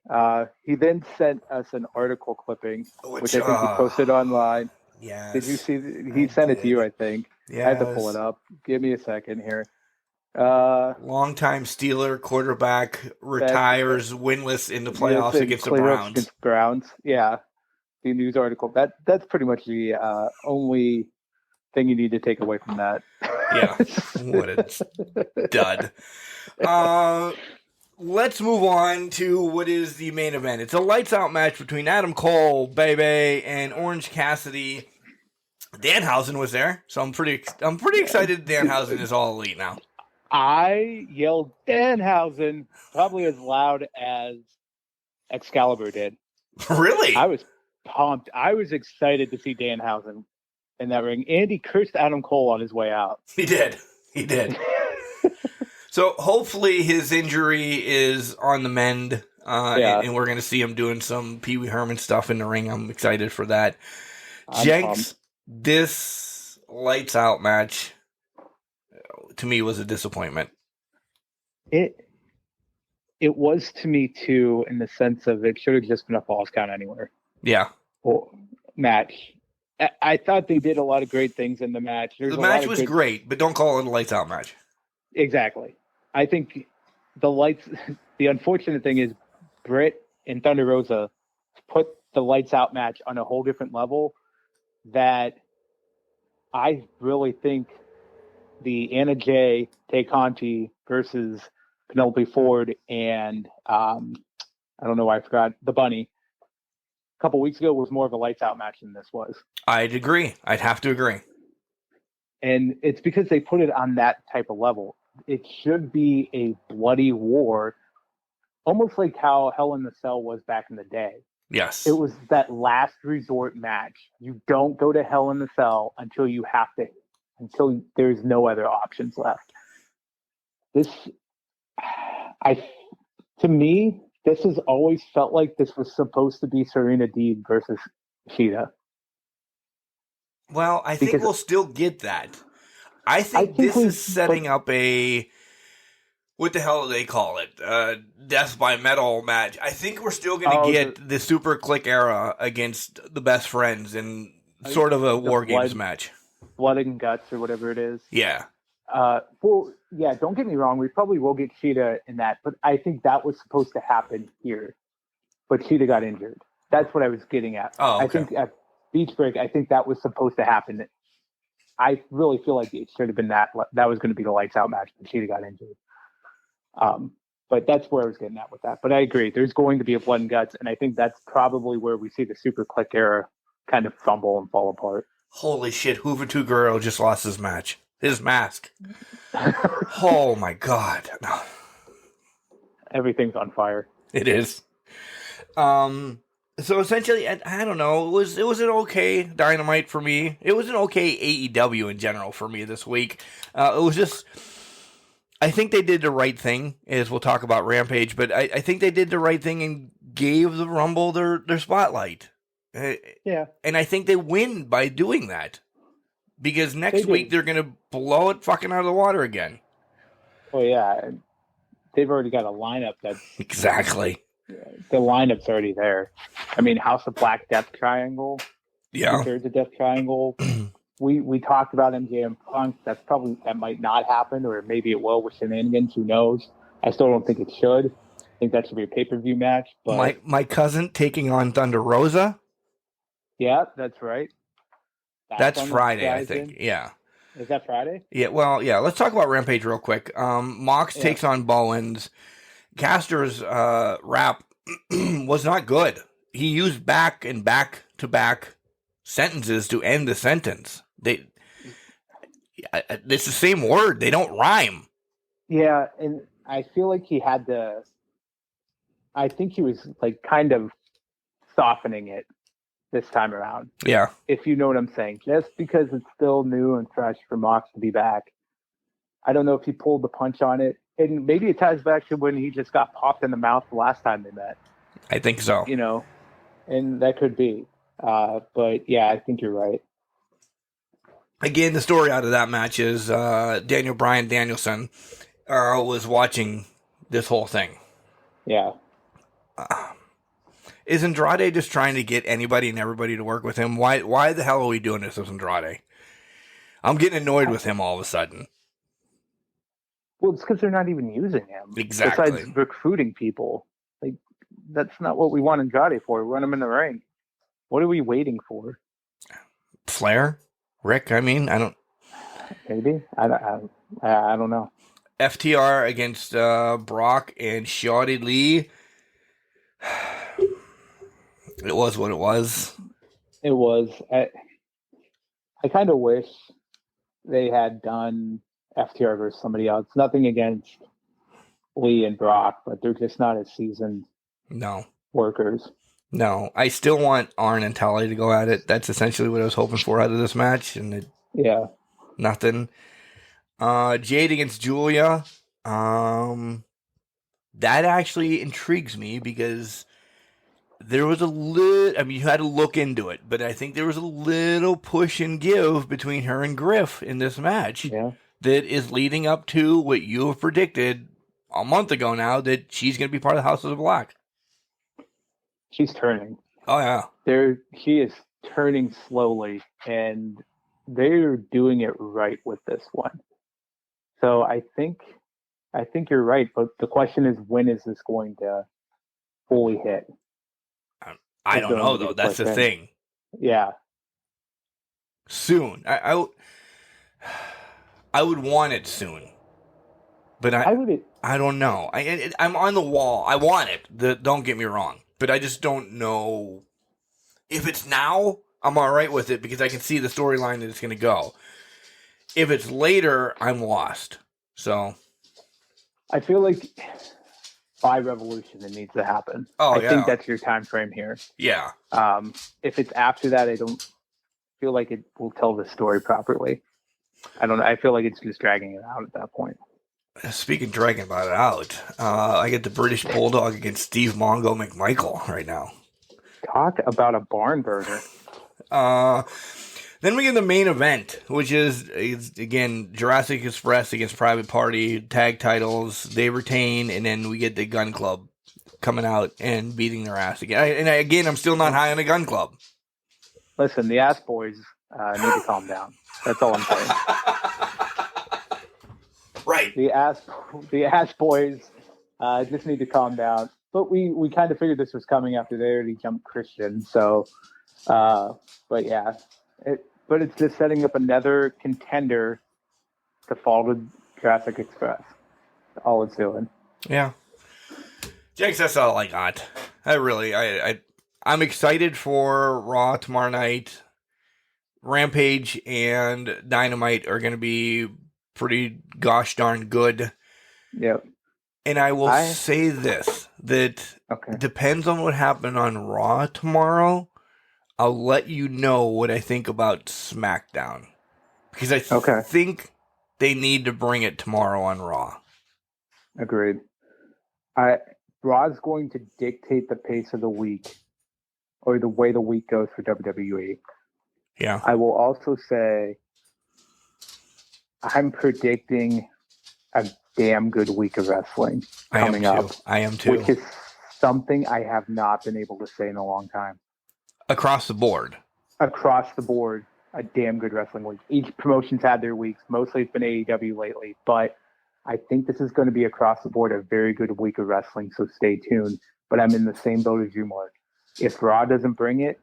He then sent us an article clipping, which I think he posted online. Yeah. Did you see? He sent it to you, I think. Yeah. I have to pull it up. Give me a second here. Longtime Steeler quarterback retires winless in the playoffs against the Browns. Against Browns, yeah. The news article. That's pretty much the only thing you need to take away from that. Yeah. What a dud. Let's move on to what is the main event. It's a lights out match between Adam Cole, Bebe, and Orange Cassidy. Danhausen was there, so I'm pretty excited. Danhausen is all elite now. I yelled Danhausen probably as loud as Excalibur did. Really? I was pumped. I was excited to see Danhausen in that ring. And he cursed Adam Cole on his way out. He did. So hopefully his injury is on the mend, and we're going to see him doing some Pee Wee Herman stuff in the ring. I'm excited for that. Jenks, this lights out match to me was a disappointment. It was to me too, in the sense of it should have just been a falls count anywhere. Yeah. Match. I thought they did a lot of great things in the match. The match was great, but don't call it a lights out match. Exactly. I think the unfortunate thing is Britt and Thunder Rosa put the lights out match on a whole different level that I really think the Anna Jay, Tay Conti versus Penelope Ford and I don't know why I forgot, the Bunny a couple weeks ago was more of a lights out match than this was. I'd agree. I'd have to agree. And it's because they put it on that type of level. It should be a bloody war, almost like how Hell in the Cell was back in the day. Yes. It was that last resort match. You don't go to Hell in the Cell until there's no other options left. To me, this has always felt like this was supposed to be Serena Deeb versus Shida. Well, I think we'll still get that. I think this is setting up a, what the hell do they call it? Death by Metal match. I think we're still going to get the Super Click era against the Best Friends in sort of a War Games match. Blood and Guts or whatever it is. Yeah. Well, yeah, don't get me wrong. We probably will get Shida in that, but I think that was supposed to happen here. But Shida got injured. That's what I was getting at. Oh, okay. I think at Beach Break, I think that was supposed to happen. I really feel like it should have been that was going to be the lights out match, but Shida got injured. But that's where I was getting at with that. But I agree. There's going to be a Blood and Guts, and I think that's probably where we see the Super Click era kind of fumble and fall apart. Holy shit, Juventud Guerrero just lost his match. His mask. Oh my god. No. Everything's on fire. It is. So essentially, I don't know. It was an okay Dynamite for me. It was an okay AEW in general for me this week. It was just, I think they did the right thing, as we'll talk about Rampage, but I think they did the right thing and gave the Rumble their spotlight. Yeah. And I think they win by doing that. Because next week they're going to blow it fucking out of the water again. Oh, yeah. They've already got a lineup that's... Exactly. The lineup's already there. I mean, House of Black Death Triangle. Yeah. There's a Death Triangle. we talked about MJM Punk. That might not happen, or maybe it will with shenanigans. Who knows? I still don't think it should. I think that should be a pay-per-view match. But my cousin taking on Thunder Rosa. Yeah, that's right. That's Friday, I think. Yeah. Is that Friday? Yeah, well, yeah. Let's talk about Rampage real quick. Mox takes on Bowens. Caster's rap was not good. He used back-to-back sentences to end the sentence. It's the same word. They don't rhyme. Yeah, and I feel like he had to. I think he was like kind of softening it this time around, Yeah. if you know what I'm saying. Just because it's still new and fresh for Mox to be back. I don't know if he pulled the punch on it. And maybe it ties back to when he just got popped in the mouth the last time they met, I think so. you know, and that could be. But yeah, I think you're right. Again, the story out of that match is Daniel Bryan Danielson was watching this whole thing. Yeah. Is Andrade just trying to get anybody and everybody to work with him? Why the hell are we doing this with Andrade? I'm getting annoyed with him all of a sudden. Well, it's because they're not even using him. Exactly. Besides recruiting people. Like, that's not what we want Andrade for. We want him in the ring. What are we waiting for? Flair? Rick, I mean, I don't... Maybe? I don't know. FTR against Brock and Shawty Lee. It was what it was. It was. I kind of wish they had done FTR versus somebody else. Nothing against Lee and Brock, but they're just not as seasoned No. workers. No. I still want Arn and Tully to go at it. That's essentially what I was hoping for out of this match. And Yeah. nothing. Jade against Julia. That actually intrigues me because there was a little, I mean, you had to look into it, but I think there was a little push and give between her and Griff in this match that is leading up to what you have predicted a month ago now, that she's going to be part of the House of the Black. She's turning. Oh, yeah. She is turning slowly, and they're doing it right with this one. So I think you're right, but the question is, when is this going to fully hit? I don't know, though. That's the thing. Yeah. Soon. I would want it soon. But I don't know. I'm on the wall. I want it. Don't get me wrong. But I just don't know. If it's now, I'm all right with it because I can see the storyline that it's going to go. If it's later, I'm lost. So I feel like by Revolution it needs to happen. I think that's your time frame here. Yeah. If it's after that, I don't feel like it will tell the story properly. I don't know. I feel like it's just dragging it out at that point. Speaking of dragging about it out, I get the British Bulldog against Steve Mongo McMichael right now. Talk about a barn burner. Then we get the main event, which is again, Jurassic Express against Private Party, tag titles. They retain, and then we get the Gun Club coming out and beating their ass again. Again, I'm still not high on the Gun Club. Listen, the ass boys need to calm down. That's all I'm saying. Right. The ass boys just need to calm down. But we kind of figured this was coming after they already jumped Christian. So, but yeah, but it's just setting up another contender to fall to Jurassic Express. All it's doing. Yeah. Jenks, that's all I got. I'm excited for Raw tomorrow night. Rampage and Dynamite are going to be pretty gosh darn good. Yep. And I will say this, that depends on what happened on Raw tomorrow. I'll let you know what I think about SmackDown. Because I think they need to bring it tomorrow on Raw. Agreed. Raw's going to dictate the pace of the week, or the way the week goes for WWE. Yeah. I will also say I'm predicting a damn good week of wrestling coming up. I am too. Which is something I have not been able to say in a long time. Across the board. Across the board, a damn good wrestling week. Each promotion's had their weeks. Mostly it's been AEW lately, but I think this is going to be across the board a very good week of wrestling, so stay tuned. But I'm in the same boat as you, Mark. If Raw doesn't bring it,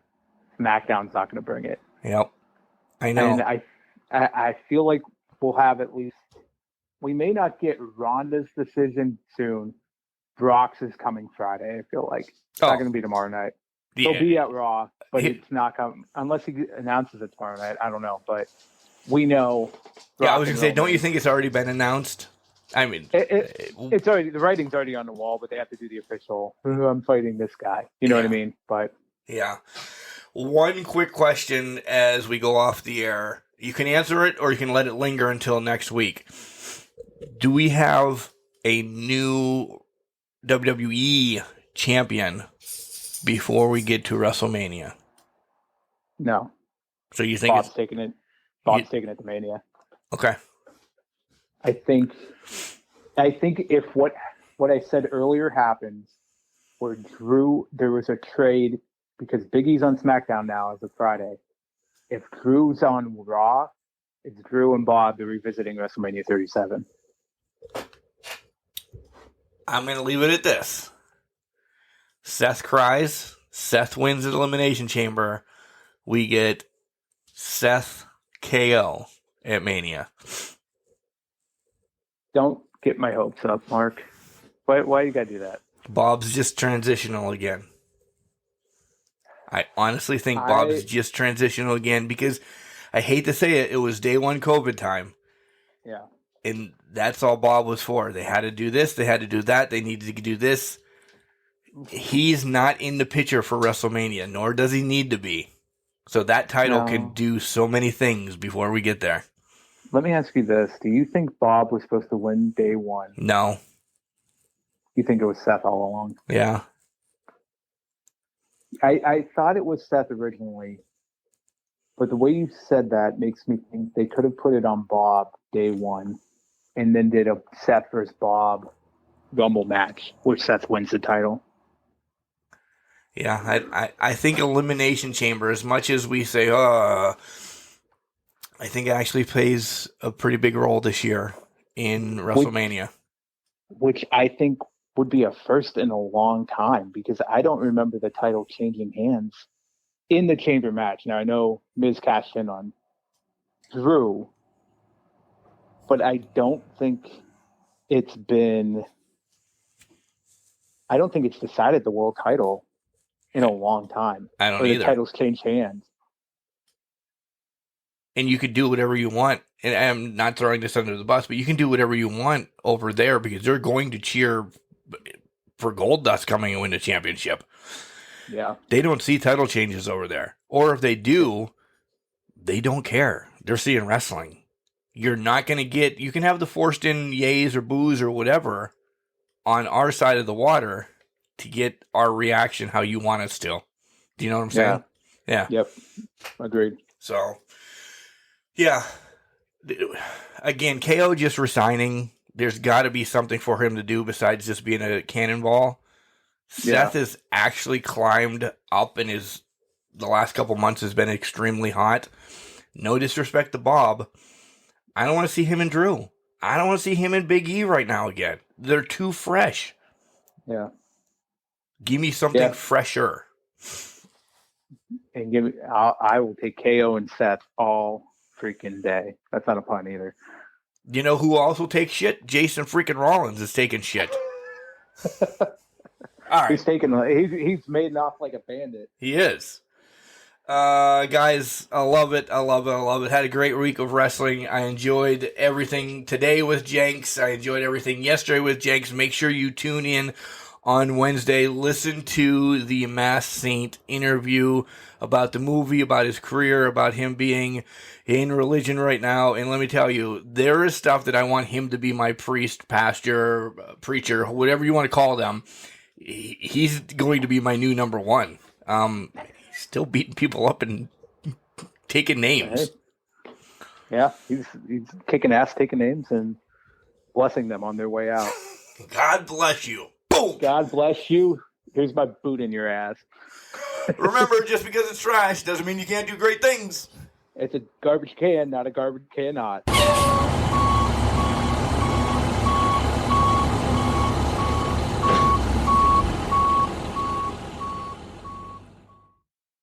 SmackDown's not going to bring it. Yep. I know. And I feel like we'll have at least, we may not get Ronda's decision soon. Brock's is coming Friday, I feel like. It's not going to be tomorrow night. Yeah. He'll be at Raw, but it's not coming unless he announces it tomorrow night. I don't know, but we know. Yeah, I was going to say, don't you think it's already been announced? I mean, it's already, the writing's already on the wall, but they have to do the official, I'm fighting this guy. You know what I mean? But yeah. One quick question as we go off the air. You can answer it or you can let it linger until next week. Do we have a new WWE champion before we get to WrestleMania? No. So you think Bob's taking it? Bob's taking it to Mania. Okay. I think if what I said earlier happens, where Drew, there was a trade because Big E's on SmackDown now as of Friday. If Drew's on Raw, it's Drew and Bob revisiting WrestleMania 37. I'm going to leave it at this. Seth cries. Seth wins at Elimination Chamber. We get Seth KO at Mania. Don't get my hopes up, Mark. Why you got to do that? Bob's just transitional again. I honestly think Bob's just transitional again because I hate to say it, it was day one COVID time. Yeah. And that's all Bob was for. They had to do this. They had to do that. They needed to do this. He's not in the picture for WrestleMania, nor does he need to be. So that title can do so many things before we get there. Let me ask you this. Do you think Bob was supposed to win day one? No. You think it was Seth all along? Yeah. I thought it was Seth originally, but the way you said that makes me think they could have put it on Bob day one and then did a Seth versus Bob Rumble match where Seth wins the title. Yeah, I think Elimination Chamber, as much as we say, I think it actually plays a pretty big role this year in WrestleMania. Which I think would be a first in a long time because I don't remember the title changing hands in the chamber match. Now, I know Miz cashed in on Drew, but I don't think it's decided the world title in a long time. I don't either. The titles change hands. And you could do whatever you want. And I'm not throwing this under the bus, but you can do whatever you want over there because they're going to cheer for Goldust coming and win the championship. Yeah. They don't see title changes over there. Or if they do, they don't care. They're seeing wrestling. You're not going to get... You can have the forced in yays or boos or whatever on our side of the water to get our reaction how you want us to. Do you know what I'm saying? Yeah. Yep. Agreed. So, yeah. Again, KO just resigning. There's got to be something for him to do besides just being a cannonball. Yeah. Seth has actually climbed up and the last couple months has been extremely hot. No disrespect to Bob. I don't want to see him and Drew. I don't want to see him and Big E right now again. They're too fresh. Yeah. Give me something fresher. And I will take KO and Seth all freaking day. That's not a pun either. You know who also takes shit? Jason freaking Rollins is taking shit. All right. He's made off like a bandit. He is. Guys, I love it. I love it. I love it. Had a great week of wrestling. I enjoyed everything today with Jenks. I enjoyed everything yesterday with Jenks. Make sure you tune in on Wednesday. Listen to the Masked Saint interview about the movie, about his career, about him being in religion right now. And let me tell you, there is stuff that I want him to be my priest, pastor, preacher, whatever you want to call them. He's going to be my new number one. He's still beating people up and taking names. Yeah, he's kicking ass, taking names, and blessing them on their way out. God bless you. Boom. God bless you. Here's my boot in your ass. Remember, just because it's trash doesn't mean you can't do great things. It's a garbage can, not a garbage cannot.